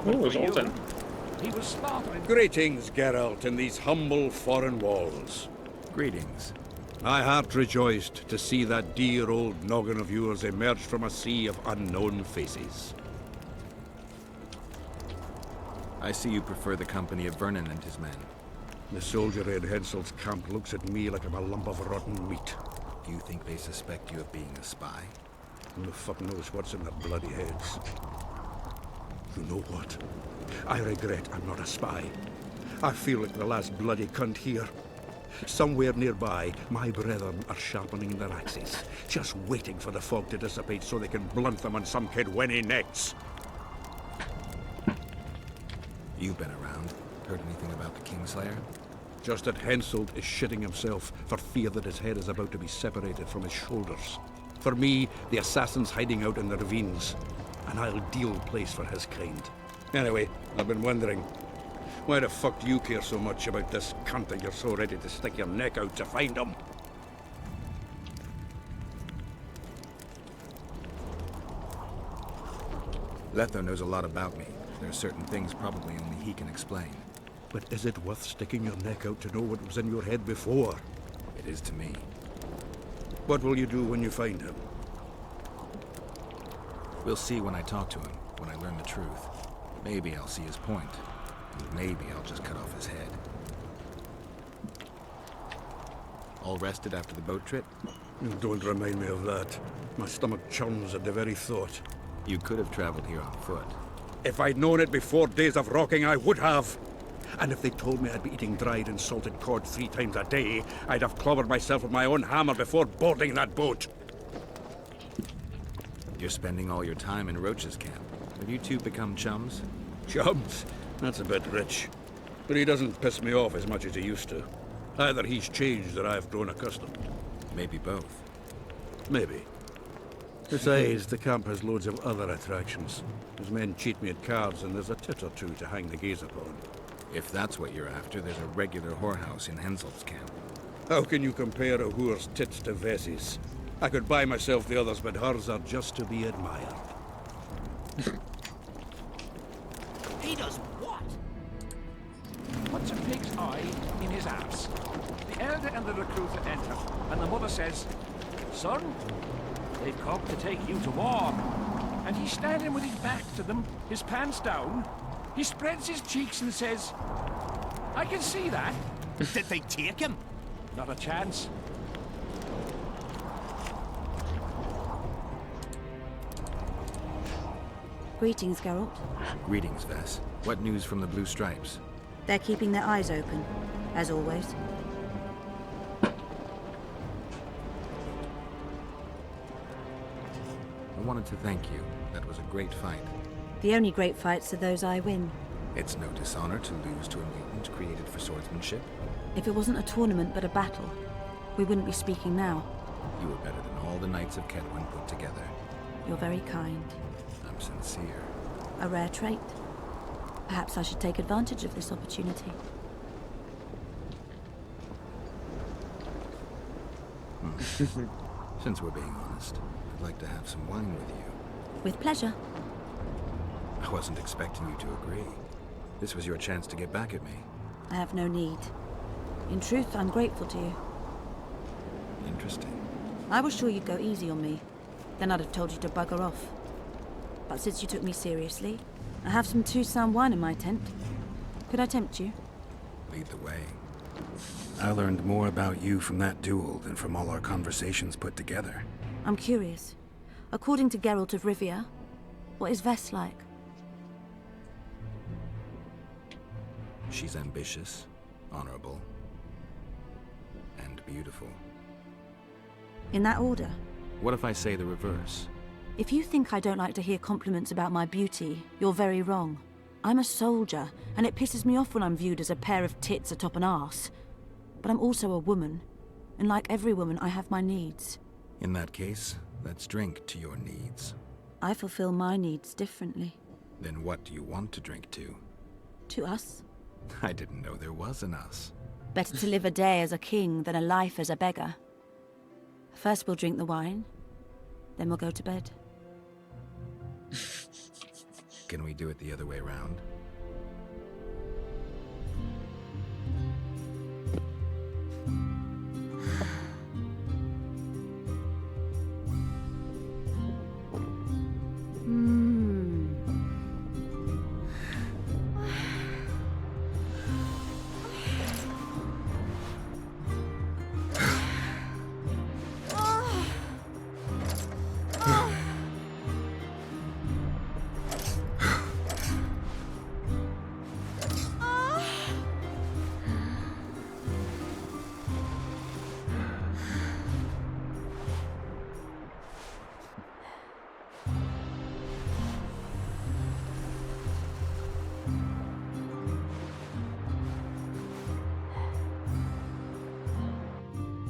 Oh, it's Alden. He was slaughtering. Greetings, Geralt, in these humble foreign walls. Greetings. My heart rejoiced to see that dear old noggin of yours emerge from a sea of unknown faces. I see you prefer the company of Vernon and his men. The soldier in Henselt's camp looks at me like I'm a lump of rotten meat. Do you think they suspect you of being a spy? Who the fuck knows what's in their bloody heads? You know what? I regret I'm not a spy. I feel like the last bloody cunt here. Somewhere nearby, my brethren are sharpening their axes, just waiting for the fog to dissipate so they can blunt them on some kid when he necks. You've been around. Heard anything about the Kingslayer? Just that Henselt is shitting himself for fear that his head is about to be separated from his shoulders. For me, the assassin's hiding out in the ravines. An ideal place for his kind. Anyway, I've been wondering, why the fuck do you care so much about this cunt that you're so ready to stick your neck out to find him? Letho knows a lot about me. There are certain things probably only he can explain. But is it worth sticking your neck out to know what was in your head before? It is to me. What will you do when you find him? We'll see when I talk to him, when I learn the truth. Maybe I'll see his point. And maybe I'll just cut off his head. All rested after the boat trip? Don't remind me of that. My stomach churns at the very thought. You could have traveled here on foot. If I'd known it before days of rocking, I would have. And if they told me I'd be eating dried and salted cod 3 times a day, I'd have clobbered myself with my own hammer before boarding that boat. You're spending all your time in Roach's camp. Have you two become chums? Chums? That's a bit rich. But he doesn't piss me off as much as he used to. Either he's changed or I've grown accustomed. Maybe both. Maybe. Besides, the camp has loads of other attractions. His men cheat me at cards, and there's a tit or two to hang the gaze upon. If that's what you're after, there's a regular whorehouse in Henselt's camp. How can you compare a whore's tits to Vessie's? I could buy myself the others, but hers are just to be admired. He does what? Puts a pig's eye in his ass. The elder and the recruiter enter, and the mother says, "Son, they've come to take you to war." And he's standing with his back to them, his pants down. He spreads his cheeks and says, "I can see that." Did they take him? Not a chance. Greetings, Geralt. Greetings, Vess. What news from the Blue Stripes? They're keeping their eyes open, as always. I wanted to thank you. That was a great fight. The only great fights are those I win. It's no dishonor to lose to a mutant created for swordsmanship. If it wasn't a tournament but a battle, we wouldn't be speaking now. You were better than all the Knights of Kedwen put together. You're very kind. I'm sincere. A rare trait. Perhaps I should take advantage of this opportunity. Since we're being honest, I'd like to have some wine with you. With pleasure. I wasn't expecting you to agree. This was your chance to get back at me. I have no need. In truth, I'm grateful to you. Interesting. I was sure you'd go easy on me. Then I'd have told you to bugger off. But since you took me seriously, I have some Toussaint wine in my tent. Could I tempt you? Lead the way. I learned more about you from that duel than from all our conversations put together. I'm curious. According to Geralt of Rivia, what is Vess like? She's ambitious, honorable, and beautiful. In that order? What if I say the reverse? If you think I don't like to hear compliments about my beauty, you're very wrong. I'm a soldier, and it pisses me off when I'm viewed as a pair of tits atop an arse. But I'm also a woman, and like every woman, I have my needs. In that case, let's drink to your needs. I fulfill my needs differently. Then what do you want to drink to? To us. I didn't know there was an us. Better to live a day as a king than a life as a beggar. First we'll drink the wine, then we'll go to bed. Can we do it the other way around?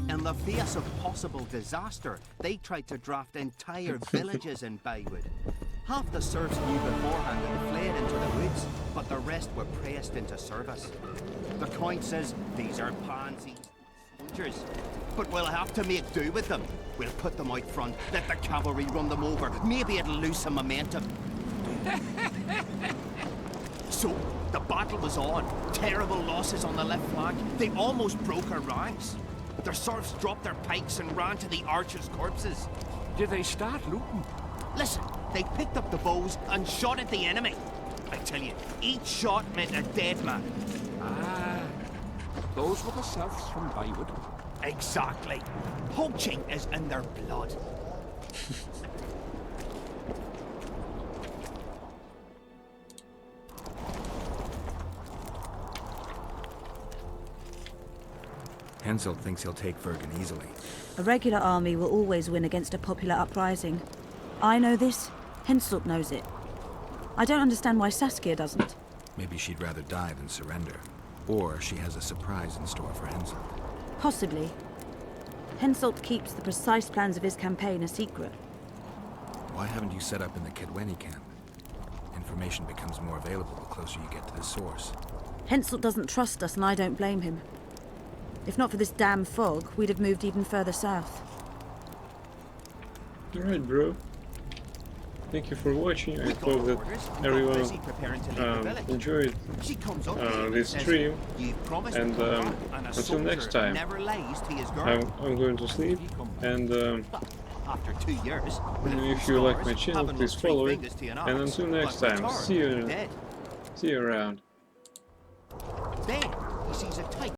In the face of possible disaster, they tried to draft entire villages in Baywood. Half the serfs knew beforehand and fled into the woods, but the rest were pressed into service. The Count says these are pansy soldiers, but we'll have to make do with them. We'll put them out front, let the cavalry run them over. Maybe it'll lose some momentum. So, the battle was on. Terrible losses on the left flank. They almost broke our ranks. Their serfs dropped their pikes and ran to the archers' corpses. Did they start looting? Listen, they picked up the bows and shot at the enemy. I tell you, each shot meant a dead man. Ah, those were the serfs from Baywood. Exactly. Poaching is in their blood. Henselt thinks he'll take Vergen easily. A regular army will always win against a popular uprising. I know this, Henselt knows it. I don't understand why Saskia doesn't. Maybe she'd rather die than surrender. Or she has a surprise in store for Henselt. Possibly. Henselt keeps the precise plans of his campaign a secret. Why haven't you set up in the Kedweni camp? Information becomes more available the closer you get to the source. Henselt doesn't trust us, and I don't blame him. If not for this damn fog, we'd have moved even further south. Alright, bro. Thank you for watching. I hope that everyone enjoyed this stream. And until next time, I'm going to sleep. And after 2 years, if you like my channel, please follow it. And until next time, see you around. Then he sees a type